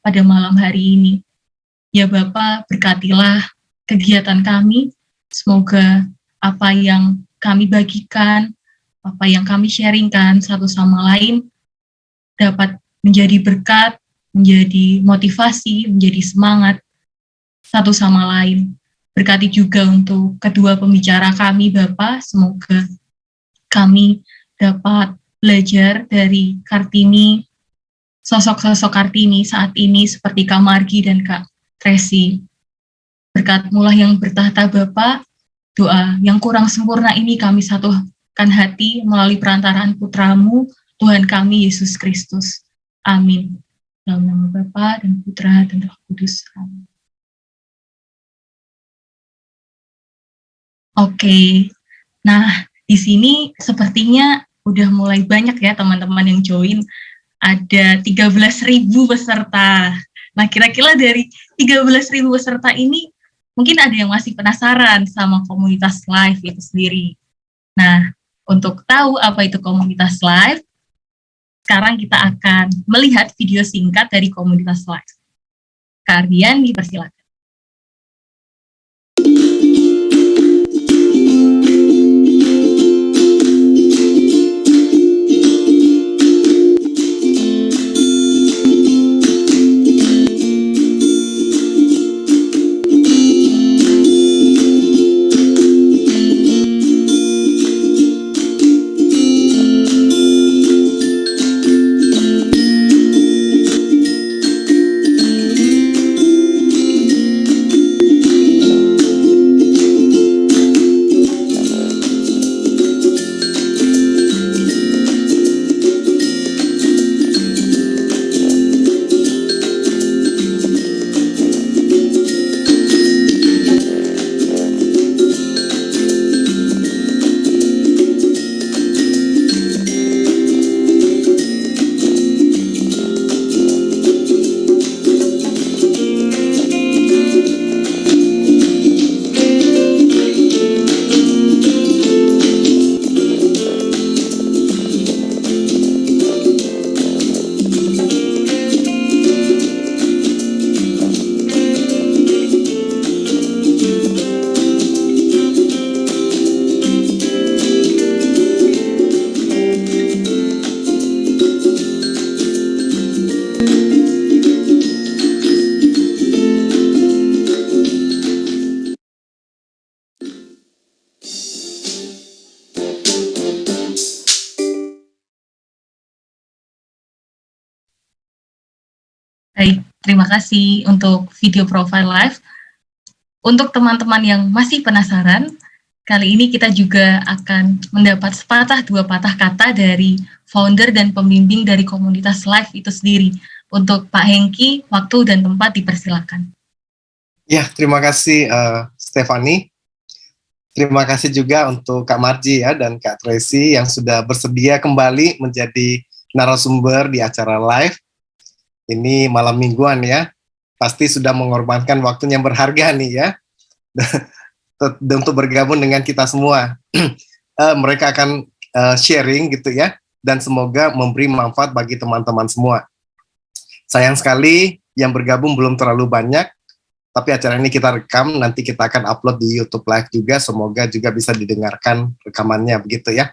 pada malam hari ini. Ya Bapak, berkatilah kegiatan kami, semoga apa yang kami bagikan, apa yang kami sharingkan satu sama lain dapat menjadi berkat, menjadi motivasi, menjadi semangat satu sama lain. Berkati juga untuk kedua pembicara kami, Bapak, semoga kami dapat belajar dari Kartini, sosok-sosok Kartini saat ini seperti Kak Margi dan Kak Tracy. Berkat-Mulah yang bertahta Bapa, doa yang kurang sempurna ini kami satukan hati melalui perantaraan Putra-Mu, Tuhan kami Yesus Kristus. Amin. Dalam nama Bapa dan Putra dan Roh Kudus. Amin. Oke, nah di sini sepertinya udah mulai banyak ya teman-teman yang join. Ada 13.000 peserta. Nah, kira-kira dari 13.000 peserta ini, mungkin ada yang masih penasaran sama komunitas live itu sendiri. Nah, untuk tahu apa itu komunitas live, sekarang kita akan melihat video singkat dari komunitas live. Kalian dipersilakan. Baik, terima kasih untuk video profile live. Untuk teman-teman yang masih penasaran, kali ini kita juga akan mendapat sepatah dua patah kata dari founder dan pembimbing dari komunitas live itu sendiri. Untuk Pak Hengki, waktu dan tempat dipersilakan. Ya, terima kasih Stefani. Terima kasih juga untuk Kak Margi ya dan Kak Tracy yang sudah bersedia kembali menjadi narasumber di acara live. Ini malam mingguan ya, pasti sudah mengorbankan waktunya yang berharga nih ya, untuk bergabung dengan kita semua. Mereka akan sharing gitu ya, dan semoga memberi manfaat bagi teman-teman semua. Sayang sekali yang bergabung belum terlalu banyak, tapi acara ini kita rekam, nanti kita akan upload di YouTube Live juga, semoga juga bisa didengarkan rekamannya begitu ya.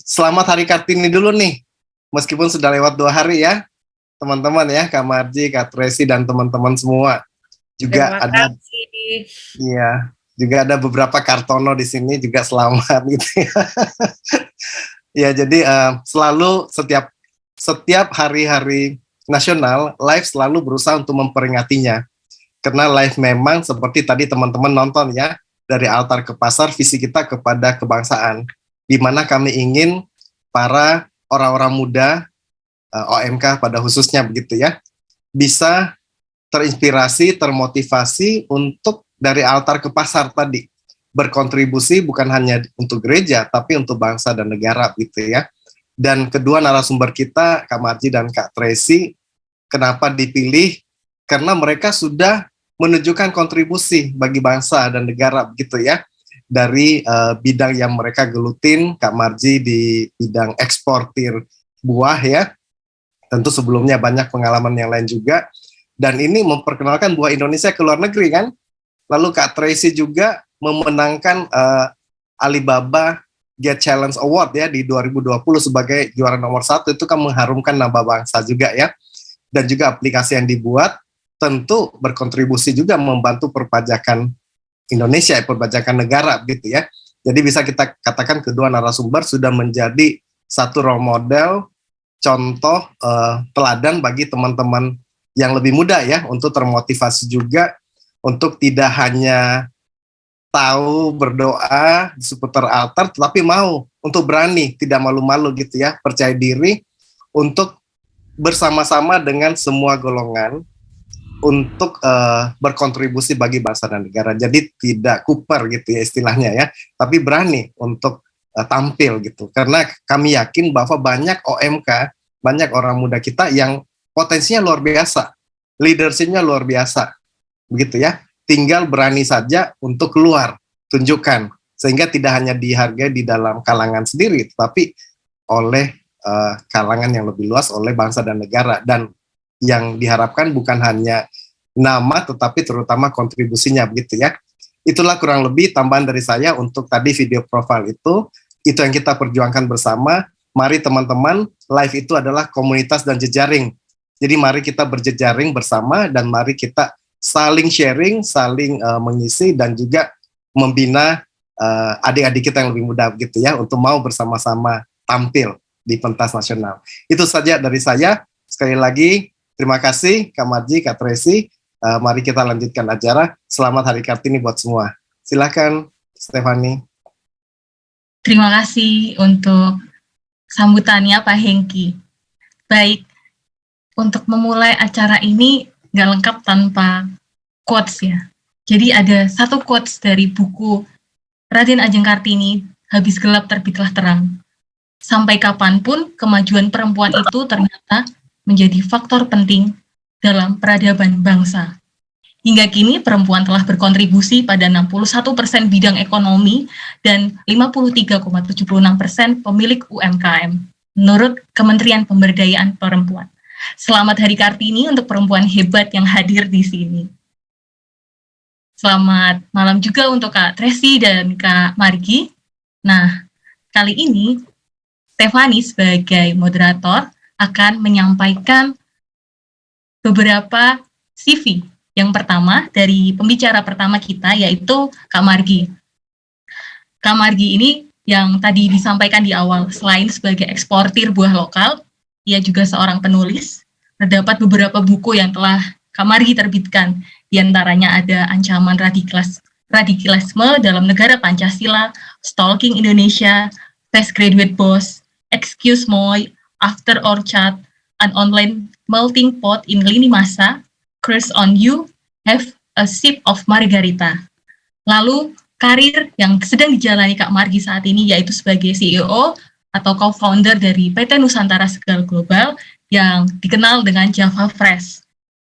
Selamat Hari Kartini dulu nih, meskipun sudah lewat 2 hari ya, teman-teman ya, Kak Margi, Kak Tracy, dan teman-teman semua. Juga ada, iya, juga ada beberapa Kartono di sini juga selamat gitu ya. Ya, jadi selalu setiap hari-hari nasional, live selalu berusaha untuk memperingatinya. Karena live memang seperti tadi teman-teman nonton ya, dari altar ke pasar, visi kita kepada kebangsaan, di mana kami ingin para orang-orang muda, OMK pada khususnya begitu ya, bisa terinspirasi, termotivasi untuk dari altar ke pasar tadi, berkontribusi bukan hanya untuk gereja, tapi untuk bangsa dan negara gitu ya. Dan kedua narasumber kita, Kak Margi dan Kak Tracy, kenapa dipilih? Karena mereka sudah menunjukkan kontribusi bagi bangsa dan negara begitu ya, dari bidang yang mereka gelutin. Kak Margi di bidang eksportir buah ya, tentu sebelumnya banyak pengalaman yang lain juga, dan ini memperkenalkan buah Indonesia ke luar negeri kan. Lalu Kak Tracy juga memenangkan Alibaba Get Challenge Award ya di 2020 sebagai juara nomor 1, itu kan mengharumkan nama bangsa juga ya. Dan juga aplikasi yang dibuat tentu berkontribusi juga membantu perpajakan Indonesia, perpajakan negara gitu ya. Jadi bisa kita katakan kedua narasumber sudah menjadi satu role model, contoh teladan bagi teman-teman yang lebih muda ya, untuk termotivasi juga untuk tidak hanya tahu berdoa di seputar altar, tetapi mau untuk berani, tidak malu-malu gitu ya, percaya diri untuk bersama-sama dengan semua golongan untuk berkontribusi bagi bangsa dan negara. Jadi tidak kuper gitu ya istilahnya ya, tapi berani untuk tampil gitu. Karena kami yakin bahwa banyak OMK, banyak orang muda kita yang potensinya luar biasa, leadership-nya luar biasa, begitu ya. Tinggal berani saja untuk keluar, tunjukkan, sehingga tidak hanya dihargai di dalam kalangan sendiri, tapi oleh kalangan yang lebih luas, oleh bangsa dan negara. Dan yang diharapkan bukan hanya nama, tetapi terutama kontribusinya, begitu ya. Itulah kurang lebih tambahan dari saya untuk tadi video profile itu yang kita perjuangkan bersama. Mari teman-teman, live itu adalah komunitas dan jejaring. Jadi mari kita berjejaring bersama dan mari kita saling sharing, saling mengisi dan juga membina adik-adik kita yang lebih muda gitu ya, untuk mau bersama-sama tampil di pentas nasional. Itu saja dari saya. Sekali lagi terima kasih Kak Marji, Kak Tracy. Mari kita lanjutkan acara. Selamat Hari Kartini buat semua. Silakan Stefani. Terima kasih untuk sambutannya Pak Hengki. Baik, untuk memulai acara ini nggak lengkap tanpa quotes ya. Jadi ada satu quotes dari buku Raden Ajeng Kartini, Habis Gelap Terbitlah Terang. Sampai kapanpun kemajuan perempuan itu ternyata menjadi faktor penting dalam peradaban bangsa. Hingga kini perempuan telah berkontribusi pada 61% bidang ekonomi dan 53,76% pemilik UMKM, menurut Kementerian Pemberdayaan Perempuan. Selamat Hari Kartini untuk perempuan hebat yang hadir di sini. Selamat malam juga untuk Kak Tracy dan Kak Margi. Nah, kali ini Stefani sebagai moderator akan menyampaikan beberapa CV. Yang pertama dari pembicara pertama kita yaitu Kak Margi. Kak Margi ini yang tadi disampaikan di awal, selain sebagai eksportir buah lokal, ia juga seorang penulis. Terdapat beberapa buku yang telah Kak Margi terbitkan. Di antaranya ada Ancaman Radikalisme dalam Negara Pancasila, Stalking Indonesia, Fresh Graduate Boss, Excuse Moi, After Orchard, An Online Melting Pot in Lini Masa, Curse on You, Have a Sip of Margarita. Lalu karir yang sedang dijalani Kak Margi saat ini yaitu sebagai CEO atau co-founder dari PT Nusantara Segal Global yang dikenal dengan Java Fresh.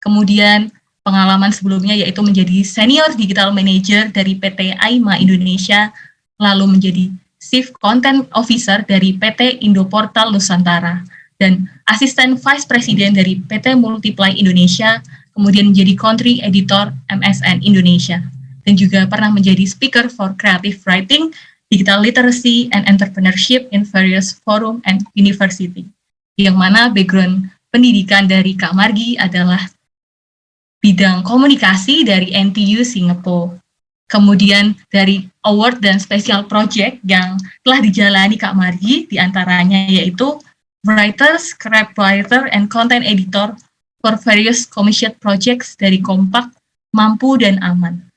Kemudian pengalaman sebelumnya yaitu menjadi Senior Digital Manager dari PT AIMA Indonesia, lalu menjadi Chief Content Officer dari PT Indoportal Nusantara, dan Asisten Vice President dari PT Multiply Indonesia, kemudian menjadi Country Editor MSN Indonesia, dan juga pernah menjadi Speaker for Creative Writing, Digital Literacy, and Entrepreneurship in various forum and university, yang mana background pendidikan dari Kak Margi adalah bidang komunikasi dari NTU Singapore. Kemudian dari award dan special project yang telah dijalani Kak Margi, diantaranya yaitu Writer, Scriptwriter, and Content Editor for various commissioned projects dari Kompak, Mampu, dan Aman.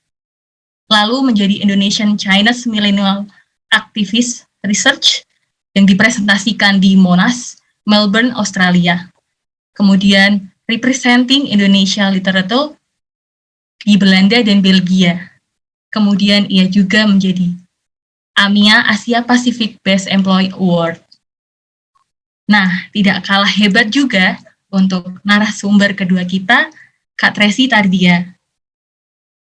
Lalu menjadi Indonesian Chinese Millennial Activist Research yang dipresentasikan di Monash, Melbourne, Australia. Kemudian Representing Indonesia Literature di Belanda dan Belgia. Kemudian ia juga menjadi AMIA Asia Pacific Best Employee Award. Nah, tidak kalah hebat juga untuk narasumber kedua kita, Kak Tracy Tardia.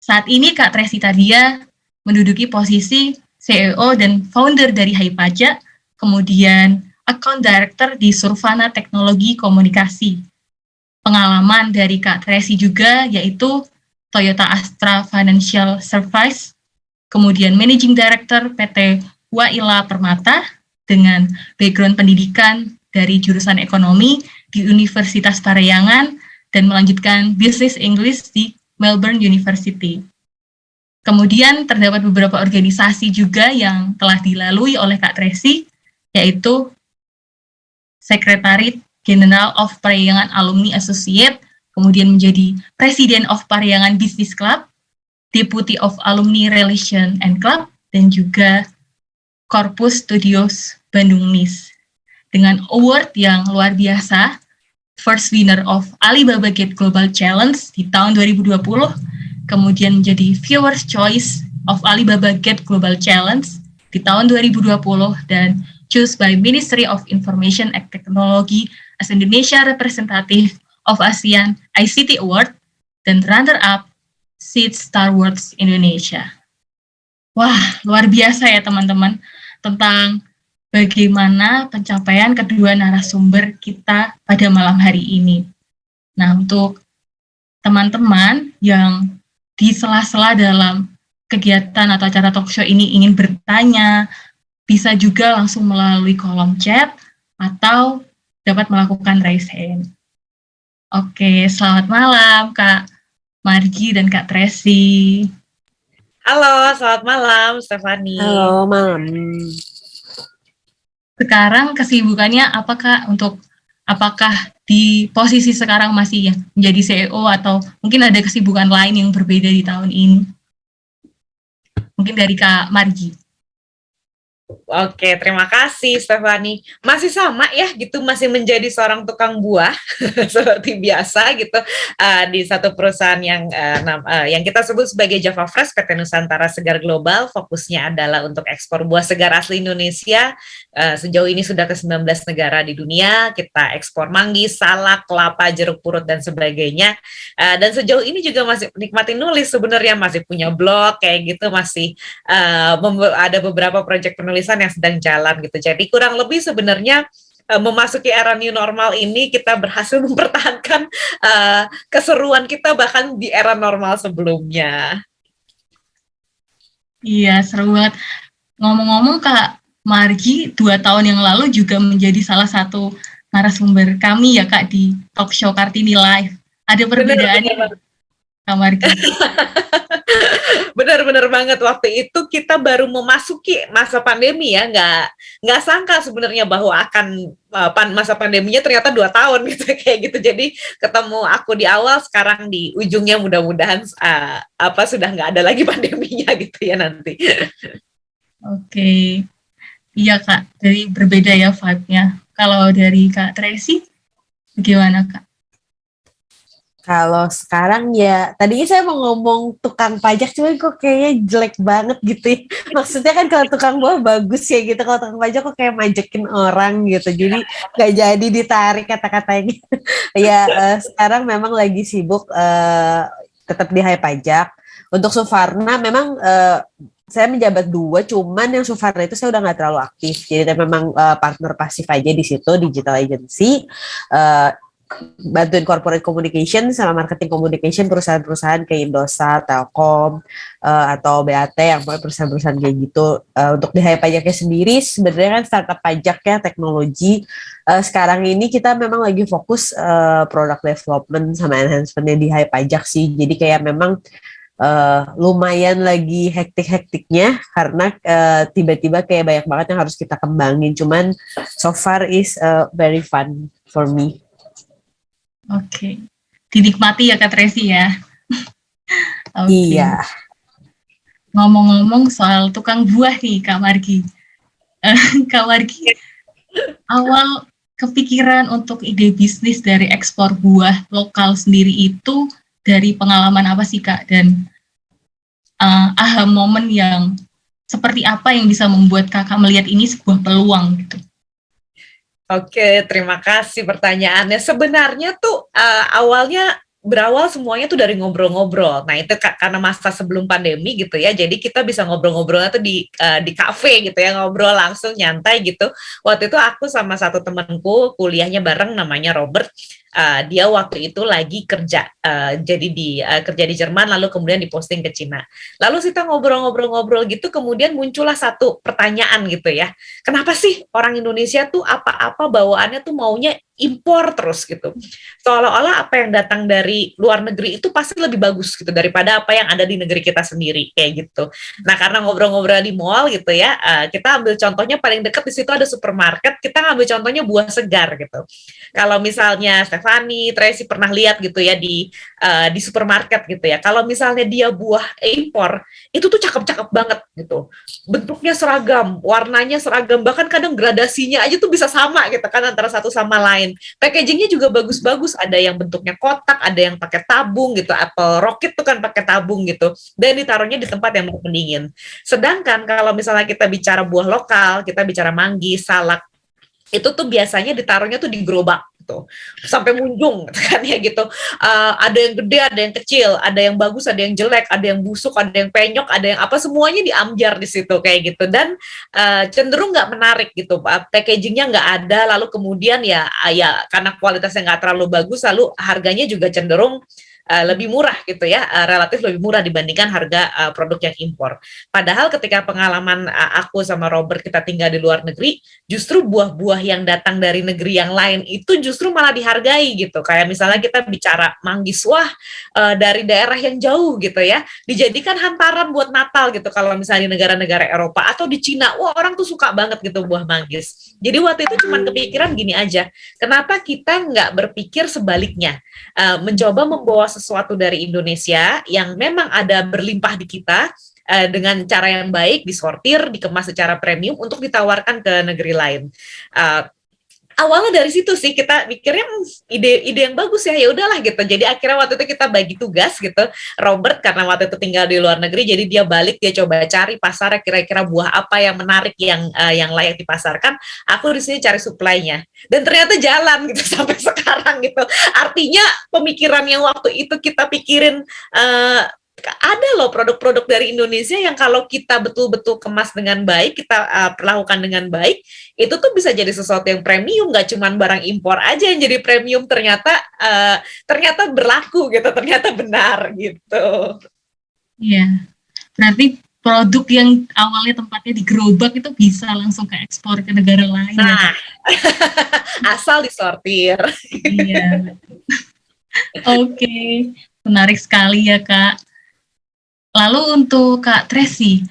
Saat ini Kak Tracy Tardia menduduki posisi CEO dan founder dari Hai Pajak, kemudian Account Director di Survana Teknologi Komunikasi. Pengalaman dari Kak Tracy juga yaitu Toyota Astra Financial Service, kemudian Managing Director PT Waila Permata dengan background pendidikan dari jurusan ekonomi di Universitas Parahyangan dan melanjutkan Business English di Melbourne University. Kemudian terdapat beberapa organisasi juga yang telah dilalui oleh Kak Tracy, yaitu Sekretariat General of Parahyangan Alumni Associate, kemudian menjadi Presiden of Parahyangan Business Club, Deputy of Alumni Relation and Club, dan juga Corpus Studios Bandung NIS. Dengan award yang luar biasa, First Winner of Alibaba Gate Global Challenge di tahun 2020, kemudian menjadi Viewers Choice of Alibaba Gate Global Challenge di tahun 2020, dan choose by Ministry of Information and Technology as Indonesia Representative of ASEAN ICT Award, dan runner-up Seed Star Awards Indonesia. Wah, luar biasa ya teman-teman, tentang bagaimana pencapaian kedua narasumber kita pada malam hari ini. Nah, untuk teman-teman yang di sela-sela dalam kegiatan atau acara talk show ini ingin bertanya, bisa juga langsung melalui kolom chat atau dapat melakukan raise hand. Oke, selamat malam Kak Margi dan Kak Tracy. Halo, selamat malam Stefani. Halo, malam. Sekarang kesibukannya apa Kak? Apakah di posisi sekarang masih ya menjadi CEO atau mungkin ada kesibukan lain yang berbeda di tahun ini? Mungkin dari Kak Margi. Oke, terima kasih Stefani. Masih sama ya gitu, masih menjadi seorang tukang buah seperti biasa gitu di satu perusahaan yang kita sebut sebagai Java Fresh PT Nusantara Segar Global. Fokusnya adalah untuk ekspor buah segar asli Indonesia. Sejauh ini sudah ke 19 negara di dunia. Kita ekspor manggis, salak, kelapa, jeruk purut dan sebagainya. Dan sejauh ini juga masih nikmatin nulis sebenarnya, masih punya blog kayak gitu, masih ada beberapa proyek penulisan yang sedang jalan gitu. Jadi kurang lebih sebenarnya memasuki era new normal ini kita berhasil mempertahankan keseruan kita bahkan di era normal sebelumnya. Iya, seru banget. Ngomong-ngomong Kak Margi 2 tahun yang lalu juga menjadi salah satu narasumber kami ya Kak di talk show Kartini Live. Ada perbedaannya Kak Margi? Benar-benar banget, waktu itu kita baru memasuki masa pandemi ya, nggak sangka sebenarnya bahwa akan masa pandeminya ternyata 2 tahun gitu kayak gitu. Jadi ketemu aku di awal, sekarang di ujungnya mudah-mudahan sudah nggak ada lagi pandeminya gitu ya nanti. Oke. Iya Kak, jadi berbeda ya vibe-nya. Kalau dari Kak Tracy, gimana Kak? Kalau sekarang ya, tadinya saya mau ngomong tukang pajak, cuman kok kayaknya jelek banget gitu ya. Maksudnya kan kalau tukang buah bagus ya gitu, kalau tukang pajak kok kayak majekin orang gitu. Jadi nggak jadi ditarik kata-katanya. Ya sekarang memang lagi sibuk tetap di Hai Pajak. Untuk Suvarna memang saya menjabat 2, cuman yang Suvarna itu saya udah nggak terlalu aktif. Jadi memang partner pasif aja di situ, digital agency. Bantuin corporate communication sama marketing communication perusahaan-perusahaan kayak Indosat, Telkom, atau BAT yang perusahaan-perusahaan kayak gitu. Untuk di Hai Pajaknya sendiri sebenarnya kan startup pajak ya, teknologi. Sekarang ini kita memang lagi fokus product development sama enhancementnya di Hai Pajak sih. Jadi kayak memang lumayan lagi hektik-hektiknya karena tiba-tiba kayak banyak banget yang harus kita kembangin. Cuman so far is very fun for me. Oke, dinikmati ya Kak Tracy ya. Iya. Ngomong-ngomong soal tukang buah nih Kak Margi. Kak Margi, awal kepikiran untuk ide bisnis dari ekspor buah lokal sendiri itu dari pengalaman apa sih Kak? Dan aha momen yang seperti apa yang bisa membuat Kakak melihat ini sebuah peluang gitu? Oke, terima kasih pertanyaannya. Sebenarnya tuh awalnya berawal semuanya tuh dari ngobrol-ngobrol. Nah itu karena masa sebelum pandemi gitu ya, jadi kita bisa ngobrol-ngobrolnya tuh di kafe gitu ya, ngobrol langsung nyantai gitu. Waktu itu aku sama satu temanku kuliahnya bareng namanya Robert. Dia waktu itu lagi kerja, jadi kerja di Jerman, lalu kemudian diposting ke Cina. Lalu kita ngobrol-ngobrol-ngobrol gitu, kemudian muncullah satu pertanyaan gitu ya, kenapa sih orang Indonesia tuh apa-apa bawaannya tuh maunya impor terus gitu, seolah-olah apa yang datang dari luar negeri itu pasti lebih bagus gitu daripada apa yang ada di negeri kita sendiri kayak gitu. Nah karena ngobrol-ngobrol di mall gitu ya, kita ambil contohnya paling dekat di situ ada supermarket, kita ngambil contohnya buah segar gitu. Kalau misalnya Stefani, Tracy pernah lihat gitu ya di supermarket gitu ya, kalau misalnya dia buah impor itu tuh cakep-cakep banget gitu, bentuknya seragam, warnanya seragam, bahkan kadang gradasinya aja tuh bisa sama gitu kan antara satu sama lain. Packagingnya juga bagus-bagus, ada yang bentuknya kotak, ada yang pakai tabung gitu, Apple Rocket tuh kan pakai tabung gitu, dan ditaruhnya di tempat yang pendingin. Sedangkan kalau misalnya kita bicara buah lokal, kita bicara manggis, salak, itu tuh biasanya ditaruhnya tuh di gerobak gitu, sampai munjung kan ya gitu. Ada yang gede, ada yang kecil, ada yang bagus, ada yang jelek, ada yang busuk, ada yang penyok, ada yang apa, semuanya diamjar di situ kayak gitu, dan cenderung nggak menarik gitu, packagingnya nggak ada, lalu kemudian ya karena kualitasnya nggak terlalu bagus, lalu harganya juga cenderung lebih murah gitu ya, relatif lebih murah dibandingkan harga produk yang impor. Padahal ketika pengalaman aku sama Robert kita tinggal di luar negeri, justru buah-buah yang datang dari negeri yang lain itu justru malah dihargai gitu. Kayak misalnya kita bicara manggis, wah dari daerah yang jauh gitu ya, dijadikan hantaran buat Natal gitu. Kalau misalnya di negara-negara Eropa atau di Cina, wah orang tuh suka banget gitu buah manggis. Jadi waktu itu cuma kepikiran gini aja, kenapa kita nggak berpikir sebaliknya, mencoba membawa sesuatu dari Indonesia yang memang ada berlimpah di kita, dengan cara yang baik, disortir, dikemas secara premium untuk ditawarkan ke negeri lain. Awalnya dari situ sih kita mikirnya ide yang bagus ya, ya udahlah gitu. Jadi akhirnya waktu itu kita bagi tugas gitu. Robert karena waktu itu tinggal di luar negeri, jadi dia balik, dia coba cari pasar kira-kira buah apa yang menarik, yang layak dipasarkan. Aku di sini cari supply-nya, dan ternyata jalan gitu sampai sekarang gitu. Artinya pemikiran yang waktu itu kita pikirin, ada loh produk-produk dari Indonesia yang kalau kita betul-betul kemas dengan baik, kita perlakukan dengan baik, itu tuh bisa jadi sesuatu yang premium, nggak cuma barang impor aja yang jadi premium, ternyata berlaku gitu, ternyata benar gitu. Iya, berarti produk yang awalnya tempatnya di gerobak itu bisa langsung ke ekspor ke negara lain. Nah, asal disortir. Iya. Oke, menarik sekali ya Kak. Lalu untuk Kak Tracy,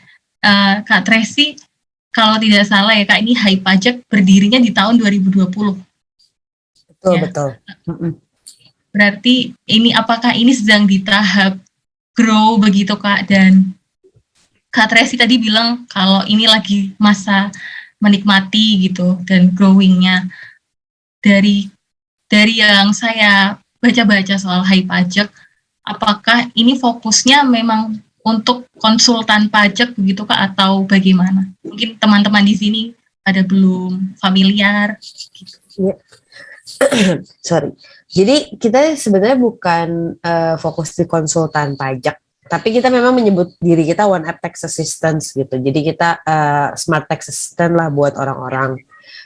kalau tidak salah ya Kak, ini Hai Pajak berdirinya di tahun 2020. Betul, ya. betul. Berarti apakah ini sedang di tahap grow begitu Kak? Dan Kak Tracy tadi bilang kalau ini lagi masa menikmati gitu dan growing-nya. Dari yang saya baca-baca soal Hai Pajak, apakah ini fokusnya memang untuk konsultan pajak begitu Kak, atau bagaimana? Mungkin teman-teman di sini ada belum familiar gitu. Ya. Sorry. Jadi kita sebenarnya bukan fokus di konsultan pajak, tapi kita memang menyebut diri kita One App Tax Assistance gitu. Jadi kita Smart Tax Assistant lah buat orang-orang.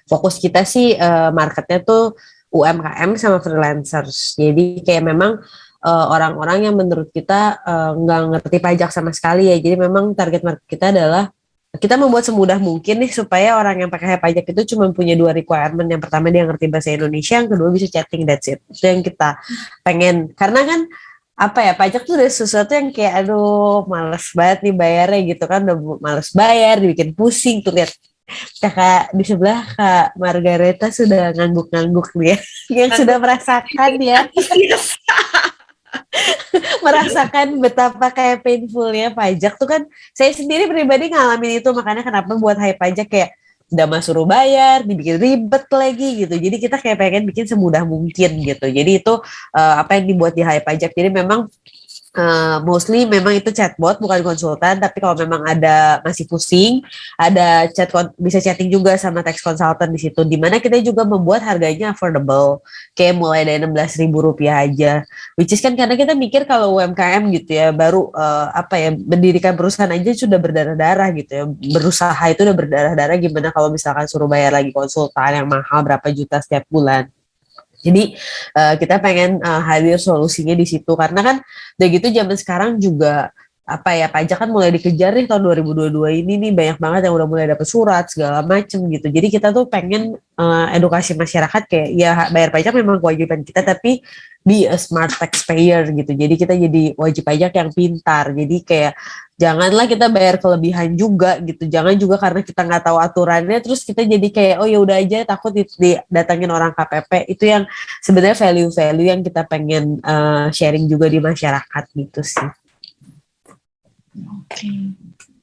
Fokus kita sih marketnya tuh UMKM sama freelancers. Jadi kayak memang orang-orang yang menurut kita nggak ngerti pajak sama sekali ya. Jadi memang target market kita adalah kita membuat semudah mungkin nih supaya orang yang pakai pajak itu cuma punya 2 requirement. Yang pertama dia ngerti bahasa Indonesia, yang kedua bisa chatting, that's it. Itu yang kita pengen. Karena kan pajak tuh udah sesuatu yang kayak aduh males banget nih bayarnya gitu kan, udah males bayar, dibikin pusing tuh. Lihat kakak di sebelah Kak Margareta sudah ngangguk-ngangguk nih ya, yang sudah merasakan ya. Merasakan betapa kayak painfulnya pajak tuh kan. Saya sendiri pribadi ngalamin itu, makanya kenapa buat Hai Pajak kayak udah mah suruh bayar, dibikin ribet lagi gitu. Jadi kita kayak pengen bikin semudah mungkin gitu. Jadi itu apa yang dibuat di Hai Pajak. Jadi memang Mostly memang itu chatbot bukan konsultan, tapi kalau memang ada masih pusing, ada bisa chatting juga sama tax consultant di situ, di mana kita juga membuat harganya affordable, kayak mulai dari Rp16.000 aja, which is kan karena kita mikir kalau UMKM gitu ya, baru mendirikan perusahaan aja sudah berdarah-darah gitu ya, berusaha itu udah berdarah-darah, gimana kalau misalkan suruh bayar lagi konsultan yang mahal berapa juta setiap bulan. Jadi kita pengen hadir solusinya di situ, karena kan udah gitu zaman sekarang juga pajak kan mulai dikejar nih tahun 2022 ini nih, banyak banget yang udah mulai dapet surat segala macem gitu. Jadi kita tuh pengen edukasi masyarakat kayak ya bayar pajak memang kewajiban kita, tapi be a smart taxpayer gitu. Jadi kita jadi wajib pajak yang pintar. Jadi kayak janganlah kita bayar kelebihan juga gitu. Jangan juga karena kita nggak tahu aturannya terus kita jadi kayak oh ya udah aja takut didatangin orang KPP. Itu yang sebenarnya value-value yang kita pengen sharing juga di masyarakat gitu sih. Oke.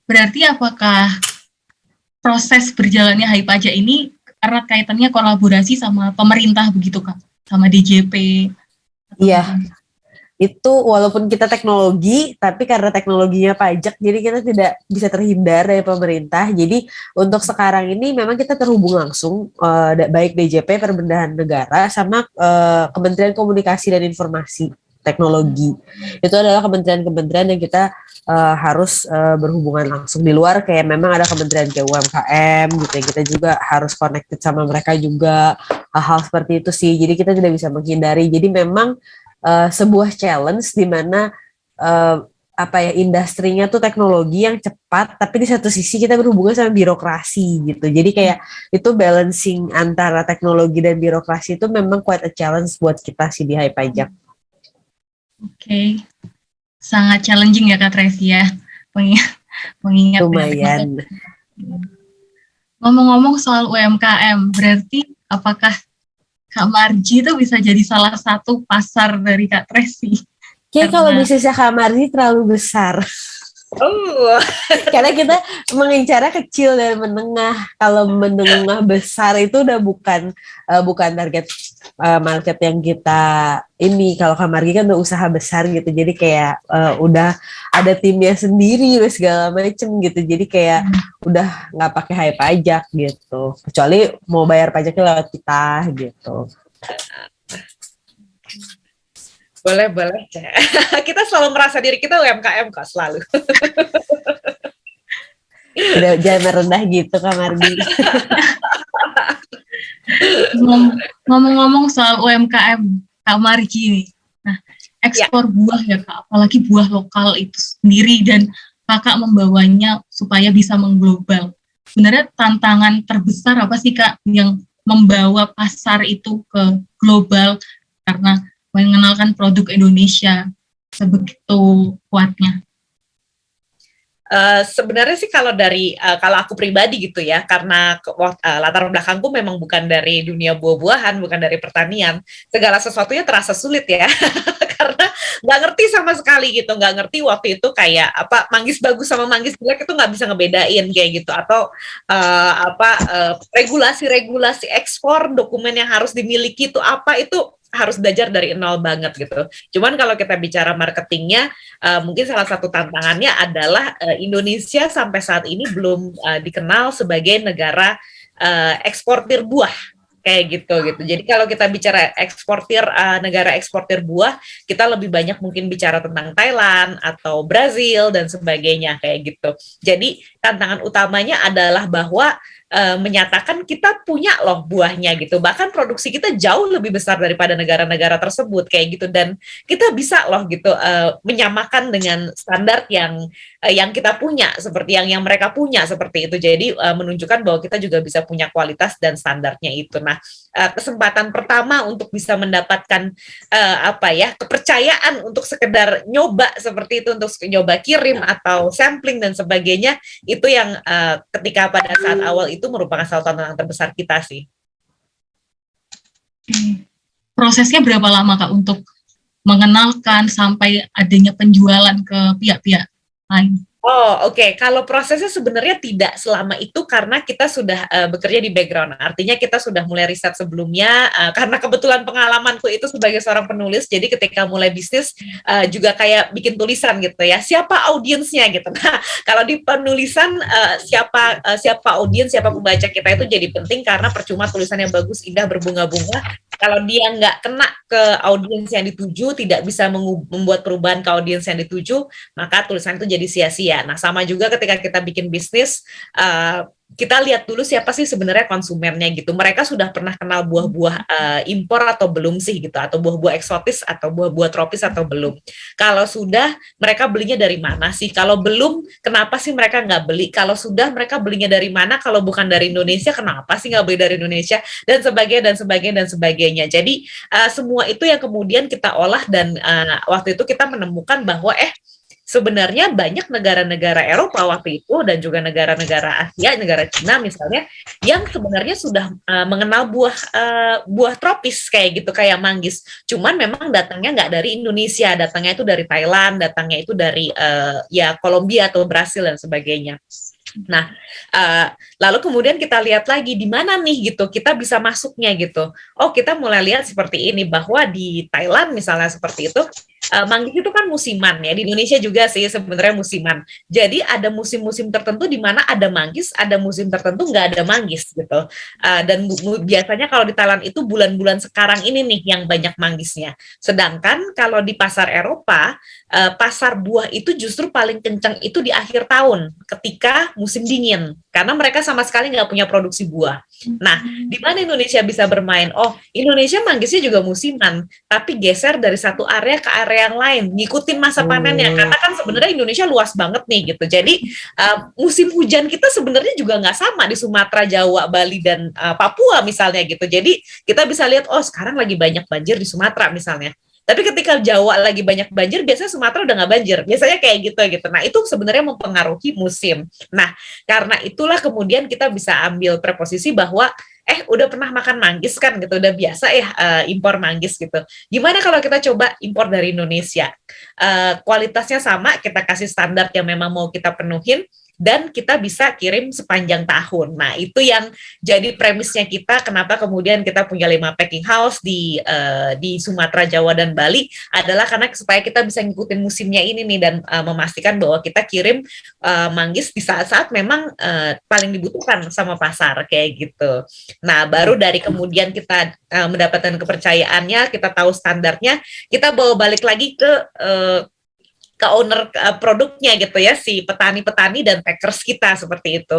Berarti apakah proses berjalannya Hai Pajak ini erat kaitannya kolaborasi sama pemerintah begitu Kak? Sama DJP? Iya. Itu walaupun kita teknologi, tapi karena teknologinya pajak, jadi kita tidak bisa terhindar dari pemerintah. Jadi untuk sekarang ini memang kita terhubung langsung, baik DJP, Perbendaharaan Negara, sama Kementerian Komunikasi dan Informasi Teknologi. Itu adalah kementerian-kementerian yang kita harus berhubungan langsung. Di luar kayak memang ada kementerian kayak UMKM gitu ya, kita juga harus connected sama mereka juga, hal-hal seperti itu sih. Jadi kita tidak bisa menghindari. Jadi memang sebuah challenge di mana industrinya tuh teknologi yang cepat, tapi di satu sisi kita berhubungan sama birokrasi gitu. Jadi kayak itu balancing antara teknologi dan birokrasi itu memang quite a challenge buat kita sih di Hai Pajak. Oke. Sangat challenging ya Kak Tracy ya. Mengingat lumayan. Ngomong-ngomong soal UMKM, berarti apakah Kak Marji itu bisa jadi salah satu pasar dari Kak Tracy? Kayak kalau bisnisnya Kak Marji terlalu besar. Karena kita mengincarnya kecil dan menengah. Kalau menengah besar itu udah bukan target market yang kita ini. Kalau Kak Marji kan udah usaha besar gitu. Jadi kayak udah ada timnya sendiri segala macem gitu. Jadi kayak udah nggak pakai Hai Pajak gitu. Kecuali mau bayar pajaknya lewat kita gitu. Boleh. Kita selalu merasa diri kita UMKM kok selalu. Udah jangan merendah gitu Kak Marji. Ngomong-ngomong soal UMKM Kak Marji nih. Nah, ekspor buah ya Kak, apalagi buah lokal itu sendiri dan Kakak membawanya supaya bisa mengglobal. Sebenarnya tantangan terbesar apa sih Kak yang membawa pasar itu ke global karena mengenalkan produk Indonesia sebegitu kuatnya? Sebenarnya sih kalau kalau aku pribadi gitu ya, karena latar belakangku memang bukan dari dunia buah-buahan, bukan dari pertanian, segala sesuatunya terasa sulit ya, karena nggak ngerti sama sekali gitu, nggak ngerti waktu itu kayak manggis bagus sama manggis jelek itu nggak bisa ngebedain kayak gitu, atau regulasi-regulasi ekspor, dokumen yang harus dimiliki itu apa, itu harus belajar dari nol banget gitu. Cuman kalau kita bicara marketingnya, mungkin salah satu tantangannya adalah Indonesia sampai saat ini belum dikenal sebagai negara eksportir buah kayak gitu. Jadi kalau kita bicara negara eksportir buah, kita lebih banyak mungkin bicara tentang Thailand atau Brazil dan sebagainya kayak gitu. Jadi tantangan utamanya adalah bahwa menyatakan kita punya loh buahnya gitu, bahkan produksi kita jauh lebih besar daripada negara-negara tersebut kayak gitu, dan kita bisa loh gitu menyamakan dengan standar yang kita punya seperti yang mereka punya seperti itu. Jadi menunjukkan bahwa kita juga bisa punya kualitas dan standarnya itu. Nah, kesempatan pertama untuk bisa mendapatkan kepercayaan untuk sekedar nyoba seperti itu, untuk nyoba kirim atau sampling dan sebagainya, itu yang ketika pada saat awal itu merupakan salah satu tantangan terbesar kita sih. Prosesnya berapa lama Kak untuk mengenalkan sampai adanya penjualan ke pihak-pihak lain? Oh, oke. Kalau prosesnya sebenarnya tidak selama itu karena kita sudah bekerja di background. Artinya kita sudah mulai riset sebelumnya karena kebetulan pengalamanku itu sebagai seorang penulis. Jadi ketika mulai bisnis juga kayak bikin tulisan gitu ya. Siapa audiensnya gitu. Nah, kalau di penulisan siapa audiens, siapa pembaca kita itu jadi penting karena percuma tulisan yang bagus, indah, berbunga-bunga. Kalau dia nggak kena ke audiens yang dituju, tidak bisa membuat perubahan ke audiens yang dituju, maka tulisan itu jadi sia-sia. Nah, sama juga ketika kita bikin bisnis, kita lihat dulu siapa sih sebenarnya konsumennya gitu. Mereka sudah pernah kenal buah-buah impor atau belum sih gitu, atau buah-buah eksotis atau buah-buah tropis atau belum. Kalau sudah, mereka belinya dari mana sih? Kalau belum, kenapa sih mereka nggak beli? Kalau sudah, mereka belinya dari mana? Kalau bukan dari Indonesia, kenapa sih nggak beli dari Indonesia? Dan sebagainya, dan sebagainya, dan sebagainya. Jadi, semua itu yang kemudian kita olah dan waktu itu kita menemukan bahwa sebenarnya banyak negara-negara Eropa waktu itu dan juga negara-negara Asia, negara Cina misalnya, yang sebenarnya sudah mengenal buah tropis kayak gitu, kayak manggis. Cuman memang datangnya nggak dari Indonesia, datangnya itu dari Thailand, datangnya itu dari ya Kolombia atau Brasil dan sebagainya. Nah, lalu kemudian kita lihat lagi di mana nih gitu kita bisa masuknya gitu. Oh, kita mulai lihat seperti ini bahwa di Thailand misalnya seperti itu, manggis itu kan musiman ya. Di Indonesia juga sih sebenarnya musiman. Jadi ada musim-musim tertentu di mana ada manggis, ada musim tertentu nggak ada manggis gitu. Dan biasanya kalau di Thailand itu bulan-bulan sekarang ini nih yang banyak manggisnya. Sedangkan kalau di pasar Eropa, pasar buah itu justru paling kencang itu di akhir tahun ketika musim dingin karena mereka sama sekali nggak punya produksi buah. Nah, di mana Indonesia bisa bermain? Oh, Indonesia manggisnya juga musiman, tapi geser dari satu area ke area yang lain, ngikutin masa panennya. Karena kan sebenarnya Indonesia luas banget nih gitu. Jadi musim hujan kita sebenarnya juga nggak sama di Sumatera, Jawa, Bali dan Papua misalnya gitu. Jadi kita bisa lihat, oh sekarang lagi banyak banjir di Sumatera misalnya. Tapi ketika Jawa lagi banyak banjir, biasanya Sumatera udah nggak banjir. Biasanya kayak gitu. Nah, itu sebenarnya mempengaruhi musim. Nah, karena itulah kemudian kita bisa ambil preposisi bahwa udah pernah makan manggis kan gitu, udah biasa ya impor manggis gitu. Gimana kalau kita coba impor dari Indonesia? Kualitasnya sama, kita kasih standar yang memang mau kita penuhin, dan kita bisa kirim sepanjang tahun. Nah, itu yang jadi premisnya kita, kenapa kemudian kita punya 5 packing house di Sumatera, Jawa, dan Bali, adalah karena supaya kita bisa ngikutin musimnya ini nih, dan memastikan bahwa kita kirim manggis di saat-saat memang paling dibutuhkan sama pasar, kayak gitu. Nah, baru dari kemudian kita mendapatkan kepercayaannya, kita tahu standarnya, kita bawa balik lagi ke owner produknya gitu ya, si petani-petani dan packers kita seperti itu.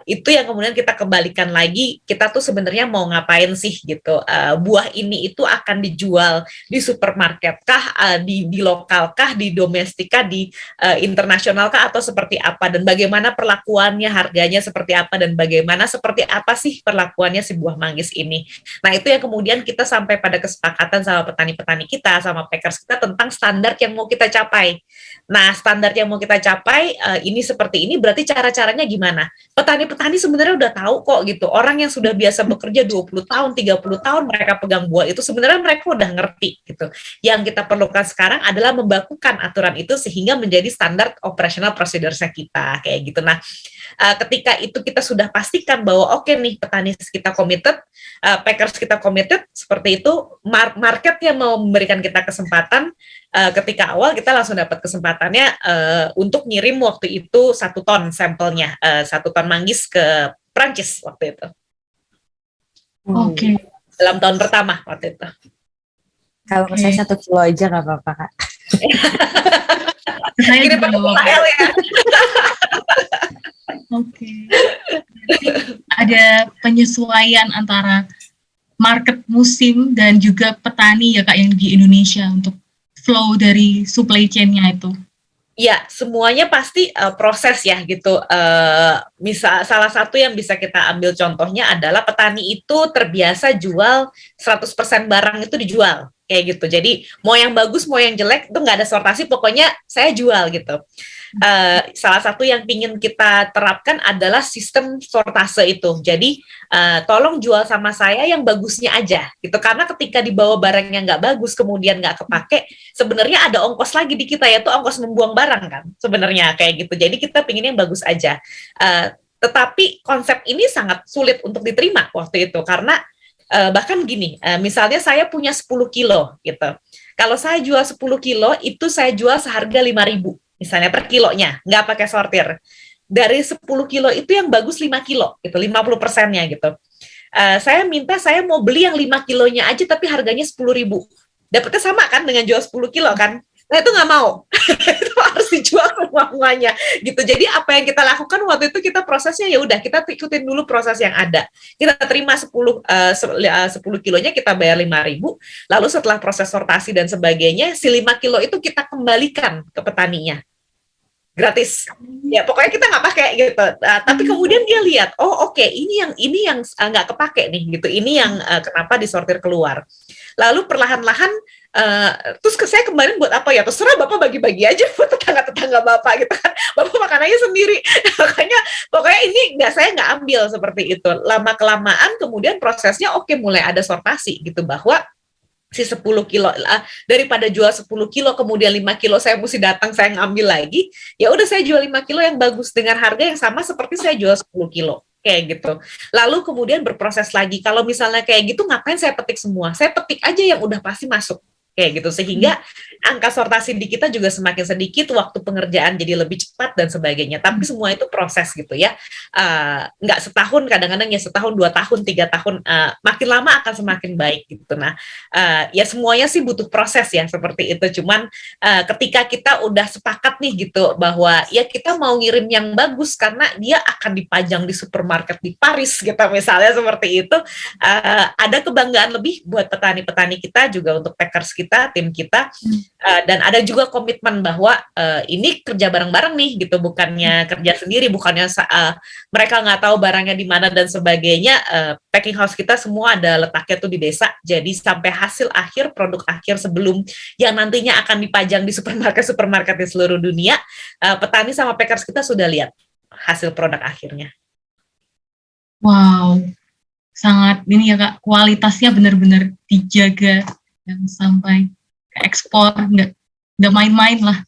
Itu yang kemudian kita kembalikan lagi, kita tuh sebenarnya mau ngapain sih gitu. Buah ini itu akan dijual di supermarket kah, di lokal kah, di domestik kah, di internasional kah, atau seperti apa, dan bagaimana perlakuannya, harganya seperti apa, dan bagaimana seperti apa sih perlakuannya si buah manggis ini. Nah, itu yang kemudian kita sampai pada kesepakatan sama petani-petani kita, sama packers kita tentang standar yang mau kita capai. Nah, standar yang mau kita capai ini seperti ini, berarti cara-caranya gimana? Petani-petani sebenarnya udah tahu kok gitu. Orang yang sudah biasa bekerja 20 tahun, 30 tahun mereka pegang buah itu, sebenarnya mereka udah ngerti gitu. Yang kita perlukan sekarang adalah membakukan aturan itu sehingga menjadi standar operational procedure-nya kita, kayak gitu. Nah, ketika itu kita sudah pastikan bahwa oke nih, petani kita committed, packers kita committed, seperti itu, marketnya mau memberikan kita kesempatan. Ketika awal kita langsung dapat kesempatannya untuk ngirim waktu itu 1 ton sampelnya, 1 ton manggis ke Prancis waktu itu. Oke. Dalam tahun pertama waktu itu. Kalau saya 1 kilo aja nggak apa-apa, Kak. Saya Kirim juga pakai bawa. KL ya. Oke. Ada penyesuaian antara market musim dan juga petani ya Kak yang di Indonesia untuk flow dari supply chain-nya itu. Ya, semuanya pasti proses ya gitu. Misal salah satu yang bisa kita ambil contohnya adalah petani itu terbiasa jual 100% barang itu dijual kayak gitu. Jadi mau yang bagus mau yang jelek itu nggak ada sortasi, pokoknya saya jual gitu. salah satu yang ingin kita terapkan adalah sistem sortase itu. Jadi tolong jual sama saya yang bagusnya aja gitu, karena ketika dibawa barang yang nggak bagus kemudian nggak kepake, sebenarnya ada ongkos lagi di kita, yaitu ongkos membuang barang kan sebenarnya kayak gitu. Jadi kita pengen yang bagus aja. Tetapi konsep ini sangat sulit untuk diterima waktu itu, karena bahkan gini, misalnya saya punya 10 kilo gitu. Kalau saya jual 10 kilo, itu saya jual seharga 5.000 misalnya per kilonya, nggak pakai sortir. Dari 10 kilo itu yang bagus 5 kilo, gitu, 50%-nya gitu. Saya minta, saya mau beli yang 5 kilonya aja, tapi harganya 10.000. Dapatnya sama kan dengan jual 10 kilo kan? Nah itu nggak mau, itu harus dijual semuanya gitu. Jadi apa yang kita lakukan waktu itu, kita prosesnya ya udah kita ikutin dulu proses yang ada. Kita terima 10 kilonya, kita bayar 5.000. Lalu setelah proses sortasi dan sebagainya, si 5 kilo itu kita kembalikan ke petaninya gratis. Ya pokoknya kita nggak pakai gitu. Tapi kemudian dia lihat, oh oke, ini yang nggak kepake nih gitu. Ini yang kenapa disortir keluar. Lalu perlahan-lahan terus saya kemarin buat apa ya? Terserah Bapak bagi-bagi aja buat tetangga-tetangga Bapak gitu kan. Bapak makan aja sendiri. Makanya pokoknya ini saya nggak ambil seperti itu. Lama-kelamaan kemudian prosesnya mulai ada sortasi gitu, bahwa si 10 kilo, daripada jual 10 kilo kemudian 5 kilo saya mesti datang saya ngambil lagi, ya udah saya jual 5 kilo yang bagus dengan harga yang sama seperti saya jual 10 kilo kayak gitu. Lalu kemudian berproses lagi, kalau misalnya kayak gitu ngapain saya petik semua, saya petik aja yang udah pasti masuk kayak gitu, sehingga angka sortasi di kita juga semakin sedikit, waktu pengerjaan jadi lebih cepat dan sebagainya. Tapi semua itu proses gitu ya, nggak setahun, kadang-kadang ya setahun, 2 tahun, 3 tahun, makin lama akan semakin baik gitu. Nah ya semuanya sih butuh proses ya seperti itu. Cuman ketika kita udah sepakat nih gitu, bahwa ya kita mau ngirim yang bagus karena dia akan dipajang di supermarket di Paris gitu misalnya, seperti itu, ada kebanggaan lebih buat petani-petani kita juga, untuk packers kita, tim kita, dan ada juga komitmen bahwa ini kerja bareng-bareng nih gitu, bukannya kerja sendiri, bukannya mereka nggak tahu barangnya di mana dan sebagainya. Packing house kita semua ada letaknya tuh di desa, jadi sampai hasil akhir, produk akhir sebelum yang nantinya akan dipajang di supermarket di seluruh dunia, petani sama packers kita sudah lihat hasil produk akhirnya. Wow, sangat ini ya Kak, kualitasnya benar-benar dijaga yang sampai ke ekspor, nggak main-main lah.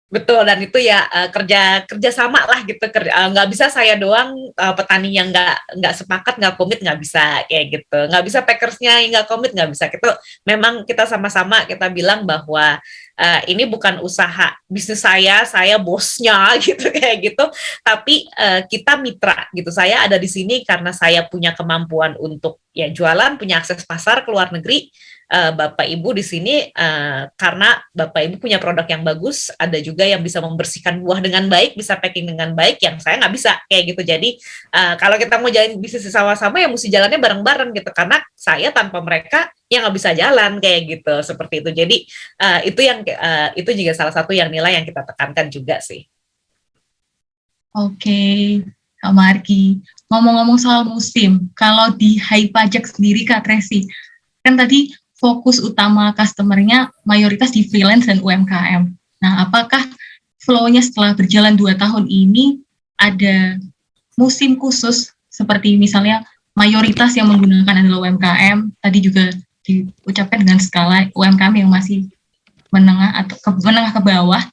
Betul, dan itu ya kerja sama lah gitu, nggak bisa saya doang, petani yang nggak sepakat, nggak komit, nggak bisa kayak gitu, nggak bisa packersnya yang nggak komit, nggak bisa gitu. Memang kita sama-sama kita bilang bahwa ini bukan usaha bisnis saya bosnya gitu kayak gitu, tapi kita mitra gitu. Saya ada di sini karena saya punya kemampuan untuk ya jualan, punya akses pasar ke luar negeri. Bapak Ibu di sini karena Bapak Ibu punya produk yang bagus, ada juga yang bisa membersihkan buah dengan baik, bisa packing dengan baik, yang saya nggak bisa kayak gitu. Jadi kalau kita mau jalan bisnis sama-sama ya mesti jalannya bareng-bareng gitu, karena saya tanpa mereka ya nggak bisa jalan kayak gitu, seperti itu. Jadi itu juga salah satu yang nilai yang kita tekankan juga sih. Oke, Kak Margi. Ngomong-ngomong soal musim, kalau di Hai Pajak sendiri Kak Tracy, kan tadi fokus utama customer-nya mayoritas di freelance dan UMKM. Nah, apakah flow-nya setelah berjalan 2 tahun ini ada musim khusus, seperti misalnya mayoritas yang menggunakan adalah UMKM, tadi juga diucapkan dengan skala UMKM yang masih menengah ke bawah,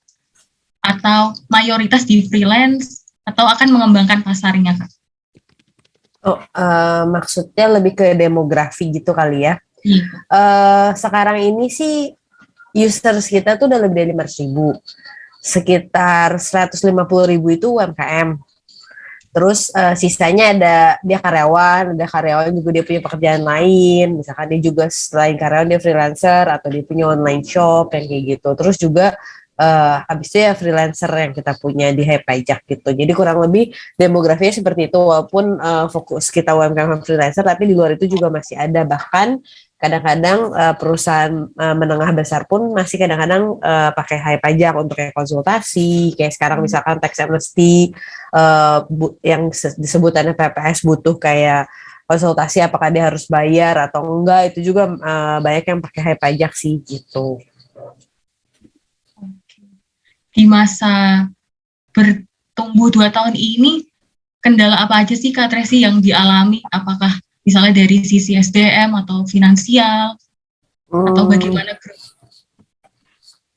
atau mayoritas di freelance, atau akan mengembangkan pasarnya, Kak? Maksudnya lebih ke demografi gitu kali ya. Sekarang ini sih users kita tuh udah lebih dari 500.000, sekitar 150.000 itu UMKM. Terus sisanya ada karyawan juga dia punya pekerjaan lain, misalkan dia juga selain karyawan dia freelancer atau dia punya online shop yang kayak gitu. Terus juga habis itu ya freelancer yang kita punya di Hai Pajak gitu. Jadi kurang lebih demografinya seperti itu, walaupun fokus kita UMKM freelancer, tapi di luar itu juga masih ada. Bahkan kadang-kadang perusahaan menengah besar pun masih kadang-kadang pakai Hai Pajak untuk kayak konsultasi, kayak sekarang misalkan tax amnesty yang disebutannya PPS butuh kayak konsultasi apakah dia harus bayar atau enggak, itu juga banyak yang pakai Hai Pajak sih gitu. di masa bertumbuh 2 tahun ini, kendala apa aja sih Kak Tracy yang dialami? Apakah misalnya dari sisi SDM atau finansial, atau bagaimana?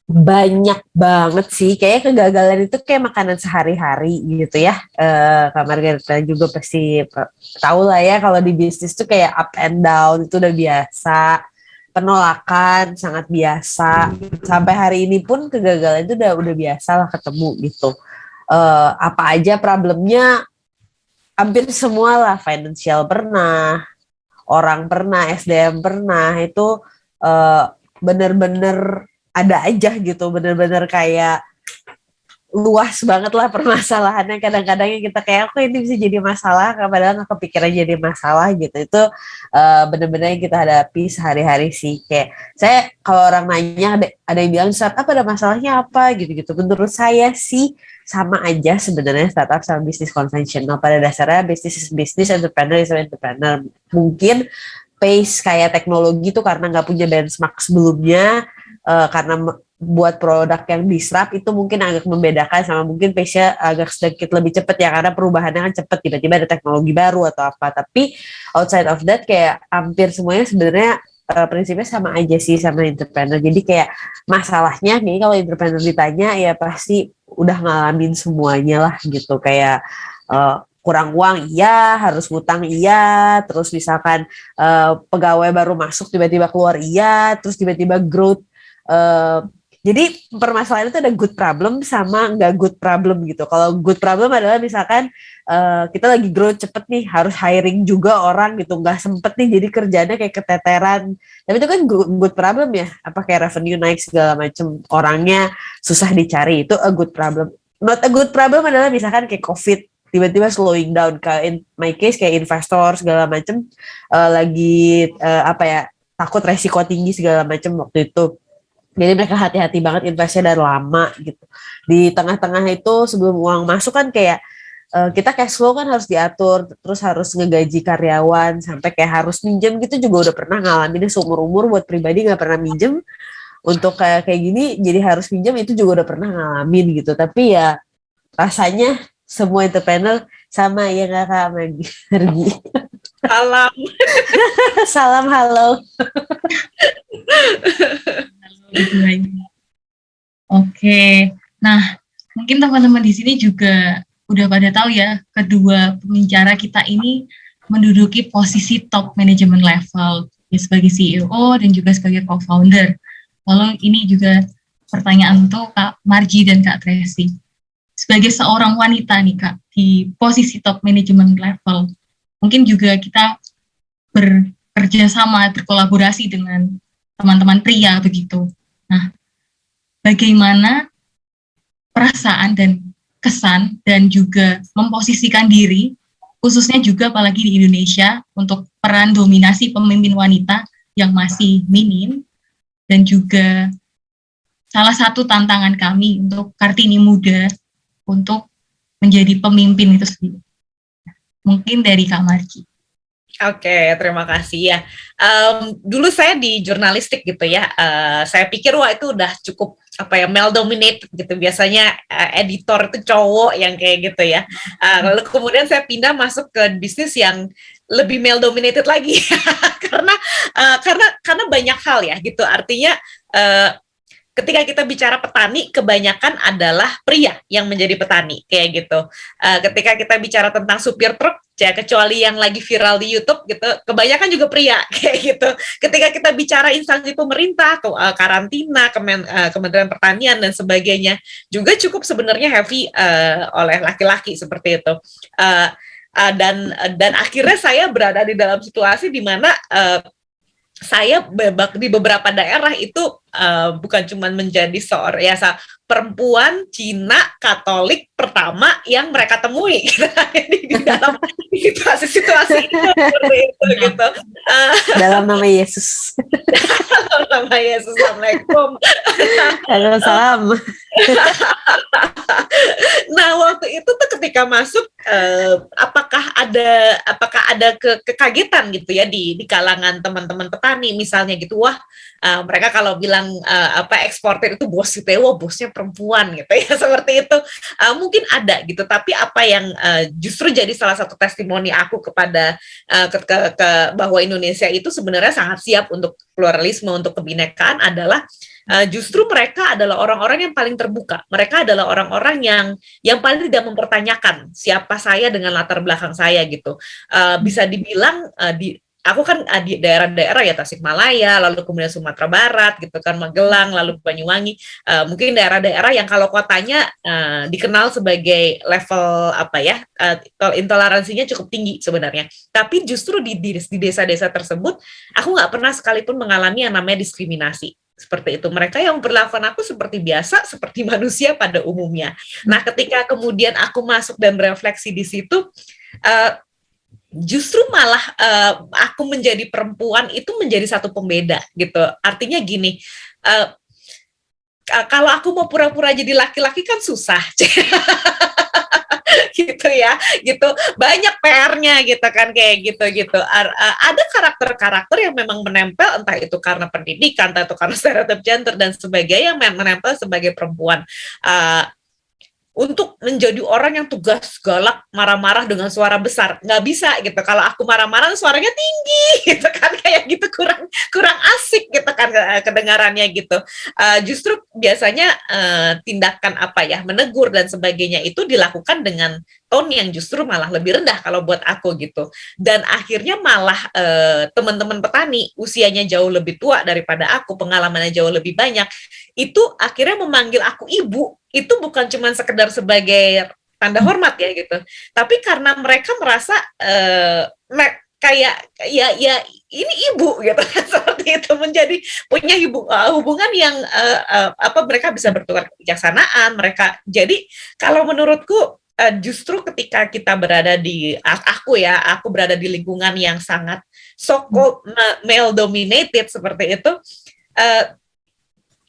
Banyak banget sih, kayak kegagalan itu kayak makanan sehari-hari gitu ya. Kak Margareta juga pasti tahu lah ya, kalau di bisnis tuh kayak up and down itu udah biasa, penolakan sangat biasa. Sampai hari ini pun kegagalan itu udah biasa lah ketemu gitu. Apa aja problemnya, hampir semua lah, financial pernah, orang pernah, SDM pernah, itu bener-bener ada aja gitu, bener-bener kayak luas banget lah permasalahannya. Kadang-kadang yang kita kayak, kok ini bisa jadi masalah, padahal nggak kepikiran jadi masalah gitu. Itu bener-bener yang kita hadapi sehari-hari sih. Kayak saya, kalau orang nanya, ada yang bilang startup ada masalahnya apa gitu-gitu. Menurut saya sih sama aja sebenarnya startup sama bisnis konvensional. Pada dasarnya bisnis entrepreneur is entrepreneur. Mungkin pace kayak teknologi tuh karena nggak punya benchmark sebelumnya, karena buat produk yang disrupt itu mungkin agak membedakan, sama mungkin pace-nya agak sedikit lebih cepat ya, karena perubahannya kan cepat, tiba-tiba ada teknologi baru atau apa. Tapi outside of that kayak hampir semuanya sebenarnya prinsipnya sama aja sih sama entrepreneur. Jadi kayak masalahnya nih, kalau entrepreneur ditanya ya pasti udah ngalamin semuanya lah gitu. Kayak kurang uang iya, harus ngutang iya, terus misalkan pegawai baru masuk tiba-tiba keluar iya, terus tiba-tiba growth. Jadi permasalahan itu ada good problem sama nggak good problem gitu. Kalau good problem adalah misalkan kita lagi growth cepet nih, harus hiring juga orang gitu, nggak sempet nih, jadi kerjanya kayak keteteran. Tapi itu kan good problem ya, apa kayak revenue naik segala macam, orangnya susah dicari, itu a good problem. Not a good problem adalah misalkan kayak COVID, tiba-tiba slowing down. In my case kayak investor segala macam lagi apa ya, takut resiko tinggi segala macam waktu itu. Jadi mereka hati-hati banget investnya dari lama gitu. Di tengah-tengah itu sebelum uang masuk kan kayak kita cash flow kan harus diatur, terus harus ngegaji karyawan, sampai kayak harus minjem gitu juga udah pernah ngalamin seumur umur. Buat pribadi nggak pernah minjem, untuk kayak gini jadi harus minjem, itu juga udah pernah ngalamin gitu. Tapi ya rasanya semua entrepreneur sama ya nggak Kak Margi? Salam. Salam halo. Oke, nah mungkin teman-teman di sini juga udah pada tahu ya, kedua pembicara kita ini menduduki posisi top management level ya, sebagai CEO dan juga sebagai co-founder. Lalu ini juga pertanyaan untuk Kak Margi dan Kak Tracy. Sebagai seorang wanita nih Kak, di posisi top management level, mungkin juga kita bekerja sama, berkolaborasi dengan teman-teman pria begitu. Nah, bagaimana perasaan dan kesan dan juga memposisikan diri, khususnya juga apalagi di Indonesia, untuk peran dominasi pemimpin wanita yang masih minim, dan juga salah satu tantangan kami untuk Kartini Muda untuk menjadi pemimpin itu sendiri. Mungkin dari Kak Margi. Oke, terima kasih ya. Dulu saya di jurnalistik gitu ya. Saya pikir wah itu udah cukup apa ya, male dominated gitu. Biasanya editor itu cowok yang kayak gitu ya. Lalu kemudian saya pindah masuk ke bisnis yang lebih male dominated lagi karena banyak hal ya gitu. Artinya ketika kita bicara petani, kebanyakan adalah pria yang menjadi petani kayak gitu. Ketika kita bicara tentang supir truk, ya kecuali yang lagi viral di YouTube gitu, kebanyakan juga pria kayak gitu. Ketika kita bicara instansi pemerintah, karantina, Kementerian Pertanian dan sebagainya, juga cukup sebenarnya heavy oleh laki-laki seperti itu. Dan akhirnya saya berada di dalam situasi di mana saya di beberapa daerah itu bukan cuma menjadi seorang ya perempuan Cina Katolik pertama yang mereka temui di dalam situasi-situasi itu seperti itu gitu. Dalam nama Yesus. Dalam nama Yesus, Assalamualaikum. Salam. Nah waktu itu tuh ketika masuk apakah ada kekagetan gitu ya di kalangan teman-teman petani misalnya gitu, wah mereka kalau bilang eksportir itu bos gitu ya, wah bosnya perempuan gitu ya seperti itu. Mungkin ada gitu, tapi apa yang justru jadi salah satu testimoni aku kepada bahwa Indonesia itu sebenarnya sangat siap untuk pluralisme, untuk kebinekaan adalah justru mereka adalah orang-orang yang paling terbuka. Mereka adalah orang-orang yang paling tidak mempertanyakan siapa saya dengan latar belakang saya gitu. Bisa dibilang aku kan di daerah-daerah ya, Tasikmalaya, lalu kemudian Sumatera Barat gitu kan, Magelang, lalu Banyuwangi, mungkin daerah-daerah yang kalau kotanya dikenal sebagai level intoleransinya cukup tinggi sebenarnya. Tapi justru di desa-desa tersebut aku nggak pernah sekalipun mengalami yang namanya diskriminasi. Seperti itu, mereka yang memperlakukan aku seperti biasa, seperti manusia pada umumnya. Nah, ketika kemudian aku masuk dan berefleksi di situ, justru malah aku menjadi perempuan itu menjadi satu pembeda gitu. Artinya gini, kalau aku mau pura-pura jadi laki-laki kan susah. Gitu ya, gitu banyak PR-nya gitu kan, kayak gitu. Ada karakter-karakter yang memang menempel, entah itu karena pendidikan, entah itu karena stereotip gender dan sebagainya, yang menempel sebagai perempuan. Untuk menjadi orang yang tegas, galak, marah-marah dengan suara besar, nggak bisa gitu. Kalau aku marah-marah suaranya tinggi gitu kan, kayak gitu kurang asik gitu kan kedengarannya gitu. Justru biasanya tindakan menegur dan sebagainya itu dilakukan dengan tone yang justru malah lebih rendah kalau buat aku gitu. Dan akhirnya malah teman-teman petani usianya jauh lebih tua daripada aku, pengalamannya jauh lebih banyak, itu akhirnya memanggil aku ibu. Itu bukan cuma sekedar sebagai tanda hormat ya gitu, tapi karena mereka merasa kayak ya ini ibu gitu seperti itu, menjadi punya hubungan yang mereka bisa bertukar kebijaksanaan mereka. Jadi kalau menurutku justru ketika kita berada di aku berada di lingkungan yang sangat so-called male dominated seperti itu,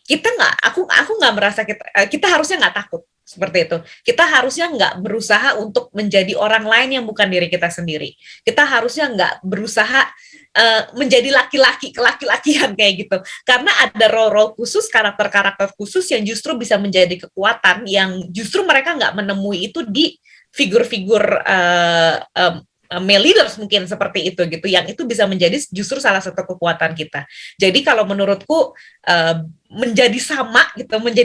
aku nggak merasa kita harusnya nggak takut seperti itu. Kita harusnya nggak berusaha untuk menjadi orang lain yang bukan diri kita sendiri. Kita harusnya nggak berusaha menjadi laki-laki, kelaki-lakian kayak gitu. Karena ada role-role khusus, karakter-karakter khusus yang justru bisa menjadi kekuatan yang justru mereka nggak menemui itu di figur-figur male leaders mungkin seperti itu gitu, yang itu bisa menjadi justru salah satu kekuatan kita. Jadi kalau menurutku menjadi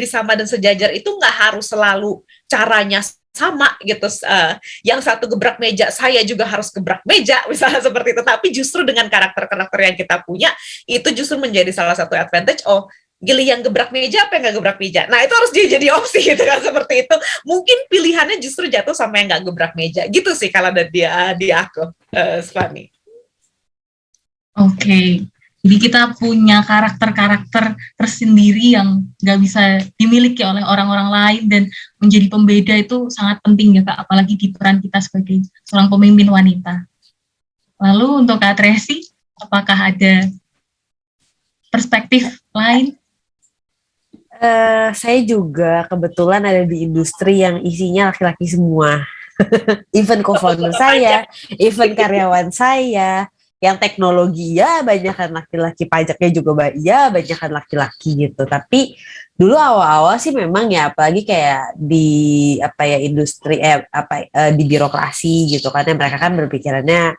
sama dan sejajar itu nggak harus selalu caranya sama gitu. Yang satu gebrak meja, saya juga harus gebrak meja misalnya seperti itu. Tapi justru dengan karakter-karakter yang kita punya itu justru menjadi salah satu advantage. Oh, Gili yang gebrak meja apa yang nggak gebrak meja? Nah itu harus jadi opsi gitu kan, seperti itu. Mungkin pilihannya justru jatuh sama yang nggak gebrak meja gitu sih kalau ada di aku, Svani. Oke. Jadi kita punya karakter-karakter tersendiri yang nggak bisa dimiliki oleh orang-orang lain, dan menjadi pembeda itu sangat penting ya Kak, apalagi di peran kita sebagai seorang pemimpin wanita. Lalu untuk Kak Tracy, apakah ada perspektif lain? Saya juga kebetulan ada di industri yang isinya laki-laki semua. Even co-founder saya, even karyawan saya, yang teknologi ya banyak kan laki-laki, pajaknya juga ya banyak kan laki-laki gitu. Tapi dulu awal-awal sih memang ya, apalagi kayak di industri di birokrasi gitu kan, mereka kan berpikirannya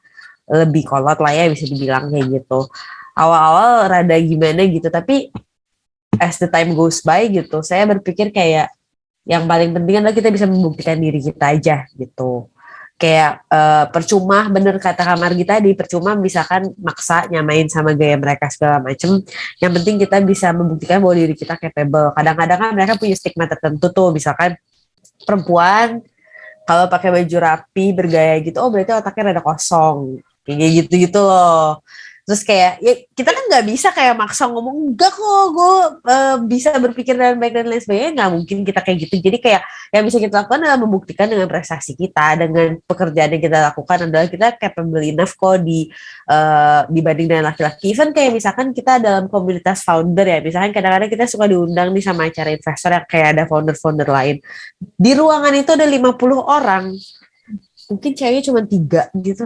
lebih kolot lah ya, bisa dibilang kayak gitu. Awal-awal rada gimana gitu, tapi as the time goes by gitu, saya berpikir kayak yang paling penting adalah kita bisa membuktikan diri kita aja gitu. Kayak percuma, bener kata Kak Margi tadi, percuma misalkan maksa nyamain sama gaya mereka segala macem. Yang penting kita bisa membuktikan bahwa diri kita capable. Kadang-kadang kan mereka punya stigma tertentu tuh, misalkan perempuan kalau pakai baju rapi bergaya gitu, oh berarti otaknya rada kosong, kayak gitu-gitu loh. Terus kayak ya kita kan nggak bisa kayak maksa ngomong enggak kok gue bisa berpikir dengan baik dan lain sebagainya, nggak mungkin kita kayak gitu. Jadi kayak yang bisa kita lakukan adalah membuktikan dengan prestasi kita, dengan pekerjaan yang kita lakukan adalah kita capable enough kok dibanding dengan laki-laki. Even kayak misalkan kita dalam komunitas founder ya, misalkan kadang-kadang kita suka diundang nih sama acara investor yang kayak ada founder-founder lain. Di ruangan itu ada 50 orang. mungkin ceweknya cuma 3 gitu.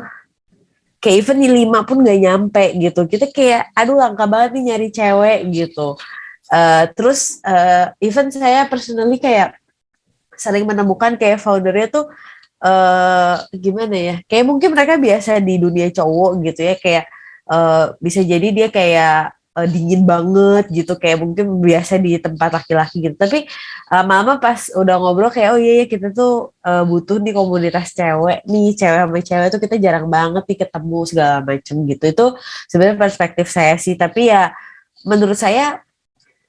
Kayak even di 5 pun gak nyampe gitu. Kita kayak aduh langka banget nih nyari cewek gitu. Terus even saya personally kayak sering menemukan kayak foundernya tuh gimana ya? Kayak mungkin mereka biasa di dunia cowok gitu ya, kayak bisa jadi dia kayak dingin banget gitu, kayak mungkin biasa di tempat laki-laki gitu. Tapi lama-lama pas udah ngobrol kayak oh iya ya kita tuh butuh nih komunitas cewek nih, cewek sama cewek tuh kita jarang banget nih ketemu segala macem gitu. Itu sebenarnya perspektif saya sih. Tapi ya menurut saya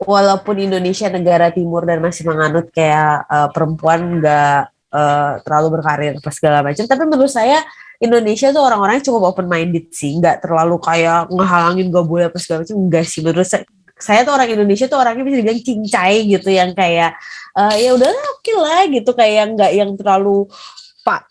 walaupun Indonesia negara timur dan masih menganut kayak perempuan nggak terlalu berkarir apa segala macam, tapi menurut saya Indonesia tuh orang-orangnya cukup open minded sih, nggak terlalu kayak ngehalangin gak boleh apa segala macam, enggak sih menurut saya tuh orang Indonesia tuh orangnya bisa dibilang cincai gitu, yang kayak ya udahlah oke lah gitu, kayak nggak yang terlalu pak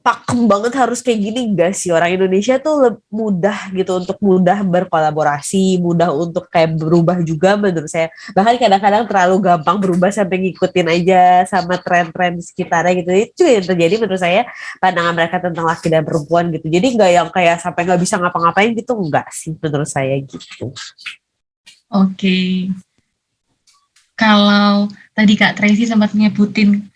pakem banget harus kayak gini, enggak sih. Orang Indonesia tuh mudah gitu untuk mudah berkolaborasi, mudah untuk kayak berubah juga menurut saya. Bahkan kadang-kadang terlalu gampang berubah sampai ngikutin aja sama tren-tren di sekitarnya gitu. Itu yang terjadi menurut saya, pandangan mereka tentang laki dan perempuan gitu. Jadi enggak yang kayak sampai nggak bisa ngapa-ngapain gitu, enggak sih menurut saya gitu. Oke. Kalau tadi Kak Tracy sempat nyebutin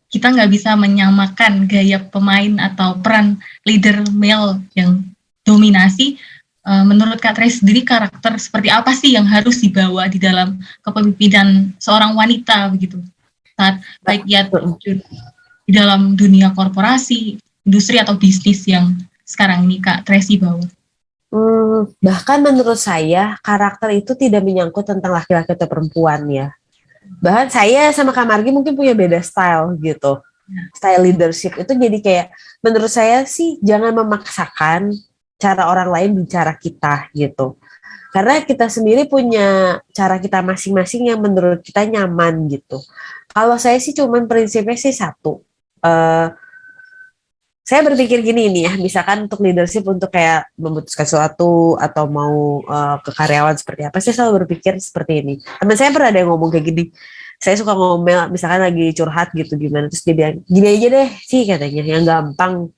kita nggak bisa menyamakan gaya pemain atau peran leader male yang dominasi. Menurut Kak Tracy sendiri, karakter seperti apa sih yang harus dibawa di dalam kepemimpinan seorang wanita begitu? Saat baik ya di dalam dunia korporasi, industri atau bisnis yang sekarang ini Kak Tracy bawa. Bahkan menurut saya karakter itu tidak menyangkut tentang laki-laki atau perempuan ya. Bahkan saya sama Kak Margi mungkin punya beda style gitu. Style leadership itu jadi kayak menurut saya sih jangan memaksakan cara orang lain bicara kita gitu. Karena kita sendiri punya cara kita masing-masing yang menurut kita nyaman gitu. Kalau saya sih cuman prinsipnya sih satu. Saya berpikir gini nih ya, misalkan untuk leadership untuk kayak memutuskan sesuatu atau mau ke karyawan seperti apa, saya selalu berpikir seperti ini. Teman saya pernah ada yang ngomong kayak gini, saya suka ngomel, misalkan lagi curhat gitu gimana, terus dia bilang, gini aja deh sih katanya, yang gampang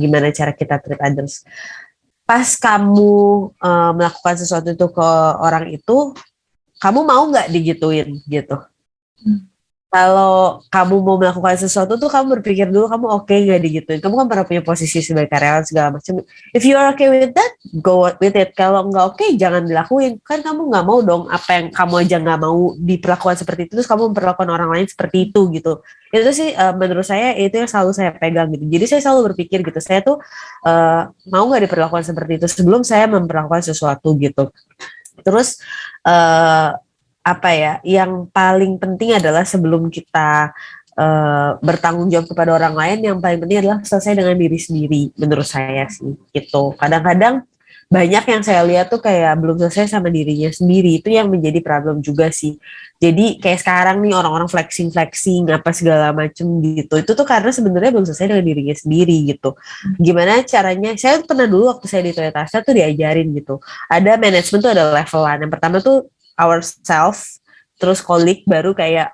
gimana cara kita treat others. Pas kamu melakukan sesuatu itu ke orang itu, kamu mau nggak digituin gitu? Kalau kamu mau melakukan sesuatu tuh kamu berpikir dulu kamu oke gak digituin. Kamu kan pernah punya posisi sebagai karyawan segala macam. If you are okay with that, go with it. Kalau nggak oke, jangan dilakuin. Kan kamu nggak mau dong apa yang kamu aja nggak mau diperlakukan seperti itu, terus kamu memperlakukan orang lain seperti itu gitu. Itu sih menurut saya itu yang selalu saya pegang gitu. Jadi saya selalu berpikir gitu, saya tuh mau nggak diperlakukan seperti itu sebelum saya memperlakukan sesuatu gitu. Terus apa ya, yang paling penting adalah sebelum kita bertanggung jawab kepada orang lain, yang paling penting adalah selesai dengan diri sendiri menurut saya sih gitu. Kadang-kadang banyak yang saya lihat tuh kayak belum selesai sama dirinya sendiri, itu yang menjadi problem juga sih. Jadi kayak sekarang nih orang-orang flexing apa segala macem gitu, itu tuh karena sebenarnya belum selesai dengan dirinya sendiri gitu. Gimana caranya, saya pernah dulu waktu saya di Toyota tuh diajarin gitu, ada manajemen tuh ada levelan. Yang pertama tuh ourselves, terus colleague, baru kayak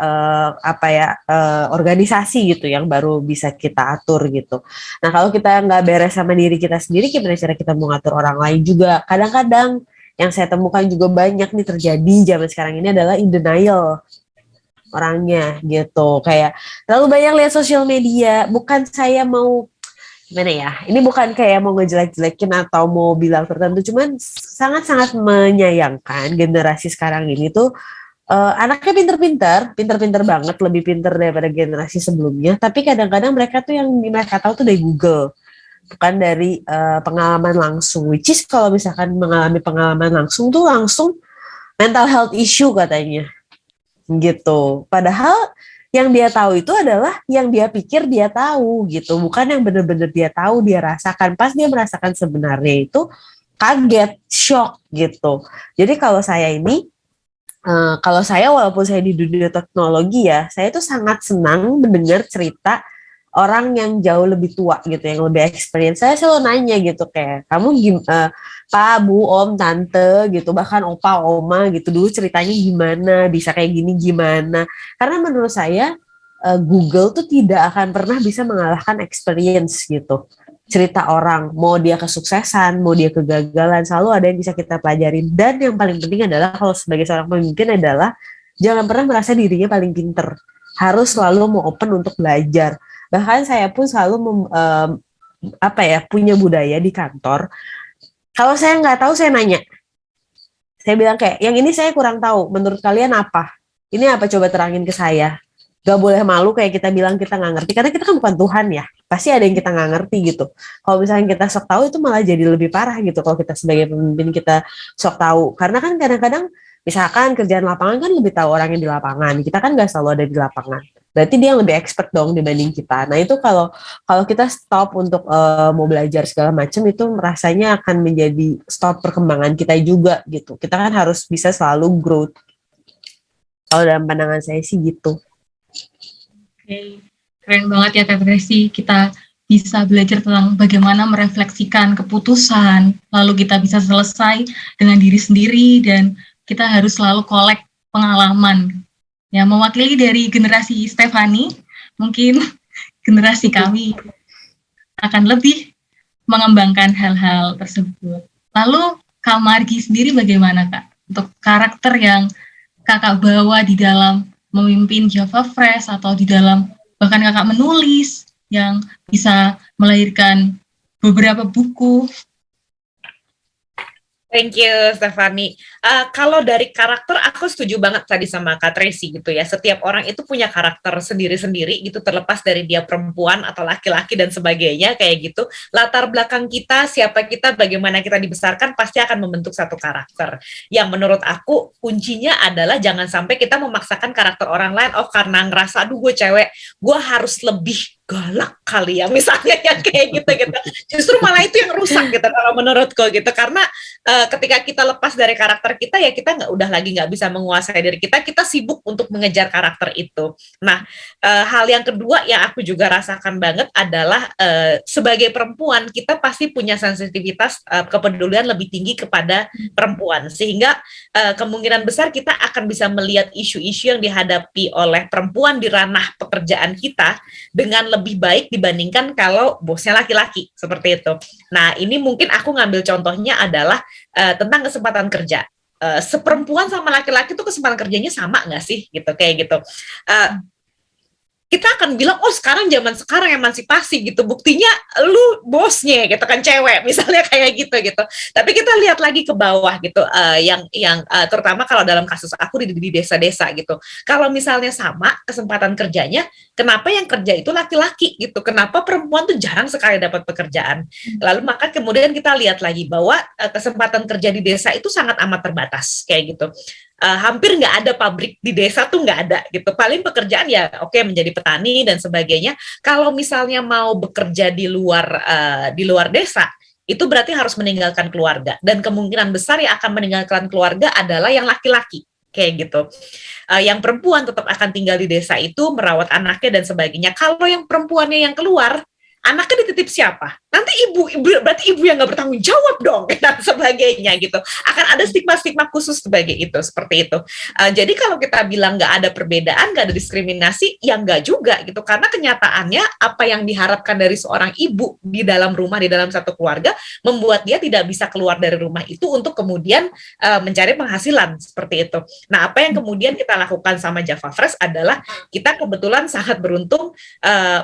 organisasi gitu yang baru bisa kita atur gitu. Nah kalau kita nggak beres sama diri kita sendiri, gimana cara kita mau ngatur orang lain juga? Kadang-kadang yang saya temukan juga banyak nih terjadi zaman sekarang ini adalah in denial orangnya gitu, kayak terlalu banyak lihat sosial media. Bukan saya mau gimana ya, ini bukan kayak mau ngejelek-jelekin atau mau bilang tertentu, cuman sangat-sangat menyayangkan generasi sekarang ini tuh anaknya pinter-pinter banget, lebih pinter daripada generasi sebelumnya, tapi kadang-kadang mereka tuh yang mereka tahu tuh dari Google, bukan dari pengalaman langsung, which is kalau misalkan mengalami pengalaman langsung tuh langsung mental health issue katanya gitu, padahal yang dia tahu itu adalah yang dia pikir dia tahu gitu, bukan yang benar-benar dia tahu, dia rasakan. Pas dia merasakan sebenarnya itu kaget, shock gitu. Jadi kalau saya ini, kalau saya walaupun saya di dunia teknologi ya, saya tuh sangat senang mendengar cerita orang yang jauh lebih tua gitu, yang lebih experience. Saya selalu nanya gitu, kayak kamu Pak, Bu, Om, Tante gitu, bahkan Opa, Oma gitu, dulu ceritanya gimana, bisa kayak gini gimana. Karena menurut saya Google tuh tidak akan pernah bisa mengalahkan experience gitu. Cerita orang, mau dia kesuksesan, mau dia kegagalan, selalu ada yang bisa kita pelajarin. Dan yang paling penting adalah kalau sebagai seorang pemimpin adalah jangan pernah merasa dirinya paling pinter. Harus selalu mau open untuk belajar. Bahkan saya pun selalu punya budaya di kantor. Kalau saya nggak tahu, saya nanya. Saya bilang kayak, yang ini saya kurang tahu. Menurut kalian apa? Ini apa, coba terangin ke saya. Gak boleh malu kayak kita bilang kita nggak ngerti, karena kita kan bukan Tuhan ya, pasti ada yang kita nggak ngerti gitu. Kalau misalnya kita sok tahu, itu malah jadi lebih parah gitu kalau kita sebagai pemimpin kita sok tahu, karena kan kadang-kadang misalkan kerjaan lapangan kan lebih tahu orang yang di lapangan, kita kan nggak selalu ada di lapangan, berarti dia lebih expert dong dibanding kita. Nah itu kalau kita stop untuk mau belajar segala macam, itu rasanya akan menjadi stop perkembangan kita juga gitu. Kita kan harus bisa selalu growth. Kalau dalam pandangan saya sih gitu. Oke, keren banget ya Kak Tracy. Kita bisa belajar tentang bagaimana merefleksikan keputusan, lalu kita bisa selesai dengan diri sendiri, dan kita harus selalu collect pengalaman. Ya, mewakili dari generasi Stefani, mungkin generasi kami akan lebih mengembangkan hal-hal tersebut. Lalu Kak Margi sendiri bagaimana Kak? Untuk karakter yang Kakak bawa di dalam memimpin Java Fresh, atau di dalam bahkan Kakak menulis yang bisa melahirkan beberapa buku. Thank you, Stefani. Kalau dari karakter, aku setuju banget tadi sama Kak Tracy gitu ya. Setiap orang itu punya karakter sendiri-sendiri gitu, terlepas dari dia perempuan atau laki-laki dan sebagainya kayak gitu. Latar belakang kita, siapa kita, bagaimana kita dibesarkan pasti akan membentuk satu karakter. Yang menurut aku kuncinya adalah jangan sampai kita memaksakan karakter orang lain. Oh, karena ngerasa, aduh gue cewek, gue harus lebih galak kali ya, misalnya yang kayak gitu. Justru malah itu yang rusak gitu kalau menurutku gitu, karena ketika kita lepas dari karakter kita, ya kita udah lagi nggak bisa menguasai diri kita sibuk untuk mengejar karakter itu. Nah, hal yang kedua yang aku juga rasakan banget adalah sebagai perempuan kita pasti punya sensitivitas kepedulian lebih tinggi kepada perempuan, sehingga kemungkinan besar kita akan bisa melihat isu-isu yang dihadapi oleh perempuan di ranah pekerjaan kita dengan lebih baik dibandingkan kalau bosnya laki-laki, seperti itu. Nah, ini mungkin aku ngambil contohnya adalah tentang kesempatan kerja. Seperempuan sama laki-laki itu kesempatan kerjanya sama nggak sih? Gitu, kayak gitu. Kita akan bilang, oh sekarang zaman sekarang emansipasi gitu, buktinya lu bosnya gitu kan cewek, misalnya kayak gitu. Tapi kita lihat lagi ke bawah gitu, yang terutama kalau dalam kasus aku di desa-desa gitu. Kalau misalnya sama kesempatan kerjanya, kenapa yang kerja itu laki-laki gitu? Kenapa perempuan tuh jarang sekali dapat pekerjaan? Lalu maka kemudian kita lihat lagi bahwa kesempatan kerja di desa itu sangat amat terbatas kayak gitu. Hampir nggak ada pabrik di desa tuh, nggak ada gitu. Paling pekerjaan ya oke, menjadi petani dan sebagainya. Kalau misalnya mau bekerja di luar desa, itu berarti harus meninggalkan keluarga, dan kemungkinan besar yang akan meninggalkan keluarga adalah yang laki-laki kayak gitu. Yang perempuan tetap akan tinggal di desa itu, merawat anaknya dan sebagainya. Kalau yang perempuannya yang keluar, anaknya dititip siapa? Nanti ibu berarti ibu yang nggak bertanggung jawab dong dan sebagainya gitu. Akan ada stigma-stigma khusus sebagai itu, seperti itu. Jadi kalau kita bilang nggak ada perbedaan, nggak ada diskriminasi, ya nggak juga gitu. Karena kenyataannya apa yang diharapkan dari seorang ibu di dalam rumah, di dalam satu keluarga, membuat dia tidak bisa keluar dari rumah itu untuk kemudian mencari penghasilan, seperti itu. Nah, apa yang kemudian kita lakukan sama Java Fresh adalah kita kebetulan sangat beruntung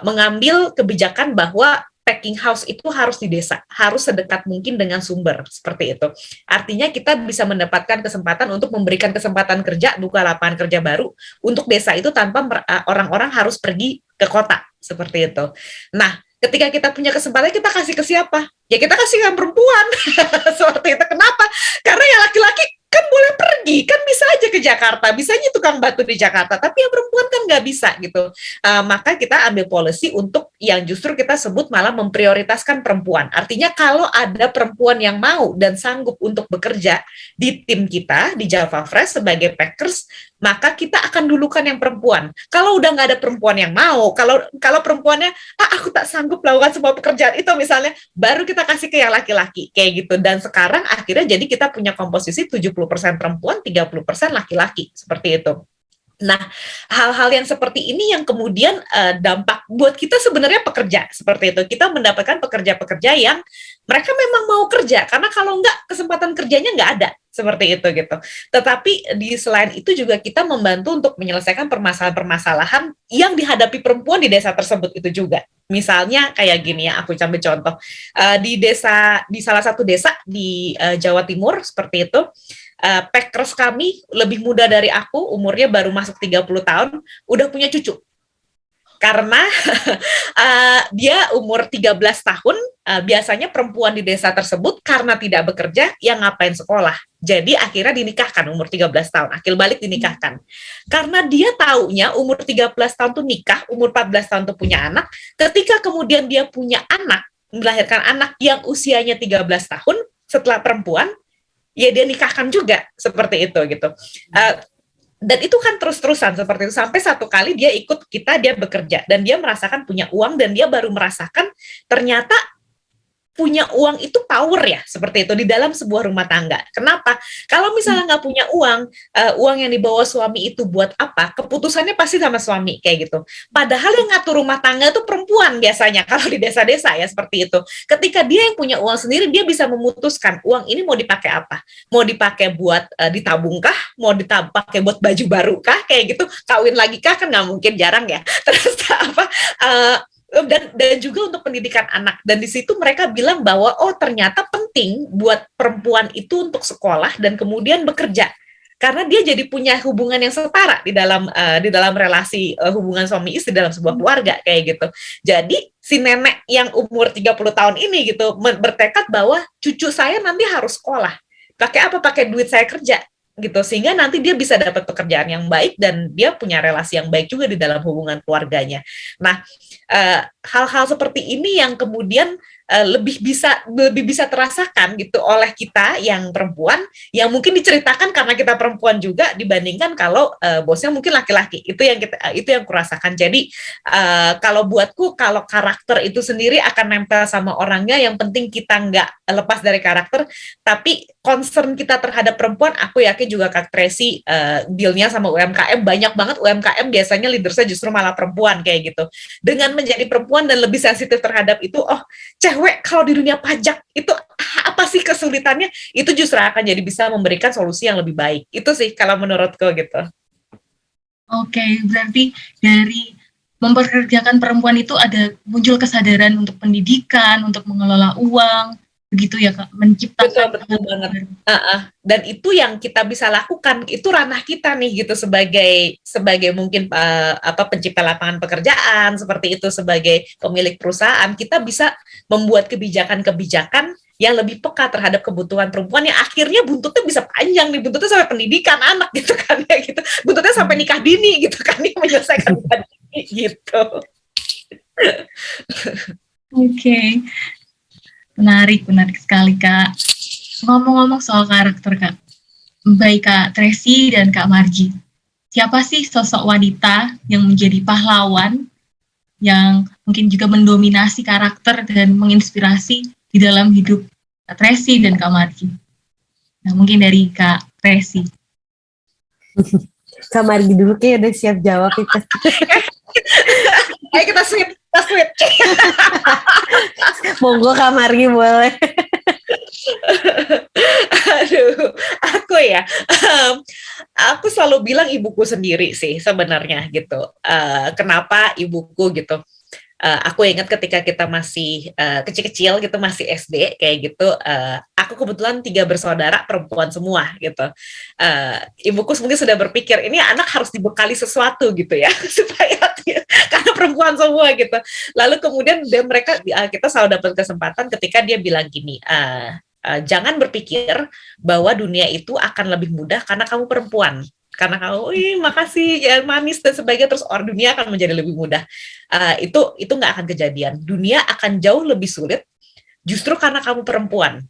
mengambil kebijakan bahwa packing house itu harus di desa, harus sedekat mungkin dengan sumber, seperti itu. Artinya kita bisa mendapatkan kesempatan untuk memberikan kesempatan kerja, buka lapangan kerja baru untuk desa itu tanpa orang-orang harus pergi ke kota, seperti itu. Nah, ketika kita punya kesempatan, kita kasih ke siapa? Ya kita kasih ke perempuan, seperti itu. Kenapa? Karena yang laki-laki kan boleh pergi, kan bisa aja ke Jakarta, bisanya tukang batu di Jakarta, tapi yang perempuan kan nggak bisa gitu. Maka kita ambil policy untuk yang justru kita sebut malah memprioritaskan perempuan. Artinya kalau ada perempuan yang mau dan sanggup untuk bekerja di tim kita, di Java Fresh sebagai packers, maka kita akan dulukan yang perempuan. Kalau udah nggak ada perempuan yang mau, kalau perempuannya, aku tak sanggup melakukan semua pekerjaan itu misalnya, baru kita kasih ke yang laki-laki, kayak gitu. Dan sekarang akhirnya jadi kita punya komposisi 70% perempuan, 30% laki-laki, seperti itu. Nah, hal-hal yang seperti ini yang kemudian dampak buat kita sebenarnya pekerja seperti itu. Kita mendapatkan pekerja-pekerja yang mereka memang mau kerja, karena kalau enggak kesempatan kerjanya enggak ada seperti itu gitu. Tetapi di selain itu juga kita membantu untuk menyelesaikan permasalahan-permasalahan yang dihadapi perempuan di desa tersebut itu juga. Misalnya kayak gini ya, aku ambil contoh di salah satu desa di Jawa Timur seperti itu. Packers kami lebih muda dari aku, umurnya baru masuk 30 tahun, udah punya cucu. Karena dia umur 13 tahun, biasanya perempuan di desa tersebut karena tidak bekerja, yang ngapain sekolah. Jadi akhirnya dinikahkan umur 13 tahun, akil balik dinikahkan. Karena dia taunya umur 13 tahun tuh nikah, umur 14 tahun tuh punya anak, ketika kemudian dia punya anak, melahirkan anak yang usianya 13 tahun, setelah perempuan, ya dia nikahkan juga seperti itu gitu. Dan itu kan terus-terusan seperti itu sampai satu kali dia ikut kita, dia bekerja dan dia merasakan punya uang dan dia baru merasakan ternyata punya uang itu power ya, seperti itu di dalam sebuah rumah tangga. Kenapa? Kalau misalnya nggak punya uang, uang yang dibawa suami itu buat apa? Keputusannya pasti sama suami kayak gitu. Padahal yang ngatur rumah tangga itu perempuan biasanya kalau di desa-desa ya seperti itu. Ketika dia yang punya uang sendiri, dia bisa memutuskan uang ini mau dipakai apa? Mau dipakai buat ditabung kah? Mau dipakai buat baju baru kah? Kayak gitu. Kawin lagi kah? Kan nggak mungkin, jarang ya. Terus apa? Dan juga untuk pendidikan anak, dan di situ mereka bilang bahwa oh ternyata penting buat perempuan itu untuk sekolah dan kemudian bekerja karena dia jadi punya hubungan yang setara di dalam relasi hubungan suami istri dalam sebuah keluarga kayak gitu. Jadi si nenek yang umur 30 tahun ini gitu bertekad bahwa cucu saya nanti harus sekolah. Pakai apa? Pakai duit saya kerja gitu, sehingga nanti dia bisa dapat pekerjaan yang baik dan dia punya relasi yang baik juga di dalam hubungan keluarganya. Nah, hal-hal seperti ini yang kemudian lebih bisa terasakan gitu oleh kita yang perempuan, yang mungkin diceritakan karena kita perempuan juga dibandingkan kalau bosnya mungkin laki-laki. Itu yang kurasakan. Jadi kalau buatku, kalau karakter itu sendiri akan nempel sama orangnya, yang penting kita nggak lepas dari karakter, tapi concern kita terhadap perempuan, aku yakin juga Kak Tracy dealnya sama UMKM, banyak banget UMKM biasanya leadersnya justru malah perempuan kayak gitu. Dengan menjadi perempuan dan lebih sensitif terhadap itu, oh cewek kalau di dunia pajak itu apa sih kesulitannya, itu justru akan jadi bisa memberikan solusi yang lebih baik. Itu sih kalau menurutku gitu. Oke, berarti dari memperkerjakan perempuan itu ada muncul kesadaran untuk pendidikan, untuk mengelola uang, begitu ya Kak, menciptakan betul banget. Dan itu yang kita bisa lakukan, itu ranah kita nih gitu sebagai mungkin pencipta lapangan pekerjaan seperti itu, sebagai pemilik perusahaan kita bisa membuat kebijakan-kebijakan yang lebih peka terhadap kebutuhan perempuan yang akhirnya buntutnya bisa panjang nih, buntutnya sampai pendidikan anak gitu kan ya gitu, buntutnya sampai nikah dini gitu kan, yang menyelesaikan dini gitu. Oke. Menarik sekali Kak. Ngomong-ngomong soal karakter Kak, baik Kak Tracy dan Kak Margie, siapa sih sosok wanita yang menjadi pahlawan, yang mungkin juga mendominasi karakter dan menginspirasi di dalam hidup Kak Tracy dan Kak Margie? Nah mungkin dari Kak Tracy. Kak Margie dulu kayak udah siap jawab itu. Ayo kita sweet. Monggo Kak Margie boleh. Aduh, aku selalu bilang ibuku sendiri sih sebenarnya gitu. Kenapa ibuku gitu? Aku ingat ketika kita masih kecil-kecil gitu, masih SD kayak gitu, aku kebetulan 3 bersaudara perempuan semua gitu. Ibuku mungkin sudah berpikir ini anak harus dibekali sesuatu gitu ya supaya karena perempuan semua gitu. Lalu kemudian kita selalu dapat kesempatan ketika dia bilang gini, jangan berpikir bahwa dunia itu akan lebih mudah karena kamu perempuan. Karena kamu, makasih ya manis dan sebagainya, terus dunia akan menjadi lebih mudah. Itu nggak akan kejadian. Dunia akan jauh lebih sulit justru karena kamu perempuan.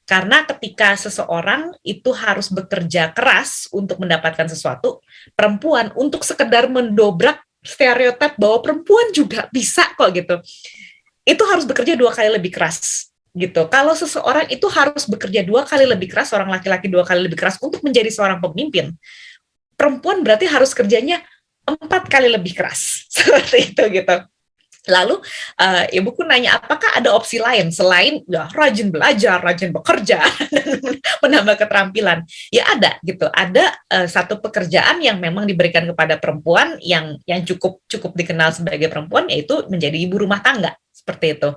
Karena ketika seseorang itu harus bekerja keras untuk mendapatkan sesuatu, perempuan untuk sekedar mendobrak stereotip bahwa perempuan juga bisa kok gitu, itu harus bekerja 2 kali lebih keras gitu. Kalau seseorang itu harus bekerja 2 kali lebih keras, seorang laki-laki 2 kali lebih keras untuk menjadi seorang pemimpin, perempuan berarti harus kerjanya 4 kali lebih keras seperti itu gitu. Lalu ibuku nanya apakah ada opsi lain selain ya rajin belajar, rajin bekerja, dan menambah keterampilan. Ya ada gitu. Ada satu pekerjaan yang memang diberikan kepada perempuan yang cukup dikenal sebagai perempuan, yaitu menjadi ibu rumah tangga seperti itu.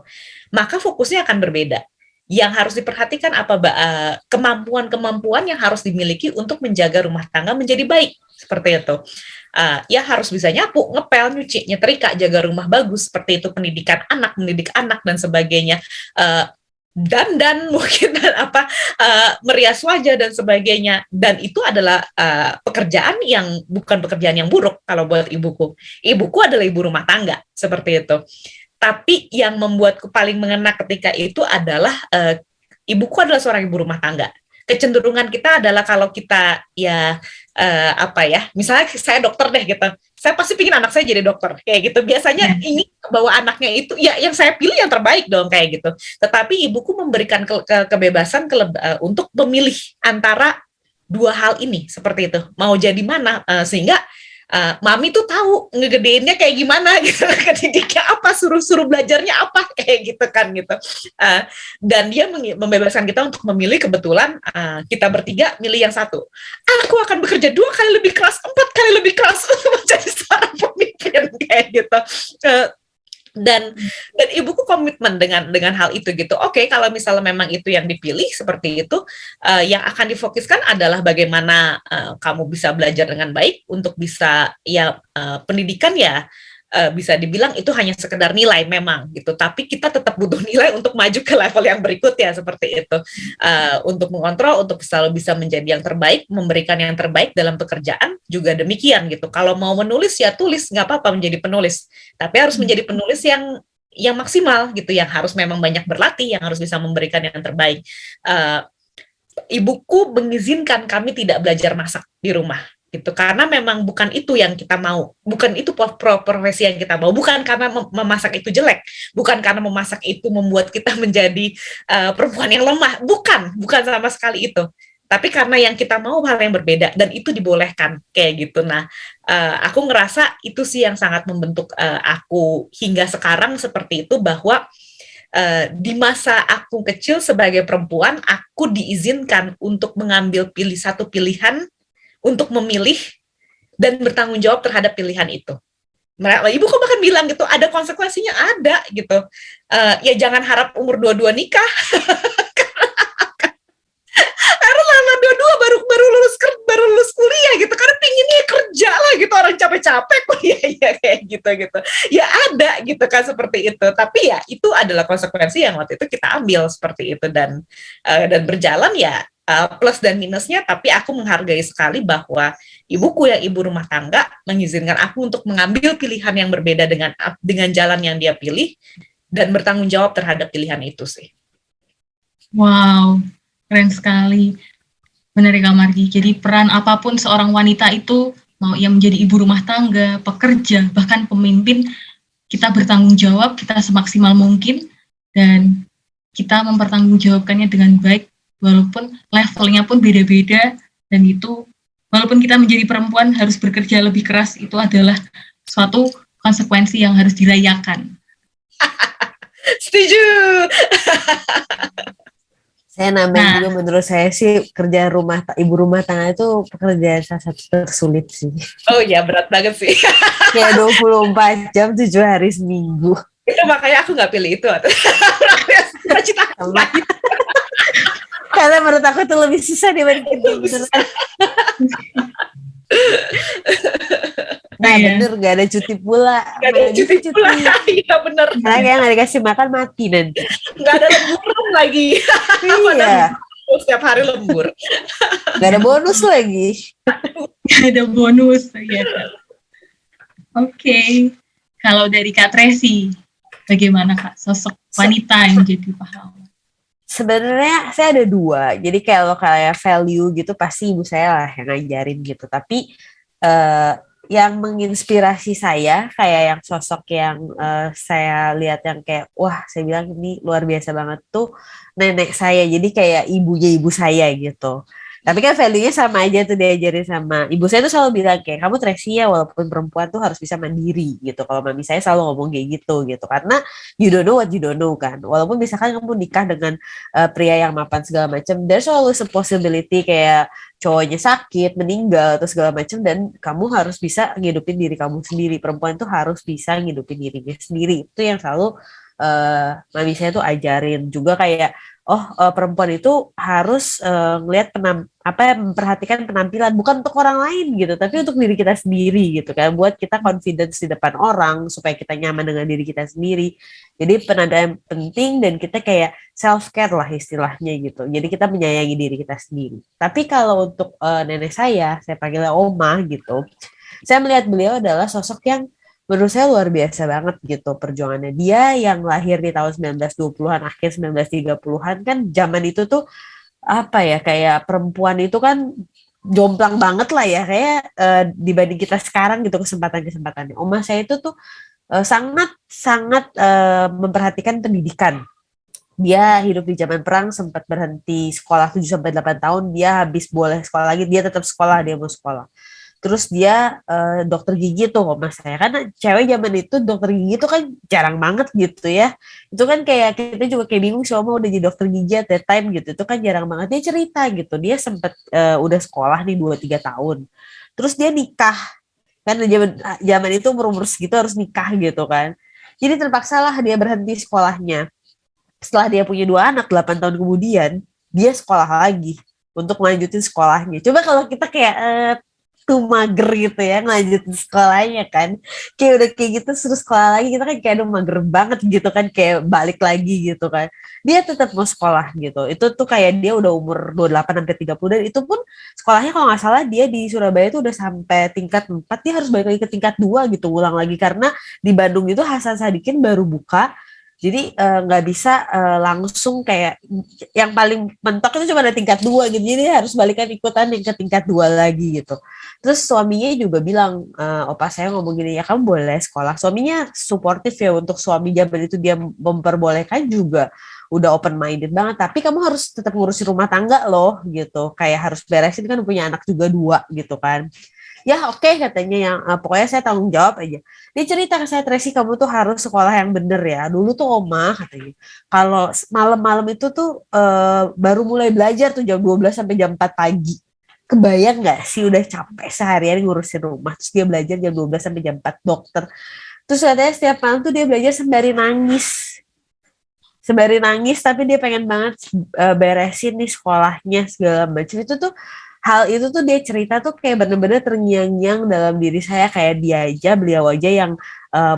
Maka fokusnya akan berbeda. Yang harus diperhatikan apa kemampuan-kemampuan yang harus dimiliki untuk menjaga rumah tangga menjadi baik seperti itu. Ya harus bisa nyapu, ngepel, nyuci, nyetrika, jaga rumah bagus seperti itu, mendidik anak dan sebagainya, dan mungkin merias wajah dan sebagainya. Dan itu adalah pekerjaan yang bukan pekerjaan yang buruk kalau buat ibuku. Ibuku adalah ibu rumah tangga seperti itu. Tapi yang membuatku paling mengena ketika itu adalah ibuku adalah seorang ibu rumah tangga. Kecenderungan kita adalah kalau kita misalnya saya dokter deh gitu, saya pasti pingin anak saya jadi dokter kayak gitu. Biasanya ini bahwa anaknya itu ya yang saya pilih yang terbaik dong kayak gitu. Tetapi ibuku memberikan kebebasan untuk memilih antara dua hal ini seperti itu. Mau jadi mana sehingga mami tuh tahu ngegedeinnya kayak gimana gitu, kedidiknya apa, suruh belajarnya apa kayak gitu kan gitu. Dan dia membebaskan kita untuk memilih. Kebetulan kita bertiga milih yang satu. Aku akan bekerja 2 kali lebih keras, 4 kali lebih keras untuk menjadi seorang pemimpin kayak gitu. Dan ibuku komitmen dengan hal itu gitu. Oke, kalau misalnya memang itu yang dipilih seperti itu, yang akan difokuskan adalah bagaimana kamu bisa belajar dengan baik untuk bisa pendidikan ya bisa dibilang itu hanya sekedar nilai memang gitu, tapi kita tetap butuh nilai untuk maju ke level yang berikutnya seperti itu, untuk mengontrol, untuk selalu bisa menjadi yang terbaik, memberikan yang terbaik dalam pekerjaan juga demikian gitu. Kalau mau menulis ya tulis, nggak apa-apa menjadi penulis, tapi harus menjadi penulis yang maksimal gitu, yang harus memang banyak berlatih, yang harus bisa memberikan yang terbaik. Ibuku mengizinkan kami tidak belajar masak di rumah gitu, karena memang bukan itu yang kita mau, bukan itu profesi yang kita mau, bukan karena memasak itu jelek, bukan karena memasak itu membuat kita menjadi perempuan yang lemah, bukan sama sekali itu, tapi karena yang kita mau hal yang berbeda dan itu dibolehkan kayak gitu. Nah, aku ngerasa itu sih yang sangat membentuk aku hingga sekarang seperti itu, bahwa di masa aku kecil sebagai perempuan, aku diizinkan untuk mengambil satu pilihan, untuk memilih dan bertanggung jawab terhadap pilihan itu. Ibu kok bahkan bilang gitu, ada konsekuensinya, ada gitu. Ya jangan harap umur 22 nikah. Karena lama 22 baru lulus kuliah gitu, karena pinginnya kerja lah gitu, orang capek-capek kuliah ya kayak gitu. Ya ada gitu kan seperti itu. Tapi ya itu adalah konsekuensi yang waktu itu kita ambil seperti itu, dan berjalan ya plus dan minusnya. Tapi aku menghargai sekali bahwa ibuku yang ibu rumah tangga mengizinkan aku untuk mengambil pilihan yang berbeda dengan jalan yang dia pilih dan bertanggung jawab terhadap pilihan itu sih. Wow, keren sekali. Benar ya Kak Margi, jadi peran apapun seorang wanita itu, mau ia menjadi ibu rumah tangga, pekerja, bahkan pemimpin, kita bertanggung jawab, kita semaksimal mungkin, dan kita mempertanggungjawabkannya dengan baik, walaupun levelnya pun beda-beda, dan itu, walaupun kita menjadi perempuan harus bekerja lebih keras, itu adalah suatu konsekuensi yang harus dirayakan. Setuju. Saya nambahin juga, menurut saya sih kerja ibu rumah tangga itu pekerjaan salah satu tersulit sih. Oh ya, berat banget sih. Kayak 24 jam 7 hari seminggu. Itu makanya aku nggak pilih itu. Karena menurut aku itu lebih susah dibanding beneran. Nah bener, gak ada cuti pula. Gak ada cuti pula, iya bener. Karena kayak gak dikasih makan mati nanti. Gak ada lembur lagi. Iya. Setiap hari lembur. Gak ada bonus lagi. Gak ada bonus. Ya. Oke. Kalau dari Kak Tracy, bagaimana Kak sosok wanita yang menjadi pahlawan? Sebenarnya saya ada 2. Jadi kalau kayak value gitu pasti ibu saya lah yang ngajarin gitu. Tapi yang menginspirasi saya kayak yang sosok yang saya lihat yang kayak wah, saya bilang ini luar biasa banget tuh nenek saya. Jadi kayak ibunya ibu saya gitu. Tapi kan value-nya sama aja tuh diajarin sama ibu saya tuh selalu bilang kayak kamu Tracy ya walaupun perempuan tuh harus bisa mandiri gitu. Kalau mami saya selalu ngomong kayak gitu karena you don't know what you don't know kan. Walaupun misalkan kamu nikah dengan pria yang mapan segala macam, there's always a possibility kayak cowoknya sakit, meninggal atau segala macam dan kamu harus bisa ngidupin diri kamu sendiri. Perempuan tuh harus bisa ngidupin dirinya sendiri. Itu yang selalu mami saya tuh ajarin juga kayak perempuan itu harus ngelihat memperhatikan penampilan bukan untuk orang lain gitu tapi untuk diri kita sendiri gitu kan buat kita confidence di depan orang supaya kita nyaman dengan diri kita sendiri jadi penampilan penting dan kita kayak self care lah istilahnya gitu jadi kita menyayangi diri kita sendiri tapi kalau untuk nenek saya panggilnya oma gitu saya melihat beliau adalah sosok yang menurut saya luar biasa banget gitu perjuangannya. Dia yang lahir di tahun 1920-an, akhir 1930-an kan zaman itu tuh apa ya kayak perempuan itu kan jomplang banget lah ya kayak dibanding kita sekarang gitu kesempatan-kesempatannya. Oma saya itu tuh sangat memperhatikan pendidikan. Dia hidup di zaman perang sempat berhenti sekolah 7 sampai 8 tahun, dia habis boleh sekolah lagi, dia tetap sekolah, dia mau sekolah. Terus dia dokter gigi tuh mas saya karena cewek zaman itu dokter gigi itu kan jarang banget gitu ya itu kan kayak kita juga kayak bingung sih Oma udah jadi dokter gigi at that time gitu itu kan jarang banget dia cerita gitu dia sempet udah sekolah nih 2-3 tahun terus dia nikah kan zaman itu umur segitu harus nikah gitu kan jadi terpaksa lah dia berhenti sekolahnya setelah dia punya 2 anak 8 tahun kemudian dia sekolah lagi untuk melanjutin sekolahnya coba kalau kita kayak tuh mager gitu ya ngelanjutin sekolahnya kan kayak udah kayak gitu terus sekolah lagi kita kan kayak aduh mager banget gitu kan kayak balik lagi gitu kan dia tetap mau sekolah gitu itu tuh kayak dia udah umur 28 sampai 30 dan itu pun sekolahnya kalau nggak salah dia di Surabaya tuh udah sampai tingkat 4 dia harus balik lagi ke tingkat 2 gitu ulang lagi karena di Bandung itu Hasan Sadikin baru buka jadi nggak bisa langsung kayak yang paling mentok itu cuma ada tingkat 2 gitu. Jadi harus balikan ikutan yang ke tingkat 2 lagi gitu. Terus suaminya juga bilang, opa saya ngomong gini, ya kamu boleh sekolah. Suaminya suportif ya untuk suami zaman itu dia memperbolehkan juga. Udah open minded banget. Tapi kamu harus tetap ngurusin rumah tangga loh gitu. Kayak harus beresin kan punya anak juga 2 gitu kan. Ya oke, katanya yang pokoknya saya tanggung jawab aja. Dia cerita ke saya Tracy kamu tuh harus sekolah yang bener ya. Dulu tuh Oma katanya kalau malam-malam itu tuh baru mulai belajar tuh jam 12 sampai jam 4 pagi. Kebayang nggak sih udah capek seharian ngurusin rumah terus dia belajar jam 12 sampai jam 4 dokter. Terus katanya setiap malam tuh dia belajar sembari nangis. Sembari nangis tapi dia pengen banget beresin nih sekolahnya segala macam itu tuh hal itu tuh dia cerita tuh kayak bener-bener terngiang-ngiang dalam diri saya kayak dia aja beliau aja yang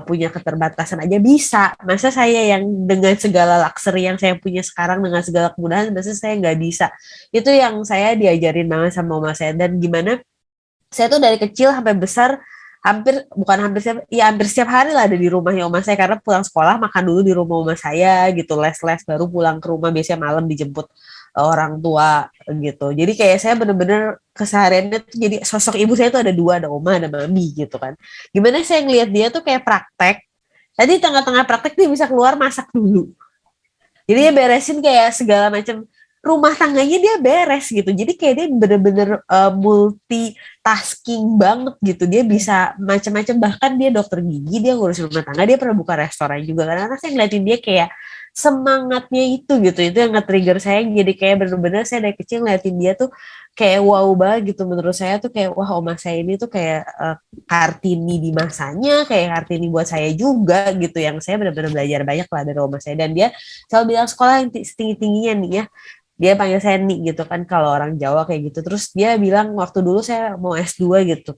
punya keterbatasan aja bisa masa saya yang dengan segala luxury yang saya punya sekarang dengan segala kemudahan masa saya nggak bisa itu yang saya diajarin banget sama mama saya dan gimana saya tuh dari kecil sampai besar hampir setiap hari lah ada di rumahnya oma saya karena pulang sekolah makan dulu di rumah oma saya gitu les-les baru pulang ke rumah biasanya malam dijemput orang tua gitu. Jadi kayak saya bener-bener kesehariannya tuh jadi sosok ibu saya tuh ada 2, ada oma, ada mami gitu kan. Gimana saya ngelihat dia tuh kayak praktek. Tadi tengah-tengah praktek dia bisa keluar masak dulu. Jadi dia beresin kayak segala macam rumah tangganya dia beres gitu. Jadi kayak dia bener-bener multitasking banget gitu. Dia bisa macam-macam bahkan dia dokter gigi, dia ngurus rumah tangga, dia pernah buka restoran juga. Karena saya ngeliatin dia kayak semangatnya itu gitu. Itu yang nge-trigger saya jadi kayak bener-bener saya dari kecil ngeliatin dia tuh kayak wow banget gitu. Menurut saya tuh kayak wah oma saya ini tuh kayak Kartini di masanya, kayak Kartini buat saya juga gitu. Yang saya benar-benar belajar banyak lah dari oma saya. Dan dia selalu bilang sekolah yang setinggi-tingginya nih ya. Dia panggil saya Nik gitu kan kalau orang Jawa kayak gitu. Terus dia bilang waktu dulu saya mau S2 gitu.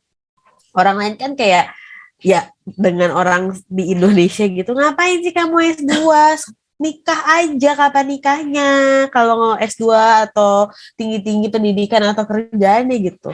Orang lain kan kayak ya dengan orang di Indonesia gitu, ngapain sih kamu S2? Nikah aja kapan nikahnya? Kalau mau S2 atau tinggi-tinggi pendidikan atau kerjaannya gitu.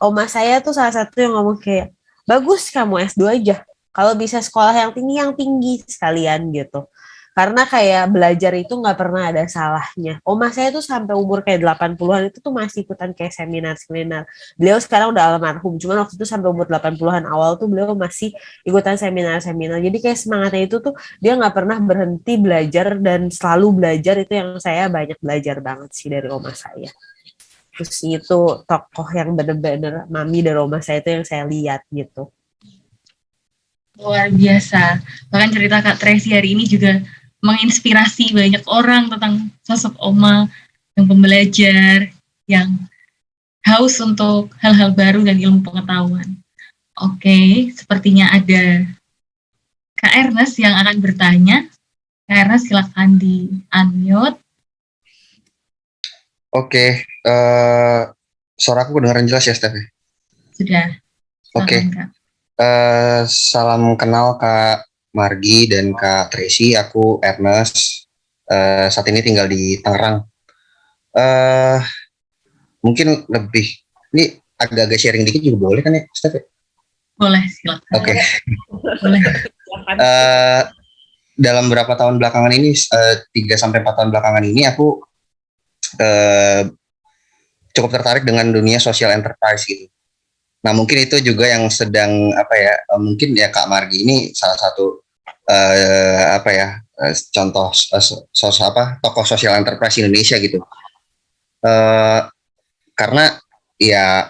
Oma saya tuh salah satu yang ngomong kayak, bagus kamu S2 aja. Kalau bisa sekolah yang tinggi sekalian gitu. Karena kayak belajar itu nggak pernah ada salahnya. Oma saya tuh sampai umur kayak 80-an itu tuh masih ikutan kayak seminar-seminar. Beliau sekarang udah almarhum, cuman waktu itu sampai umur 80-an awal tuh beliau masih ikutan seminar-seminar. Jadi kayak semangatnya itu tuh dia nggak pernah berhenti belajar dan selalu belajar itu yang saya banyak belajar banget sih dari oma saya. Terus itu tokoh yang bener-bener mami dan Roma saya itu yang saya lihat gitu. Luar biasa. Bahkan cerita Kak Tracy hari ini juga menginspirasi banyak orang tentang sosok Oma yang pembelajar, yang haus untuk hal-hal baru dan ilmu pengetahuan. Oke, sepertinya ada Kak Ernest yang akan bertanya. Kak Ernest silakan di-unmute. Oke, suara aku kedengaran jelas ya, Steph? Sudah. Oke. Silakan, Kak. Salam kenal Kak Margi dan Kak Tracy. Aku Ernest. Saat ini tinggal di Tangerang. Mungkin lebih ini agak-agak sharing dikit juga boleh kan ya, Steph? Boleh, silakan. Oke. Boleh. Dalam beberapa tahun belakangan ini, 3-4 tahun belakangan ini aku cukup tertarik dengan dunia social enterprise gitu. Nah, mungkin itu juga yang sedang mungkin ya Kak Margi ini salah satu contoh tokoh social enterprise Indonesia gitu. Karena ya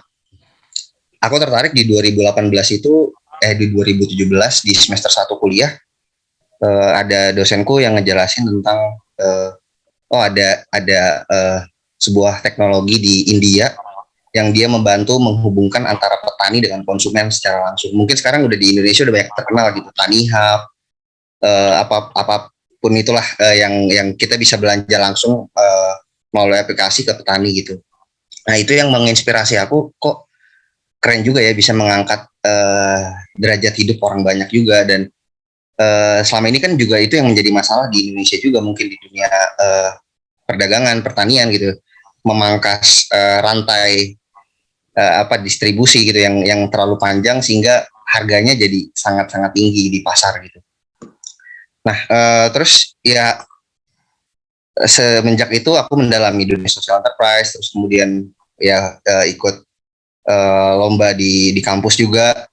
aku tertarik di 2018 itu di 2017 di semester 1 kuliah ada dosenku yang ngejelasin tentang ada sebuah teknologi di India yang dia membantu menghubungkan antara petani dengan konsumen secara langsung. Mungkin sekarang udah di Indonesia udah banyak terkenal gitu, TaniHub, apapun itulah yang kita bisa belanja langsung melalui aplikasi ke petani gitu. Nah, itu yang menginspirasi aku, kok keren juga ya bisa mengangkat derajat hidup orang banyak juga. Dan selama ini kan juga itu yang menjadi masalah di Indonesia juga, mungkin di dunia perdagangan, pertanian gitu, memangkas rantai distribusi gitu yang terlalu panjang sehingga harganya jadi sangat-sangat tinggi di pasar gitu. Nah, terus ya semenjak itu aku mendalami dunia social enterprise, terus kemudian ya ikut lomba di kampus juga.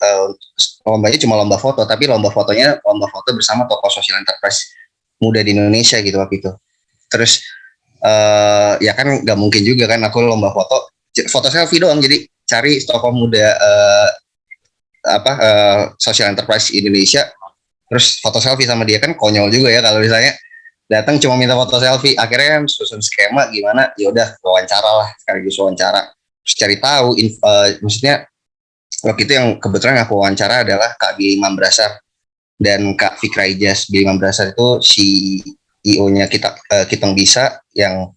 Lombanya cuma lomba foto, tapi lomba fotonya lomba foto bersama tokoh social enterprise muda di Indonesia gitu waktu itu. Terus ya kan nggak mungkin juga kan aku lomba foto selfie doang, jadi cari tokoh muda social enterprise Indonesia terus foto selfie sama dia, kan konyol juga ya kalau misalnya datang cuma minta foto selfie. Akhirnya kan susun skema gimana, ya udah wawancara lah, sekaligus wawancara terus cari tahu maksudnya waktu itu yang kebetulan aku wawancara adalah Kak Billy Mambrasar dan Kak Fikra Ijaz. Billy Mambrasar itu CEO-nya Kitong Bisa yang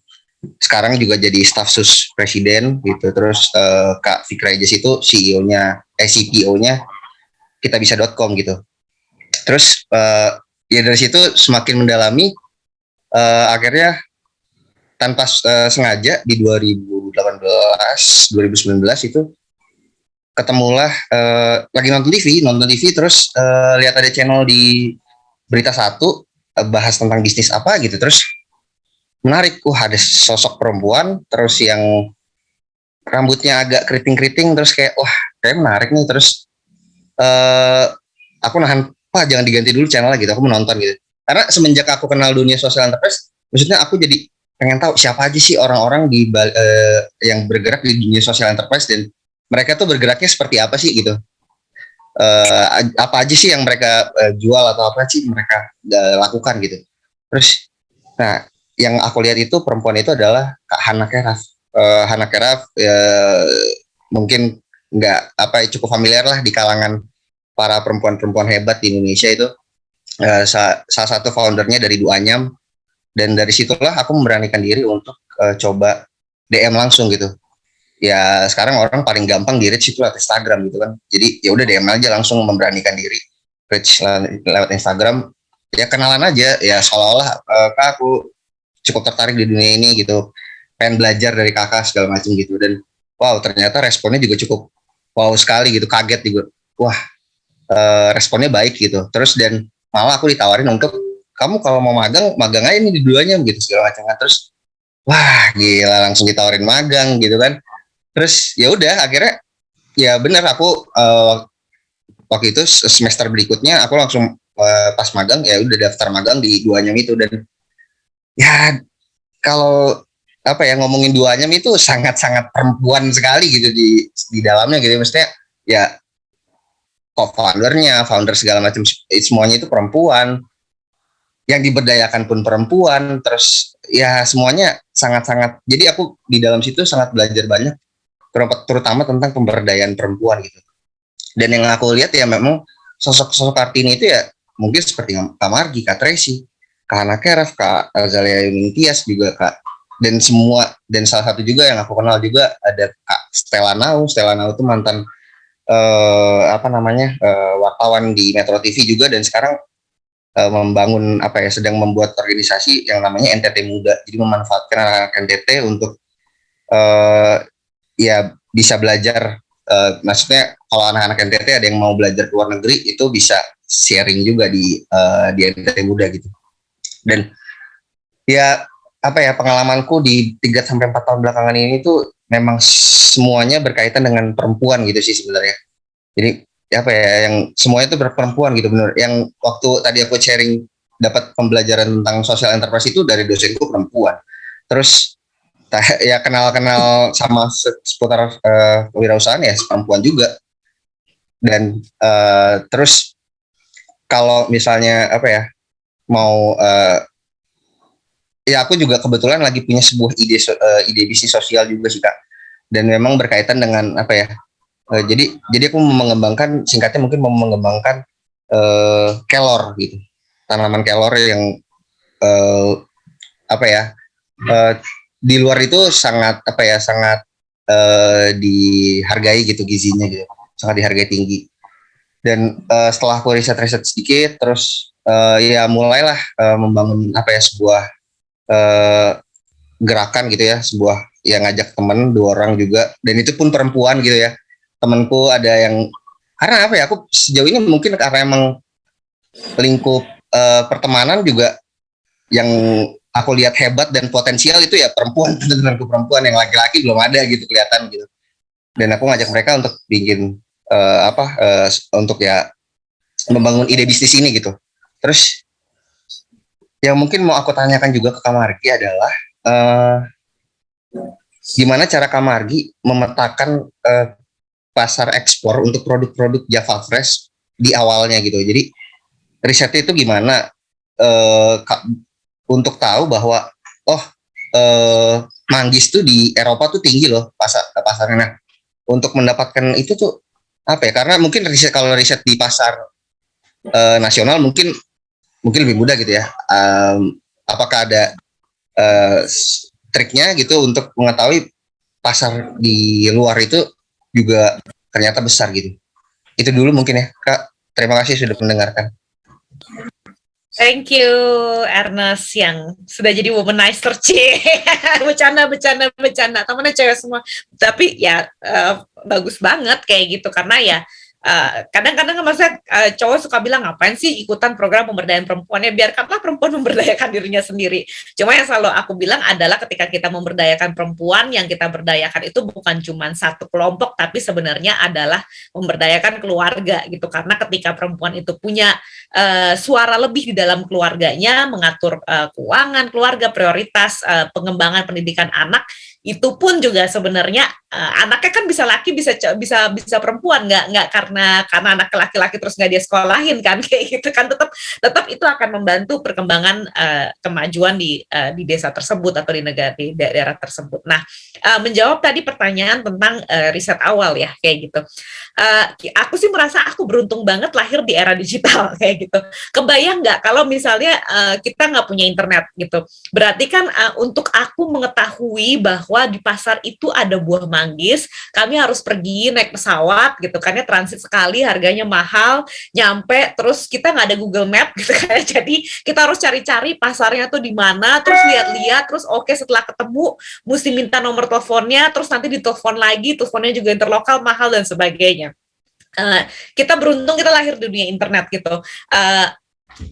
sekarang juga jadi staf sus presiden gitu. Terus Kak Fikra Ijaz itu CPO-nya kitabisa.com gitu. Terus ya dari situ semakin mendalami, akhirnya tanpa sengaja di 2019 itu ketemulah lagi nonton TV terus lihat ada channel di Berita Satu bahas tentang bisnis apa gitu, terus menarik. Ada sosok perempuan terus yang rambutnya agak keriting-keriting, terus kayak kayak menarik nih. Terus aku nahan, Pak jangan diganti dulu channelnya gitu, aku menonton gitu. Karena semenjak aku kenal dunia social enterprise, maksudnya aku jadi pengen tahu siapa aja sih orang-orang yang bergerak di dunia social enterprise dan mereka tuh bergeraknya seperti apa sih gitu. Apa aja sih yang mereka jual atau apa sih mereka lakukan gitu. Terus nah yang aku lihat itu perempuan itu adalah Kak Hana Keraf. Hana Keraf mungkin cukup familiar lah di kalangan para perempuan-perempuan hebat di Indonesia itu. Salah satu foundernya dari Duanyam, dan dari situlah aku memberanikan diri untuk coba DM langsung gitu. Ya sekarang orang paling gampang di-reach itu lewat Instagram gitu kan. Jadi ya udah DM aja langsung, memberanikan diri reach lewat Instagram. Ya kenalan aja, ya seolah-olah Kak aku cukup tertarik di dunia ini gitu. Pengen belajar dari kakak segala macam gitu. Dan wow, ternyata responnya juga cukup wow sekali gitu, kaget juga. Wah, responnya baik gitu. Terus dan malah aku ditawarin untuk kamu kalau mau magang aja nih di Duanyam gitu segala macam. Terus wah, gila, langsung ditawarin magang gitu kan. Terus ya udah akhirnya ya benar aku waktu itu semester berikutnya aku langsung pas magang ya udah daftar magang di Duanyam itu. Dan ya kalau apa ya, ngomongin duanya itu sangat-sangat perempuan sekali gitu di dalamnya gitu. Maksudnya ya co-foundernya, founder segala macam semuanya itu perempuan, yang diberdayakan pun perempuan, terus ya semuanya sangat-sangat. Jadi aku di dalam situ sangat belajar banyak, terutama tentang pemberdayaan perempuan gitu. Dan yang aku lihat ya memang sosok-sosok Kartini itu ya mungkin seperti Kak Margi, Kak Tracy, Kak Hana Keraf, Kak Azalia Ningtyas juga Kak, dan semua, dan salah satu juga yang aku kenal juga ada Kak Stella Nau. Stella Nau itu mantan wartawan di Metro TV juga, dan sekarang membangun sedang membuat organisasi yang namanya NTT Muda. Jadi memanfaatkan anak-anak NTT untuk ya bisa belajar. Maksudnya kalau anak-anak NTT ada yang mau belajar ke luar negeri itu bisa sharing juga di NTT Muda gitu. Dan ya pengalamanku di 3-4 tahun belakangan ini tuh memang semuanya berkaitan dengan perempuan gitu sih sebenarnya. Jadi yang semuanya itu perempuan gitu benar. Yang waktu tadi aku sharing dapat pembelajaran tentang social enterprise itu dari dosenku perempuan. Terus ya kenal sama seputar kewirausahaan ya perempuan juga. Dan terus kalau misalnya mau ya aku juga kebetulan lagi punya sebuah ide bisnis sosial juga sih Kak. Dan memang berkaitan dengan jadi aku mau mengembangkan, singkatnya mungkin mau mengembangkan kelor gitu, tanaman kelor yang di luar itu sangat dihargai gitu gizinya gitu, sangat dihargai tinggi. Dan setelah aku riset sedikit, terus ya mulailah membangun sebuah gerakan gitu ya, sebuah yang ngajak temen 2 orang juga, dan itu pun perempuan gitu ya. Temanku ada yang karena aku sejauh ini mungkin karena emang lingkup pertemanan juga yang aku lihat hebat dan potensial itu ya perempuan, temanku perempuan, yang laki-laki belum ada gitu kelihatan gitu. Dan aku ngajak mereka untuk bikin untuk ya membangun ide bisnis ini gitu. Terus yang mungkin mau aku tanyakan juga ke Kak Margi adalah gimana cara Kak Margi memetakan pasar ekspor untuk produk-produk Java Fresh di awalnya gitu. Jadi risetnya itu gimana untuk tahu bahwa manggis tuh di Eropa tuh tinggi loh pasarnya. Nah, untuk mendapatkan itu tuh karena mungkin kalau riset di pasar nasional mungkin lebih mudah gitu ya. Apakah ada triknya gitu untuk mengetahui pasar di luar itu juga ternyata besar gitu. Itu dulu mungkin ya Kak. Terima kasih sudah mendengarkan. Thank you Ernest yang sudah jadi womanizer. bercanda temennya cewek semua, tapi ya bagus banget kayak gitu, karena ya kadang-kadang maksudnya cowok suka bilang ngapain sih ikutan program pemberdayaan perempuan, ya biarkanlah perempuan memberdayakan dirinya sendiri. Cuma yang selalu aku bilang adalah ketika kita memberdayakan perempuan, yang kita berdayakan itu bukan cuma satu kelompok, tapi sebenarnya adalah memberdayakan keluarga gitu, karena ketika perempuan itu punya suara lebih di dalam keluarganya, mengatur keuangan keluarga, prioritas pengembangan pendidikan anak, itu pun juga sebenarnya anaknya kan bisa laki bisa perempuan, nggak karena anak laki-laki terus nggak dia sekolahin kan kayak gitu kan, tetap itu akan membantu perkembangan kemajuan di desa tersebut atau di daerah tersebut. Nah, menjawab tadi pertanyaan tentang riset awal ya kayak gitu, aku sih merasa aku beruntung banget lahir di era digital kayak gitu. Kebayang nggak kalau misalnya kita nggak punya internet gitu, berarti kan untuk aku mengetahui bahwa di pasar itu ada buah manggis, kami harus pergi naik pesawat gitu kan ya, transit sekali, harganya mahal, nyampe terus kita nggak ada Google Map gitu kan, jadi kita harus cari-cari pasarnya tuh di mana, terus lihat-lihat, terus oke, setelah ketemu mesti minta nomor teleponnya, terus nanti ditelepon lagi, teleponnya juga interlokal, mahal dan sebagainya. Kita beruntung kita lahir di dunia internet gitu.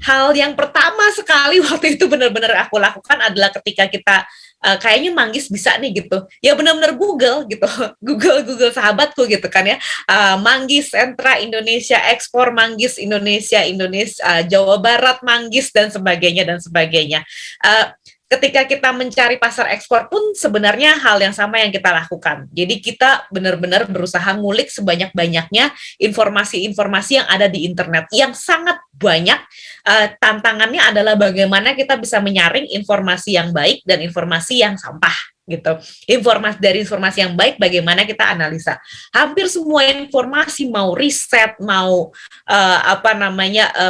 Hal yang pertama sekali waktu itu benar-benar aku lakukan adalah ketika kita kayaknya manggis bisa nih gitu, ya benar-benar Google gitu, Google sahabatku gitu kan ya, manggis sentra Indonesia, ekspor manggis Indonesia, Jawa Barat manggis dan sebagainya. ketika kita mencari pasar ekspor pun sebenarnya hal yang sama yang kita lakukan. Jadi kita benar-benar berusaha ngulik sebanyak-banyaknya informasi-informasi yang ada di internet yang sangat banyak. Tantangannya adalah bagaimana kita bisa menyaring informasi yang baik dan informasi yang sampah gitu. Informasi yang baik bagaimana kita analisa. Hampir semua informasi, mau riset, mau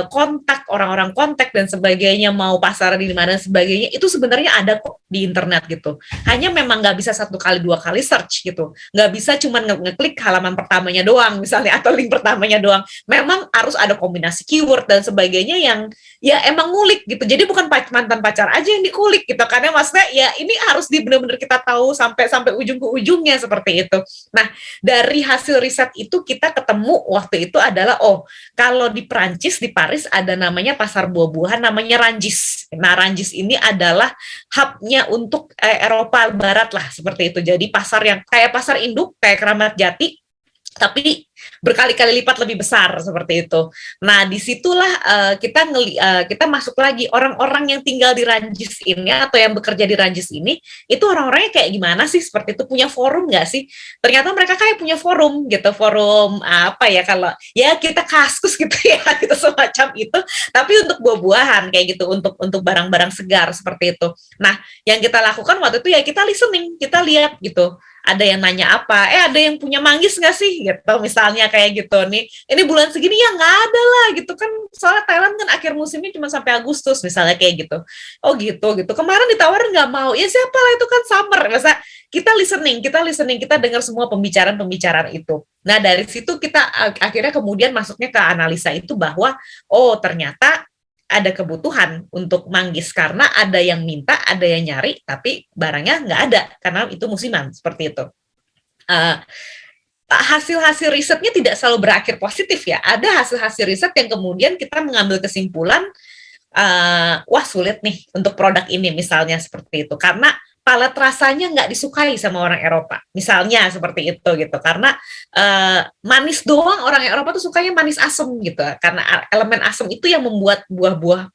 kontak orang-orang, kontak dan sebagainya, mau pasar di mana dan sebagainya, itu sebenarnya ada kok di internet gitu. Hanya memang nggak bisa 1 kali 2 kali search gitu. Nggak bisa cuma ngeklik halaman pertamanya doang misalnya, atau link pertamanya doang. Memang harus ada kombinasi keyword dan sebagainya yang ya emang ngulik gitu. Jadi bukan mantan pacar aja yang dikulik gitu. Karena maksudnya ya ini harus benar-benar kita tahu sampai ujung ke ujungnya seperti itu. Nah, dari hasil riset itu kita ketemu waktu itu adalah kalau di Prancis, di Paris ada namanya pasar buah-buahan namanya Rungis. Nah, Rungis ini adalah hubnya untuk Eropa Barat lah seperti itu. Jadi pasar yang kayak pasar induk, kayak Keramat Jati, tapi berkali-kali lipat lebih besar seperti itu. Nah, disitulah kita masuk lagi orang-orang yang tinggal di Rungis ini atau yang bekerja di Rungis ini, itu orang-orangnya kayak gimana sih seperti itu, punya forum nggak sih? Ternyata mereka kayak punya forum gitu, forum kalau ya kita Kaskus gitu ya, gitu semacam itu, tapi untuk buah-buahan kayak gitu, untuk barang-barang segar seperti itu. Nah, yang kita lakukan waktu itu ya kita listening, kita lihat gitu. Ada yang nanya apa, ada yang punya manggis nggak sih gitu, misalnya kayak gitu nih, ini bulan segini ya nggak ada lah gitu kan, soalnya Thailand kan akhir musimnya cuma sampai Agustus misalnya kayak gitu. Gitu kemarin ditawarin nggak mau, ya siapa lah, itu kan summer. Masa kita listening, kita dengar semua pembicaraan itu. Nah, dari situ kita akhirnya kemudian masuknya ke analisa itu bahwa ternyata ada kebutuhan untuk manggis karena ada yang minta, ada yang nyari, tapi barangnya nggak ada karena itu musiman seperti itu. Hasil-hasil risetnya tidak selalu berakhir positif ya. Ada hasil-hasil riset yang kemudian kita mengambil kesimpulan, wah sulit nih untuk produk ini misalnya seperti itu karena palet rasanya nggak disukai sama orang Eropa, misalnya seperti itu gitu, karena manis doang, orang Eropa tuh sukanya manis asem gitu, karena elemen asem itu yang membuat buah-buah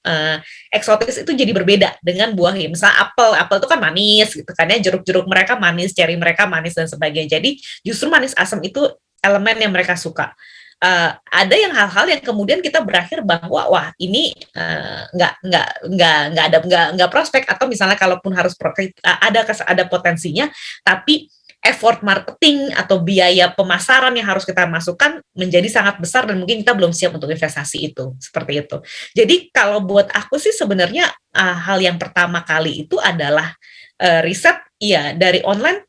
eksotis itu jadi berbeda dengan buah, misalnya apel itu kan manis gitu kan ya, jeruk-jeruk mereka manis, ceri mereka manis dan sebagainya, jadi justru manis asem itu elemen yang mereka suka. Ada yang hal-hal yang kemudian kita berakhir bahwa wah ini nggak prospek, atau misalnya kalaupun harus ada potensinya, tapi effort marketing atau biaya pemasaran yang harus kita masukkan menjadi sangat besar dan mungkin kita belum siap untuk investasi itu, seperti itu. Jadi kalau buat aku sih sebenarnya hal yang pertama kali itu adalah riset, ya dari online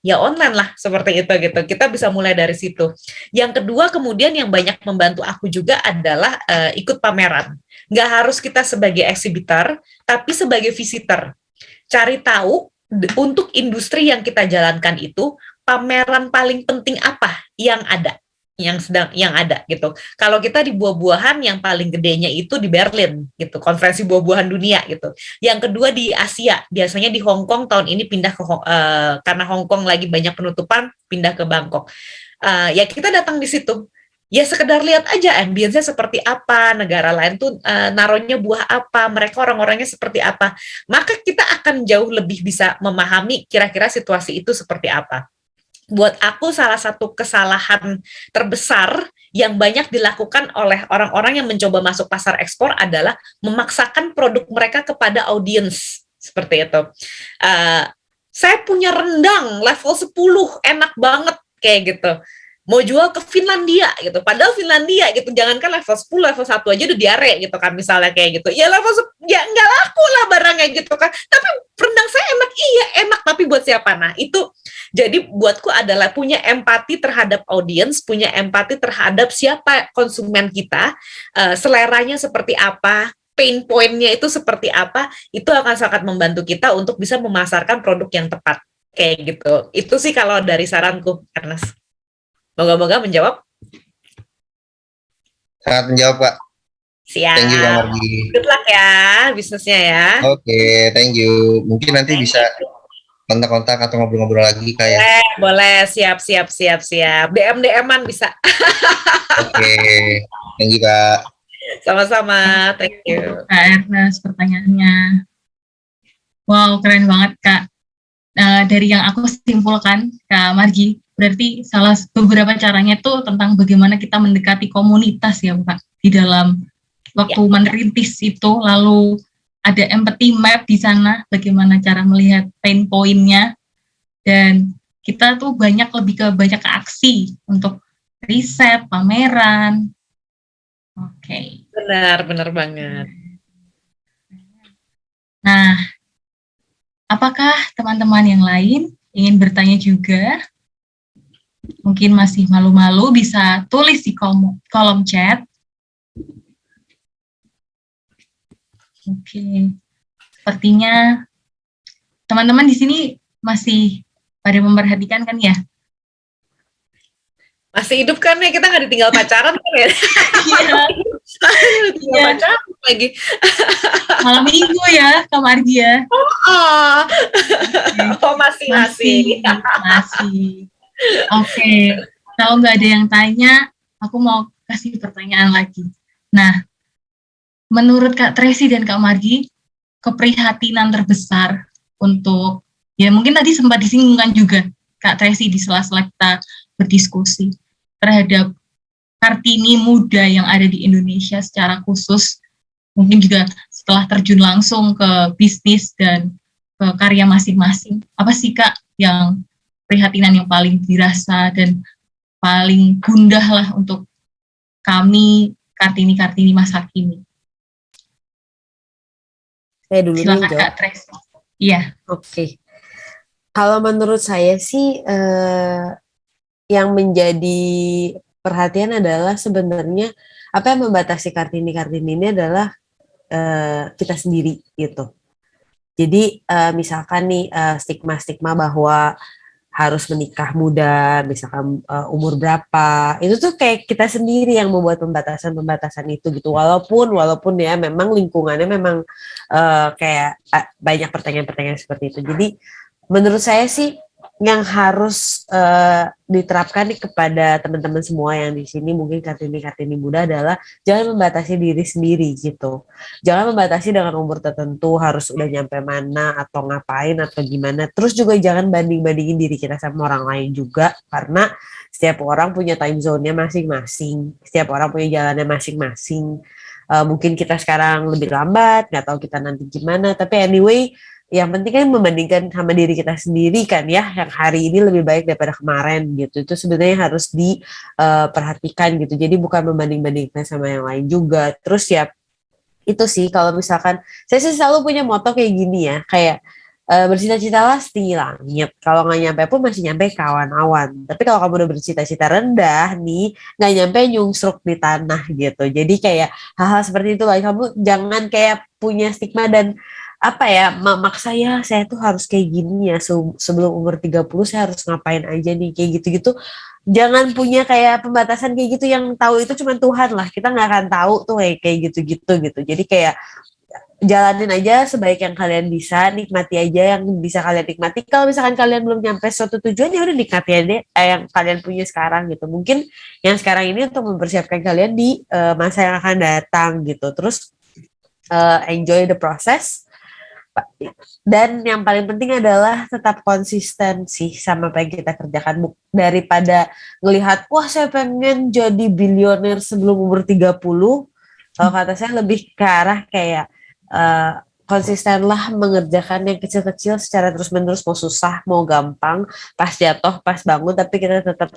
lah seperti itu gitu. Kita bisa mulai dari situ. Yang kedua kemudian yang banyak membantu aku juga adalah ikut pameran. Nggak harus kita sebagai exhibitor, tapi sebagai visitor. Cari tahu untuk industri yang kita jalankan itu pameran paling penting apa yang ada. Yang ada gitu. Kalau kita di buah-buahan yang paling gedenya itu di Berlin gitu, konferensi buah-buahan dunia gitu. Yang kedua di Asia, biasanya di Hong Kong, tahun ini pindah ke karena Hong Kong lagi banyak penutupan, pindah ke Bangkok. Ya kita datang di situ. Ya sekedar lihat aja ambience-nya seperti apa, negara lain tuh naruhnya buah apa, mereka orang-orangnya seperti apa. Maka kita akan jauh lebih bisa memahami kira-kira situasi itu seperti apa. Buat aku salah satu kesalahan terbesar yang banyak dilakukan oleh orang-orang yang mencoba masuk pasar ekspor adalah memaksakan produk mereka kepada audiens seperti itu. Saya punya rendang level 10 enak banget kayak gitu, mau jual ke Finlandia gitu, padahal Finlandia gitu, jangankan level 10, level 1 aja udah diare gitu kan, misalnya kayak gitu, ya level 10, ya nggak laku lah barangnya gitu kan, tapi rendang saya enak, iya enak, tapi buat siapa? Nah itu, jadi buatku adalah punya empati terhadap audiens, punya empati terhadap siapa konsumen kita, seleranya seperti apa, pain point-nya itu seperti apa, itu akan sangat membantu kita untuk bisa memasarkan produk yang tepat, kayak gitu. Itu sih kalau dari saranku, Ernest. Moga-moga menjawab. Sangat menjawab, Pak. Siap. Thank you, Bang Marji. Good luck ya bisnisnya ya. Oke, thank you. Mungkin nanti bisa kontak-kontak atau ngobrol-ngobrol lagi kayak. Boleh. Siap. DM-an bisa. Oke. Thank you, Kak. Sama-sama. Thank you. Kak Ernest pertanyaannya. Wow, keren banget Kak. Dari yang aku simpulkan, Kak Margi, berarti beberapa caranya itu tentang bagaimana kita mendekati komunitas ya Pak, di dalam waktu Ya, merintis itu, lalu ada empathy map di sana, bagaimana cara melihat pain point-nya, dan kita tuh lebih ke banyak ke aksi untuk riset, pameran. Oke. benar banget. Nah, apakah teman-teman yang lain ingin bertanya juga? Mungkin masih malu-malu, bisa tulis di kolom chat. Oke, sepertinya teman-teman di sini masih pada memperhatikan kan ya? Masih hidup kan ya, kita nggak ditinggal pacaran kan ya? Iya, Ditinggal iya. pacaran lagi. Malam minggu ya, Kak Margi ya. Oh, Oke. oh masih. Masih. Oke, kalau nggak ada yang tanya, aku mau kasih pertanyaan lagi. Nah, menurut Kak Tracy dan Kak Margi, keprihatinan terbesar untuk, ya mungkin tadi sempat disinggungkan juga Kak Tracy di sela-sela kita berdiskusi terhadap Kartini muda yang ada di Indonesia secara khusus, mungkin juga setelah terjun langsung ke bisnis dan ke karya masing-masing. Apa sih Kak yang prihatinan yang paling dirasa dan paling gundah lah untuk kami Kartini-Kartini masa kini? Saya dulu nih Silakan jawab. Kak Tracy. Iya. Oke. Kalau menurut saya sih yang menjadi perhatian adalah sebenarnya apa yang membatasi Kartini-Kartini ini adalah kita sendiri gitu. Jadi misalkan nih stigma-stigma bahwa harus menikah muda, misalkan umur berapa, itu tuh kayak kita sendiri yang membuat pembatasan-pembatasan itu gitu. Walaupun ya memang lingkungannya memang kayak banyak pertanyaan-pertanyaan seperti itu. Jadi menurut saya sih yang harus diterapkan nih kepada teman-teman semua yang di sini mungkin Kartini-Kartini muda adalah jangan membatasi diri sendiri gitu. Jangan membatasi dengan umur tertentu harus udah nyampe mana atau ngapain atau gimana. Terus juga jangan banding-bandingin diri kita sama orang lain juga karena setiap orang punya time zone-nya masing-masing. Setiap orang punya jalannya masing-masing. Mungkin kita sekarang lebih lambat, nggak tahu kita nanti gimana. Tapi anyway, yang penting kan membandingkan sama diri kita sendiri kan ya, yang hari ini lebih baik daripada kemarin gitu. Itu sebenarnya harus diperhatikan gitu. Jadi bukan membanding-bandingkan sama yang lain juga. Terus ya itu sih kalau misalkan saya sih selalu punya moto kayak gini ya, kayak bercita-citalah setinggi langit. Kalau nggak nyampe pun masih nyampe kawan awan. Tapi kalau kamu udah bercita-cita rendah nih, nggak nyampe nyungsruk di tanah gitu. Jadi kayak hal-hal seperti itu lah. Kamu jangan kayak punya stigma dan apa ya, maksa ya saya tuh harus kayak gini ya sebelum umur 30 saya harus ngapain aja nih kayak gitu-gitu. Jangan punya kayak pembatasan kayak gitu, yang tahu itu cuma Tuhan lah. Kita nggak akan tahu tuh kayak gitu-gitu gitu. Jadi kayak jalanin aja sebaik yang kalian bisa, nikmati aja yang bisa kalian nikmati. Kalau misalkan kalian belum nyampe suatu tujuan ya udah nikmati aja yang kalian punya sekarang gitu. Mungkin yang sekarang ini untuk mempersiapkan kalian di masa yang akan datang gitu. Terus enjoy the process. Dan yang paling penting adalah tetap konsisten sih sama apa yang kita kerjakan, daripada ngelihat wah saya pengen jadi bilioner sebelum umur 30. Kalau kata saya lebih ke arah kayak konsistenlah mengerjakan yang kecil-kecil secara terus-menerus, mau susah mau gampang, pas jatuh pas bangun, tapi kita tetap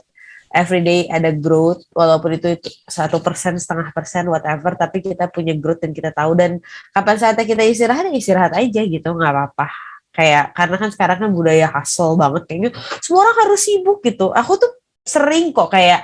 everyday ada growth, walaupun itu 1%, 0,5%, whatever, tapi kita punya growth dan kita tahu. Dan kapan saatnya kita istirahat, ya istirahat aja gitu, nggak apa-apa. Kayak karena kan sekarang kan budaya hustle banget, kayaknya semua orang harus sibuk gitu. Aku tuh sering kok kayak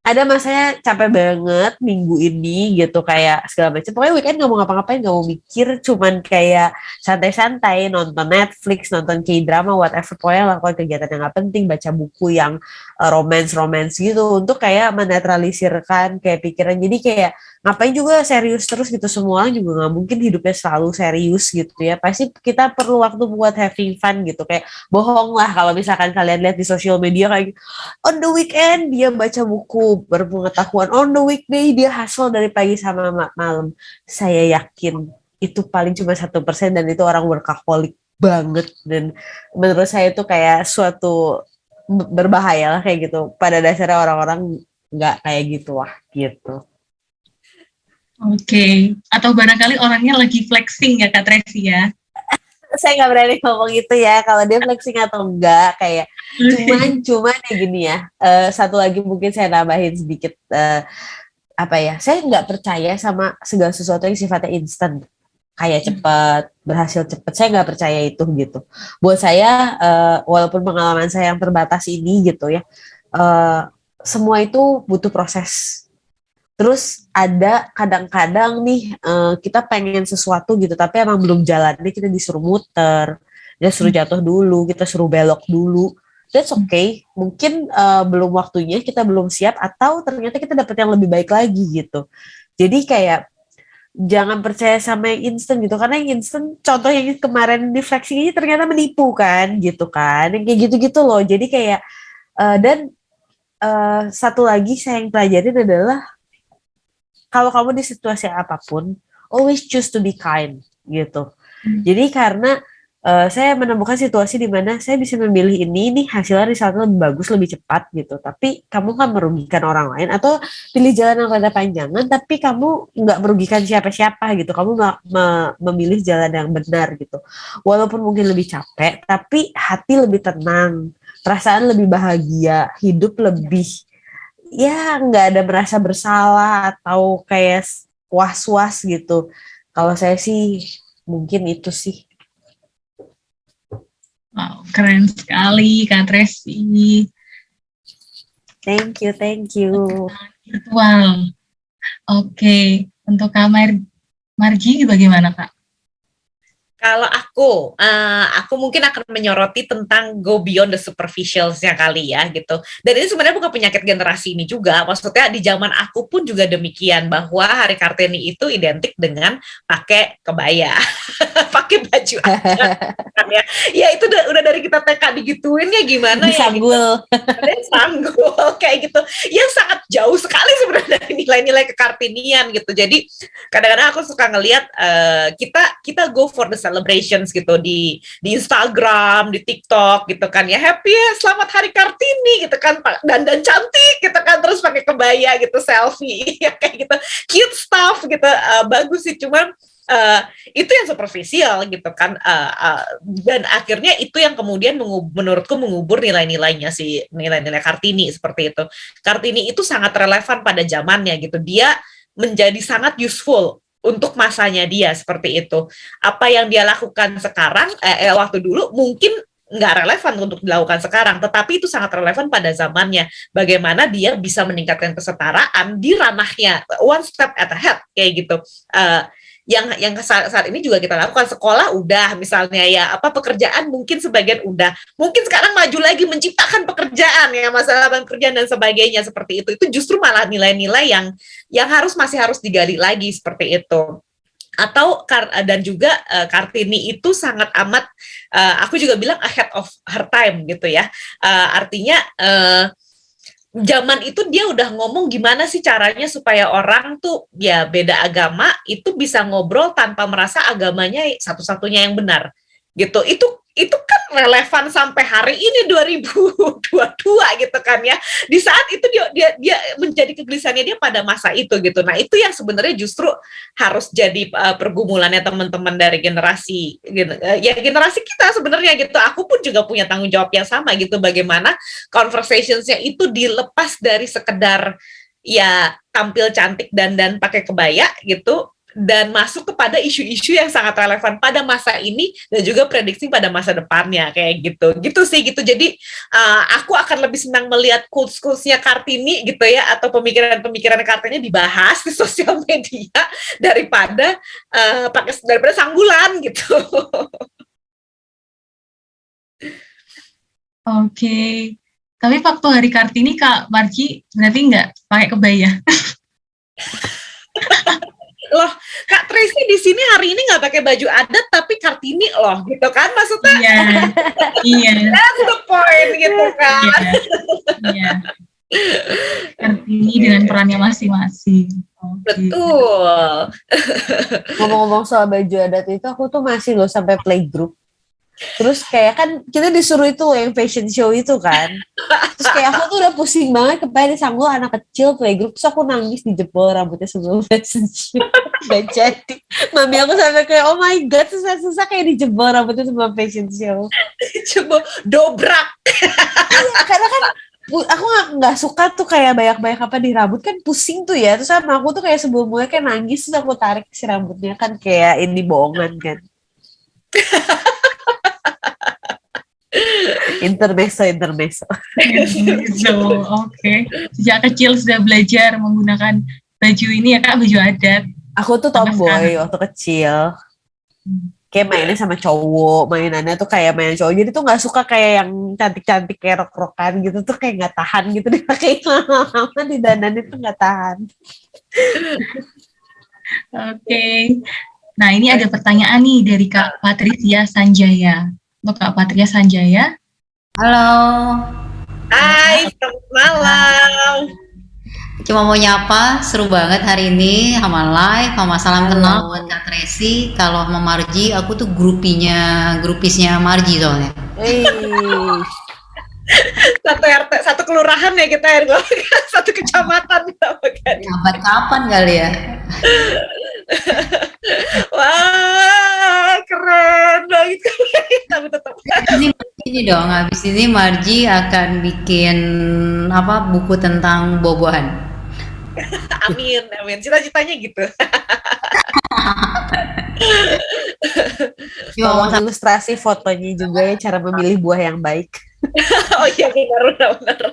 ada masanya capek banget minggu ini gitu, kayak segala macam. Pokoknya weekend nggak mau ngapa-ngapain, nggak mau mikir, cuman kayak santai-santai nonton Netflix, nonton K-drama, whatever. Pokoknya lakukan kegiatan yang nggak penting, baca buku yang romance-romance gitu untuk kayak menetralisirkan kayak pikiran. Jadi kayak ngapain juga serius terus gitu, semua orang juga nggak mungkin hidupnya selalu serius gitu ya. Pasti kita perlu waktu buat having fun gitu. Kayak bohong lah kalau misalkan kalian lihat di sosial media kayak on the weekend dia baca buku berpengetahuan, on the weekday dia hustle dari pagi sama malam. Saya yakin itu paling cuma 1% dan itu orang workaholic banget, dan menurut saya itu kayak suatu berbahaya lah kayak gitu. Pada dasarnya orang-orang nggak kayak gitu lah gitu. Oke. Atau barangkali orangnya lagi flexing ya Kak Tracy ya. Saya nggak berani ngomong itu ya kalau dia flexing atau enggak, kayak cuman ya gini ya. Satu lagi mungkin saya nambahin sedikit, apa ya, saya nggak percaya sama segala sesuatu yang sifatnya instan, kayak cepat berhasil cepat. Saya nggak percaya itu gitu. Buat saya, walaupun pengalaman saya yang terbatas ini gitu ya, semua itu butuh proses. Terus ada kadang-kadang nih, kita pengen sesuatu gitu, tapi emang belum jalannya, kita disuruh muter, kita suruh jatuh dulu, kita suruh belok dulu. That's okay. Mungkin belum waktunya, kita belum siap, atau ternyata kita dapat yang lebih baik lagi gitu. Jadi kayak jangan percaya sama yang instan gitu, karena yang instan, contoh yang kemarin di flexing ini ternyata menipu kan, gitu kan, yang kayak gitu-gitu loh. Jadi kayak dan satu lagi saya yang pelajarin adalah, kalau kamu di situasi apapun, always choose to be kind gitu. Jadi karena saya menemukan situasi di mana saya bisa memilih ini nih, hasilnya resultnya lebih bagus, lebih cepat gitu. Tapi kamu kan merugikan orang lain, atau pilih jalan yang rada panjangan, tapi kamu nggak merugikan siapa-siapa gitu. Kamu memilih jalan yang benar gitu. Walaupun mungkin lebih capek, tapi hati lebih tenang, perasaan lebih bahagia, hidup lebih, ya nggak ada merasa bersalah atau kayak was-was gitu. Kalau saya sih mungkin itu sih. Wow, keren sekali Kak Tracy. Thank you. Virtual. Oke, untuk Kak Margi bagaimana Kak? Kalau aku mungkin akan menyoroti tentang go beyond the superficials-nya kali ya gitu. Dan ini sebenarnya bukan penyakit generasi ini juga. Maksudnya di zaman aku pun juga demikian, bahwa Hari Kartini itu identik dengan pakai kebaya, pakai baju aja. Kan ya. Ya itu udah dari kita TK digituin ya, gimana ya gitu. Sanggul kayak gitu. Yang sangat jauh sekali sebenarnya dari nilai-nilai kekartinian gitu. Jadi kadang-kadang aku suka ngelihat kita go for the celebrations gitu di Instagram, di TikTok gitu kan ya, happy ya, selamat Hari Kartini gitu kan, dan cantik gitu kan, terus pakai kebaya gitu, selfie ya kayak gitu, cute stuff gitu, bagus sih, cuman itu yang superficial gitu kan, dan akhirnya itu yang kemudian menurutku mengubur nilai-nilainya, si nilai-nilai Kartini seperti itu. Kartini itu sangat relevan pada zamannya gitu, dia menjadi sangat useful untuk masanya dia seperti itu. Apa yang dia lakukan sekarang, waktu dulu mungkin nggak relevan untuk dilakukan sekarang, tetapi itu sangat relevan pada zamannya. Bagaimana dia bisa meningkatkan kesetaraan di ranahnya, one step at ahead kayak gitu. Yang saat ini juga kita lakukan, sekolah udah misalnya ya, apa pekerjaan mungkin sebagian udah, mungkin sekarang maju lagi menciptakan pekerjaan ya, masalah pekerjaan dan sebagainya seperti itu justru malah nilai-nilai yang masih harus digali lagi seperti itu. Atau dan juga Kartini itu sangat amat, aku juga bilang ahead of her time gitu ya, artinya zaman itu dia udah ngomong gimana sih caranya supaya orang tuh ya beda agama itu bisa ngobrol tanpa merasa agamanya satu-satunya yang benar gitu. Itu kan relevan sampai hari ini 2022 gitu kan ya. Di saat itu dia menjadi kegelisahannya dia pada masa itu gitu. Nah, itu yang sebenarnya justru harus jadi pergumulannya teman-teman dari generasi ya, generasi kita sebenarnya gitu. Aku pun juga punya tanggung jawab yang sama gitu, bagaimana conversationsnya itu dilepas dari sekedar ya tampil cantik dan pakai kebaya gitu, dan masuk kepada isu-isu yang sangat relevan pada masa ini dan juga prediksi pada masa depannya kayak gitu sih gitu. Jadi aku akan lebih senang melihat quotes-quotesnya Kartini gitu ya, atau pemikiran Kartini dibahas di sosial media daripada sanggulan gitu. Oke. Tapi waktu Hari Kartini Kak Margi berarti nggak pakai kebaya? Loh, Kak Tracy di sini hari ini nggak pakai baju adat tapi Kartini loh, gitu kan maksudnya? Iya. That's the point gitu kan? Iya. Kartini dengan perannya masing-masing. Okay. Betul. Ngomong-ngomong soal baju adat itu, aku tuh masih loh sampai playgroup. Terus kayak kan kita disuruh itu yang fashion show itu kan. Terus kayak aku tuh udah pusing banget kepengen disanggul anak kecil playgroup. Terus aku nangis dijebol rambutnya sebelum fashion show. Gak jadi. Mami aku sampai kayak oh my god susah-susah kayak dijebol rambutnya sebelum fashion show. Coba dobrak. Iya karena kan aku nggak suka tuh kayak banyak-banyak apa di rambut kan pusing tuh ya. Terus sama aku tuh kayak sebelum mulai kayak nangis terus aku tarik si rambutnya kan kayak ini bohongan kan. Intermezzo. So, oke. Sejak kecil sudah belajar menggunakan baju ini ya Kak, baju adat. Aku tuh Sampai tomboy sekarang. waktu kecil. Kayak mainnya sama cowok, mainannya tuh kayak main cowok. Jadi tuh nggak suka kayak yang cantik-cantik kayak rok-rokan gitu tuh kayak nggak tahan gitu dipakai lama-lama di dandan itu nggak tahan. Oke. Nah, ini ada pertanyaan nih dari Kak Patricia Sanjaya. Untuk Kak Patria Sanjaya, Halo, Hai, selamat malam. cuma mau nyapa, seru banget hari ini sama live, sama salam Halo. kenal buat Kak Tracy. Kalau sama Marji, aku tuh grupisnya Marji soalnya. Satu RT, satu kelurahan ya kita ya, satu kecamatan. Abad kapan kali ya? Wah, keren banget. Tapi tetap. Ini dong, habis ini Marji akan bikin apa buku tentang bobohan. Amin, amin. Cita-citanya gitu. Cuma mau Ilustrasi fotonya juga ya cara memilih buah yang baik. Oh iya, benar.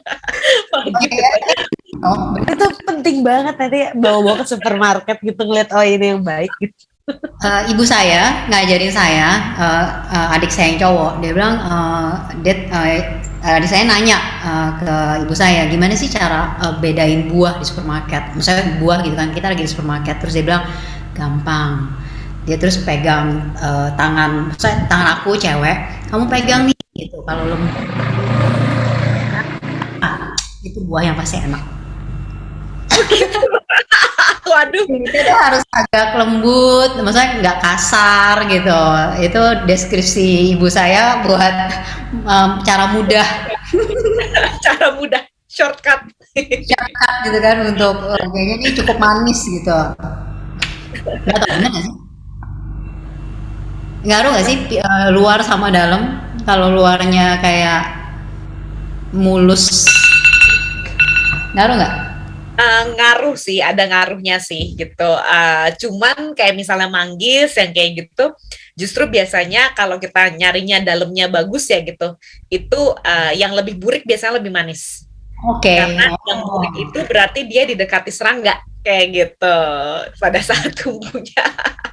oh, Itu penting banget nanti bawa-bawa ke supermarket gitu ngeliat oh ini yang baik gitu. Ibu saya ngajarin saya, adik saya yang cowok, dia bilang, adik saya nanya ke ibu saya, gimana sih cara bedain buah di supermarket? Misalnya buah gitu kan, kita lagi di supermarket, terus dia bilang, gampang. Dia terus pegang tangan, misalnya tangan aku cewek, kamu pegang nih, gitu. Kalau lembut, itu buah yang pasti enak. Waduh. Itu harus agak lembut, maksudnya nggak kasar gitu. Itu deskripsi ibu saya buat cara mudah Cara mudah, shortcut. gitu kan untuk kayaknya ini cukup manis gitu. Nggak tahu bener nggak sih? Ngaruh nggak sih luar sama dalam? Kalau luarnya kayak mulus, ngaruh nggak? Ngaruh sih, ada ngaruhnya sih gitu. Cuman kayak misalnya manggis yang kayak gitu, justru biasanya kalau kita nyarinya dalamnya bagus ya gitu, itu yang lebih burik biasanya lebih manis. Oke. Karena yang burik itu berarti dia didekati serangga kayak gitu pada saat tumbuhnya.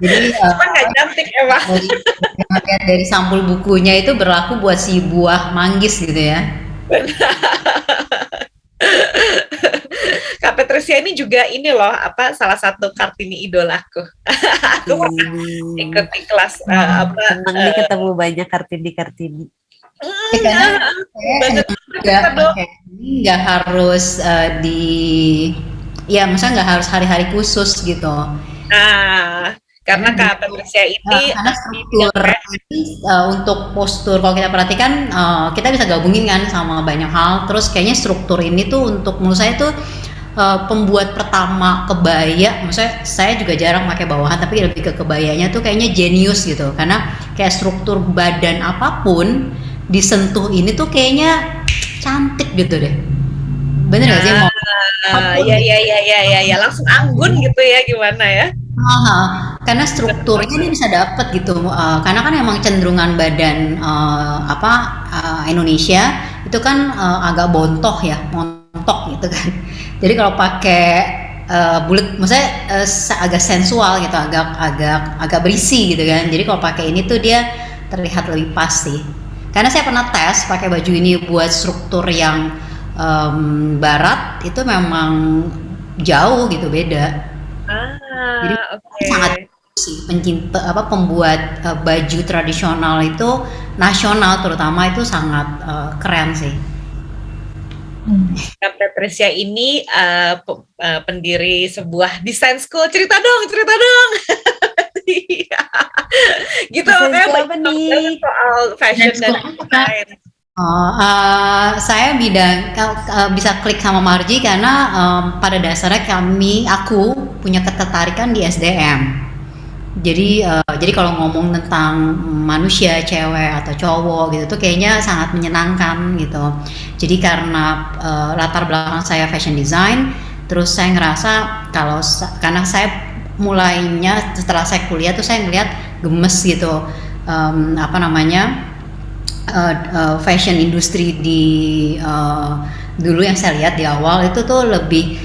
Jadi Cuma nggak cantik emang. dari sampul bukunya itu berlaku buat si buah manggis gitu ya. Kak Patricia ini juga ini loh apa salah satu Kartini idolaku. Aku pernah ikut di kelas Seneng nih ketemu banyak Kartini. Karena banget nggak harus ya maksudnya nggak harus hari-hari khusus gitu. Karena Kak Patricia ini Karena struktur ini, untuk postur kalau kita perhatikan kita bisa gabungin kan sama banyak hal. Terus kayaknya struktur ini tuh untuk menurut saya tuh pembuat pertama kebaya. Maksudnya saya juga jarang pakai bawahan, tapi lebih ke kebayanya tuh kayaknya jenius gitu. Karena kayak struktur badan apapun disentuh ini tuh kayaknya cantik gitu deh. Bener gak sih? Ya langsung anggun gitu ya gimana ya? Karena strukturnya ini bisa dapet gitu. Karena kan emang cenderungan badan Indonesia itu kan agak montok gitu kan. Jadi kalau pakai bulat, maksudnya agak sensual gitu, agak berisi gitu kan. Jadi kalau pakai ini tuh dia terlihat lebih pas sih. Karena saya pernah tes pakai baju ini buat struktur yang barat itu memang jauh gitu beda. Jadi sangat sih pembuat baju tradisional itu nasional terutama itu sangat keren sih. Kak Patricia ini pendiri sebuah desain school. Cerita dong. Gitu Desain makanya school banyak apa banget nih? soal fashion Desain dan school apa, Kak? desain. Oh, saya bidang bisa klik sama Marji karena pada dasarnya aku punya ketertarikan di SDM. Jadi kalau ngomong tentang manusia, cewek atau cowok gitu tuh kayaknya sangat menyenangkan gitu. Jadi karena latar belakang saya fashion design, terus saya ngerasa karena saya mulainya setelah saya kuliah tuh saya ngeliat gemes gitu, apa namanya, fashion industri di dulu yang saya lihat di awal itu tuh lebih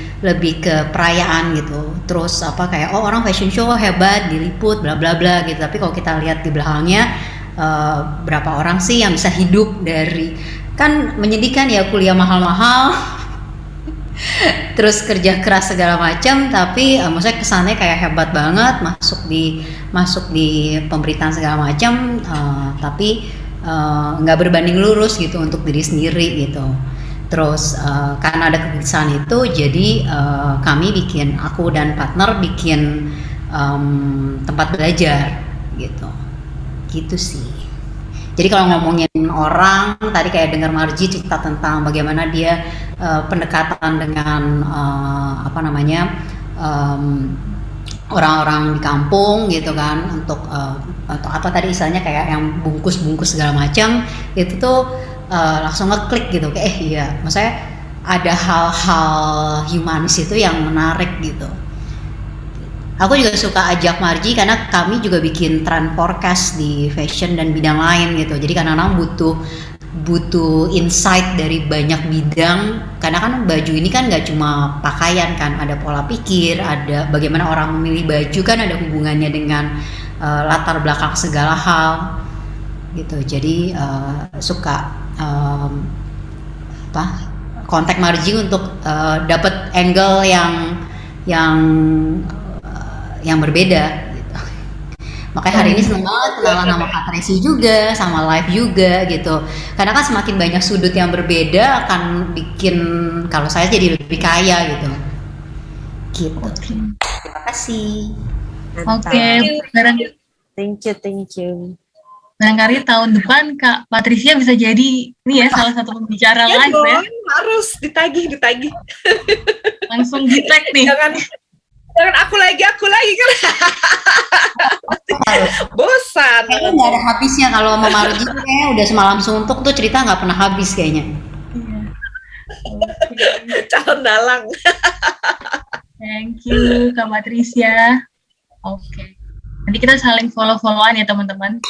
ke perayaan gitu. Terus apa kayak orang fashion show hebat diliput bla bla bla gitu. Tapi kalau kita lihat di belakangnya berapa orang sih yang bisa hidup dari, kan menyedihkan ya, kuliah mahal-mahal terus kerja keras segala macam, tapi maksudnya kesannya kayak hebat banget masuk di pemberitaan segala macam, tapi nggak berbanding lurus gitu untuk diri sendiri gitu. Terus karena ada kegelisahan itu, jadi aku dan partner bikin tempat belajar gitu sih. Jadi kalau ngomongin orang, tadi kayak dengar Marji cerita tentang bagaimana dia pendekatan dengan orang-orang di kampung gitu kan, untuk apa tadi istilahnya kayak yang bungkus-bungkus segala macam, itu tuh langsung ngeklik gitu, kayak iya, maksudnya ada hal-hal humanis itu yang menarik gitu. Aku juga suka ajak Marji karena kami juga bikin trend forecast di fashion dan bidang lain gitu. Jadi kadang-kadang butuh insight dari banyak bidang, karena kan baju ini kan nggak cuma pakaian kan, ada pola pikir, ada bagaimana orang memilih baju, kan ada hubungannya dengan latar belakang segala hal gitu. Jadi suka kontak Marji untuk dapat angle yang berbeda gitu. Makanya hari ini seneng banget kenalan sama Kak Tracy juga, sama live juga gitu. Karena kan semakin banyak sudut yang berbeda akan bikin kalau saya jadi lebih kaya gitu. Terima kasih. Oke, Thank you. barangkali tahun depan Kak Patricia bisa jadi ini ya salah satu pembicara Ya live ya. dong, harus ditagih. Langsung di-tag nih. Jangan aku lagi kan. Bosan. Kayaknya nggak ada habisnya kalau sama Marji tuh, kayaknya udah semalam suntuk tuh, cerita nggak pernah habis kayaknya. Calon dalang. Thank you Kak Patricia. Oke. Nanti kita saling follow-followan ya teman-teman.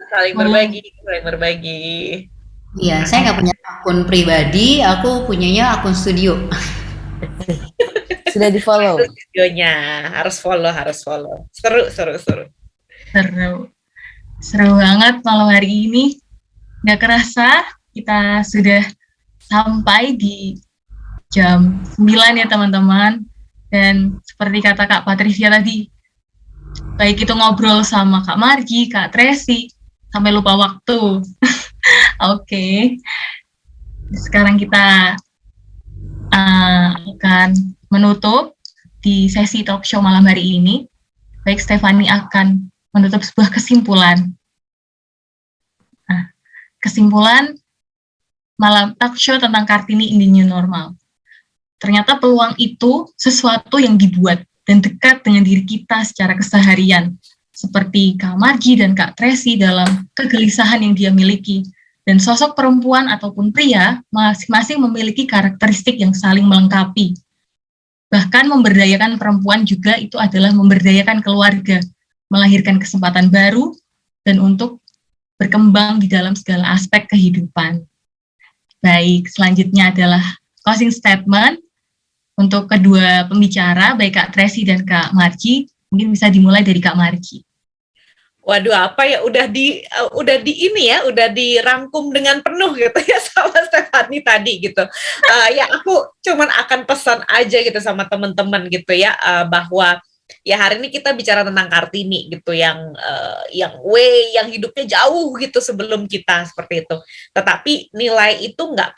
Saling berbagi. Iya, saya nggak punya akun pribadi, aku punyanya akun studio. Sudah di follow. Videonya harus follow. Seru. Seru banget malam hari ini. Nggak kerasa kita sudah sampai di jam 9 ya teman-teman. Dan seperti kata Kak Patricia tadi, baik itu ngobrol sama Kak Marji, Kak Tracy, sampai lupa waktu. Oke. Sekarang kita akan menutup di sesi talk show malam hari ini. Baik, Stephanie akan menutup sebuah kesimpulan. Kesimpulan malam talk show tentang Kartini in the New Normal. Ternyata peluang itu sesuatu yang dibuat dan dekat dengan diri kita secara keseharian. Seperti Kak Marji dan Kak Tracy dalam kegelisahan yang dia miliki. Dan sosok perempuan ataupun pria masing-masing memiliki karakteristik yang saling melengkapi. Bahkan memberdayakan perempuan juga itu adalah memberdayakan keluarga, melahirkan kesempatan baru, dan untuk berkembang di dalam segala aspek kehidupan. Baik, selanjutnya adalah closing statement untuk kedua pembicara, baik Kak Tracy dan Kak Marji. Mungkin bisa dimulai dari Kak Marji. Waduh, apa ya, udah dirangkum dengan penuh gitu ya sama Stephanie tadi gitu. Ya aku cuman akan pesan aja gitu sama teman-teman gitu ya, bahwa ya hari ini kita bicara tentang Kartini gitu, yang hidupnya jauh gitu sebelum kita, seperti itu. Tetapi nilai itu nggak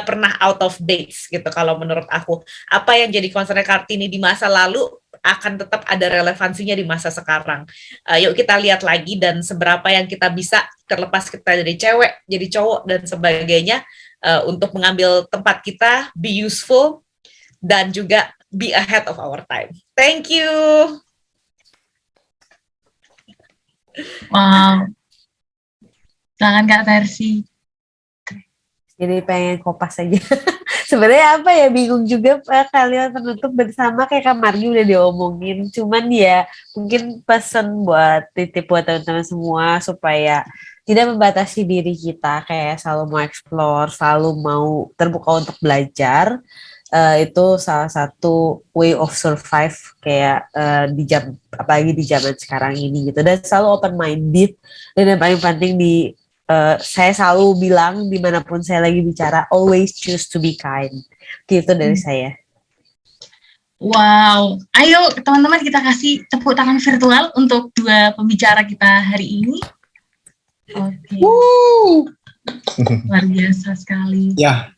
pernah out of dates gitu kalau menurut aku. Apa yang jadi concern Kartini di masa lalu akan tetap ada relevansinya di masa sekarang. Yuk kita lihat lagi dan seberapa yang kita bisa, terlepas kita jadi cewek, jadi cowok dan sebagainya, untuk mengambil tempat kita, be useful dan juga be ahead of our time. Thank you. Wow. Silakan Kak Tersi. Jadi pengen kopas aja. Sebenarnya apa ya, bingung juga kalian penutup bersama kayak Kak Margi udah diomongin. Cuman ya mungkin pesan buat titip buat teman-teman semua supaya tidak membatasi diri kita, kayak selalu mau explore, selalu mau terbuka untuk belajar. Itu salah satu way of survive kayak apalagi di zaman sekarang ini gitu. Dan selalu open minded, dan yang paling penting saya selalu bilang dimanapun saya lagi bicara, always choose to be kind. Gitu dari saya. Wow, ayo teman-teman kita kasih tepuk tangan virtual untuk dua pembicara kita hari ini. Oke. Luar biasa sekali. Ya,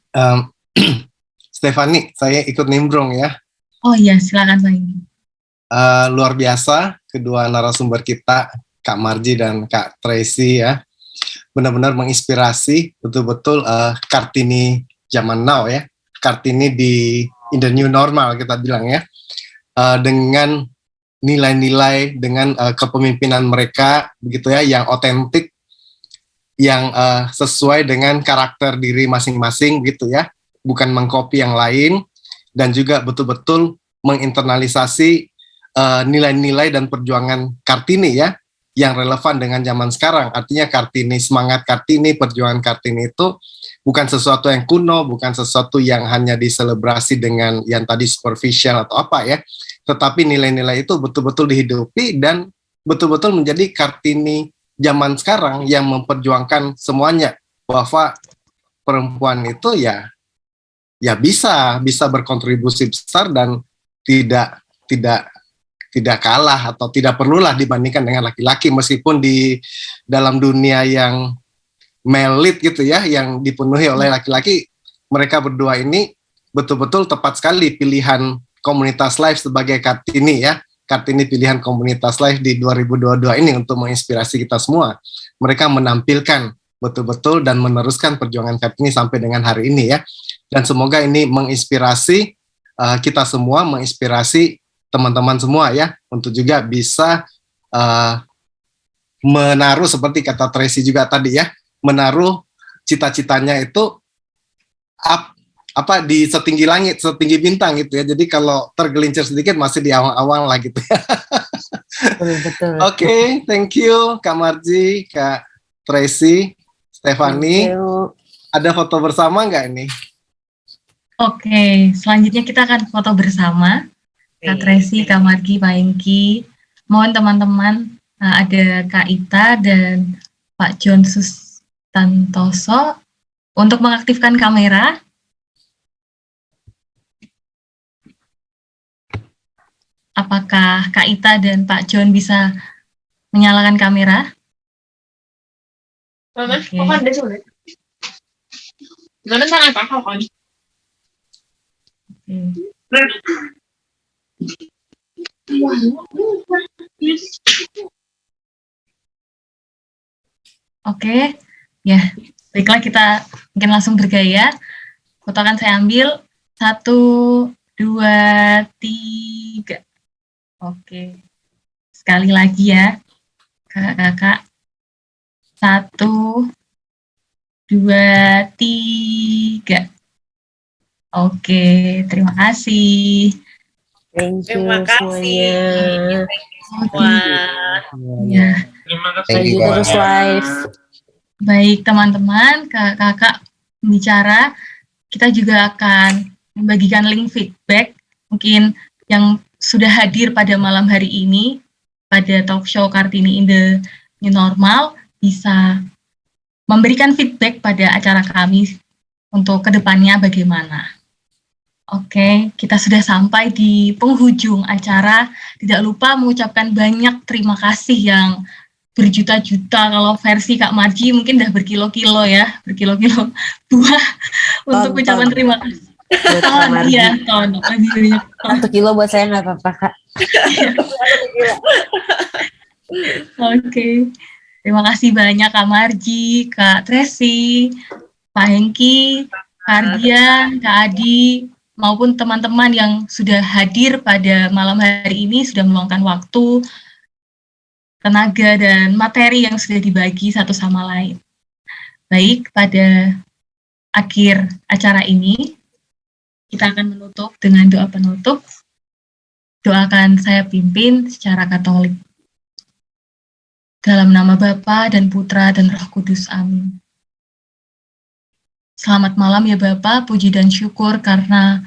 Stefani, saya ikut nimbrung ya. Oh iya, silakan Bang. Luar biasa kedua narasumber kita, Kak Margi dan Kak Tracy ya. Benar-benar menginspirasi betul-betul Kartini zaman now ya. Kartini in the new normal kita bilang ya. Dengan nilai-nilai, dengan kepemimpinan mereka begitu ya, yang otentik, yang sesuai dengan karakter diri masing-masing gitu ya. Bukan mengcopy yang lain, dan juga betul-betul menginternalisasi nilai-nilai dan perjuangan Kartini ya, yang relevan dengan zaman sekarang. Artinya Kartini, semangat Kartini, perjuangan Kartini itu bukan sesuatu yang kuno, bukan sesuatu yang hanya diselebrasi dengan yang tadi superficial atau apa ya, tetapi nilai-nilai itu betul-betul dihidupi dan betul-betul menjadi Kartini zaman sekarang yang memperjuangkan semuanya, bahwa perempuan itu ya bisa berkontribusi besar dan tidak kalah atau tidak perlulah dibandingkan dengan laki-laki, meskipun di dalam dunia yang male-led gitu ya, yang dipenuhi oleh laki-laki, mereka berdua ini betul-betul tepat sekali pilihan komunitas live sebagai Kartini ya. Kartini pilihan komunitas live di 2022 ini untuk menginspirasi kita semua. Mereka menampilkan betul-betul dan meneruskan perjuangan Kartini sampai dengan hari ini ya. Dan semoga ini menginspirasi kita semua, menginspirasi teman-teman semua ya, untuk juga bisa menaruh seperti kata Tracy juga tadi ya, menaruh cita-citanya itu di setinggi langit, setinggi bintang gitu ya. Jadi kalau tergelincir sedikit masih di awal-awal lah gitu ya. Betul. Oke, thank you Kak Margi, Kak Tracy, Stefani. Ada foto bersama nggak ini? Oke, selanjutnya kita akan foto bersama. Kak Tracy, Kak Margi, Pak Engki. Mohon teman-teman, ada Kak Ita dan Pak John Sustantoso untuk mengaktifkan kamera. Apakah Kak Ita dan Pak John bisa menyalakan kamera? Oke. Oke, ya, baiklah kita mungkin langsung bergaya. Foto akan saya ambil 1, 2, 3. Oke, sekali lagi ya, kakak-kakak. 1, 2, 3. Oke, terima kasih. Thank you Terima kasih. semuanya. Semua. Ya. Thank you, Lanjut terus Kak. live. Baik teman-teman, kakak-kakak pembicara, kita juga akan membagikan link feedback mungkin yang sudah hadir pada malam hari ini pada talk show Kartini in the New Normal, bisa memberikan feedback pada acara kami untuk kedepannya bagaimana. Oke, kita sudah sampai di penghujung acara. Tidak lupa mengucapkan banyak terima kasih yang berjuta-juta. Kalau versi Kak Margi mungkin udah berkilo-kilo ya, berkilo-kilo buah untuk ucapan terima kasih. buat Kak ton, Marji. iya ton, lebih banyak ton. 1 kilo buat saya nggak apa-apa Kak. Oke, terima kasih banyak Kak Marji, Kak Tracy, Pak Hengki, Kak Ardian, Kak Adi, maupun teman-teman yang sudah hadir pada malam hari ini, sudah meluangkan waktu, tenaga, dan materi yang sudah dibagi satu sama lain. Baik, pada akhir acara ini, kita akan menutup dengan doa penutup. Doakan saya pimpin secara Katolik. Dalam nama Bapa dan Putra dan Roh Kudus. Amin. Selamat malam ya Bapak, puji dan syukur karena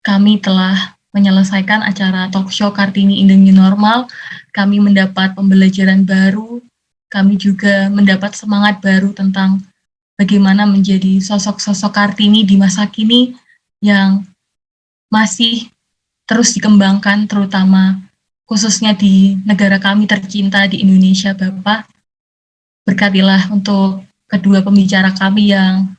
kami telah menyelesaikan acara talk show Kartini in the New Normal. Kami mendapat pembelajaran baru, kami juga mendapat semangat baru tentang bagaimana menjadi sosok-sosok Kartini di masa kini yang masih terus dikembangkan, terutama khususnya di negara kami tercinta di Indonesia, Bapak. Berkatilah untuk kedua pembicara kami yang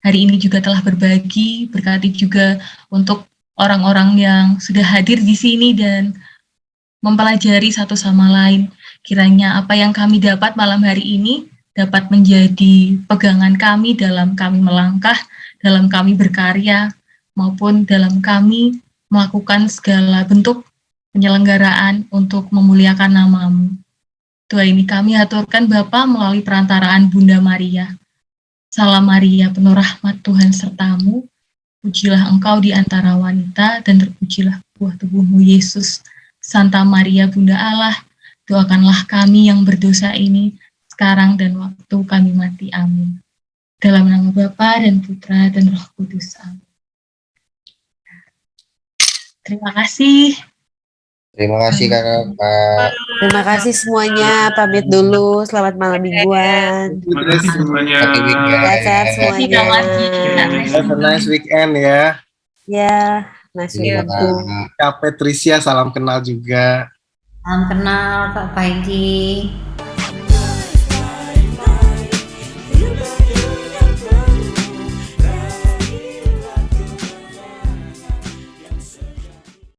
hari ini juga telah berbagi, berkati juga untuk orang-orang yang sudah hadir di sini dan mempelajari satu sama lain. Kiranya apa yang kami dapat malam hari ini dapat menjadi pegangan kami dalam kami melangkah, dalam kami berkarya, maupun dalam kami melakukan segala bentuk penyelenggaraan untuk memuliakan nama-Mu. Doa ini kami aturkan Bapa melalui perantaraan Bunda Maria. Salam Maria, penuh rahmat Tuhan sertamu, pujilah Engkau di antara wanita, dan terpujilah buah tubuhmu Yesus. Santa Maria Bunda Allah, doakanlah kami yang berdosa ini, sekarang dan waktu kami mati. Amin. Dalam nama Bapa dan Putra dan Roh Kudus. Amin. Terima kasih. Terima kasih Kakak. Terima kasih semuanya. Pamit dulu. Selamat malam mingguan. Terima kasih semuanya. Happy weekend. Sehat-sehat Terima kasih Kak semuanya. Marji, Kak Tracy. Have a nice weekend ya. Ya, nice Terima weekend. kasih. Kak Patricia, salam kenal juga. Salam kenal Kak Pak Hengki.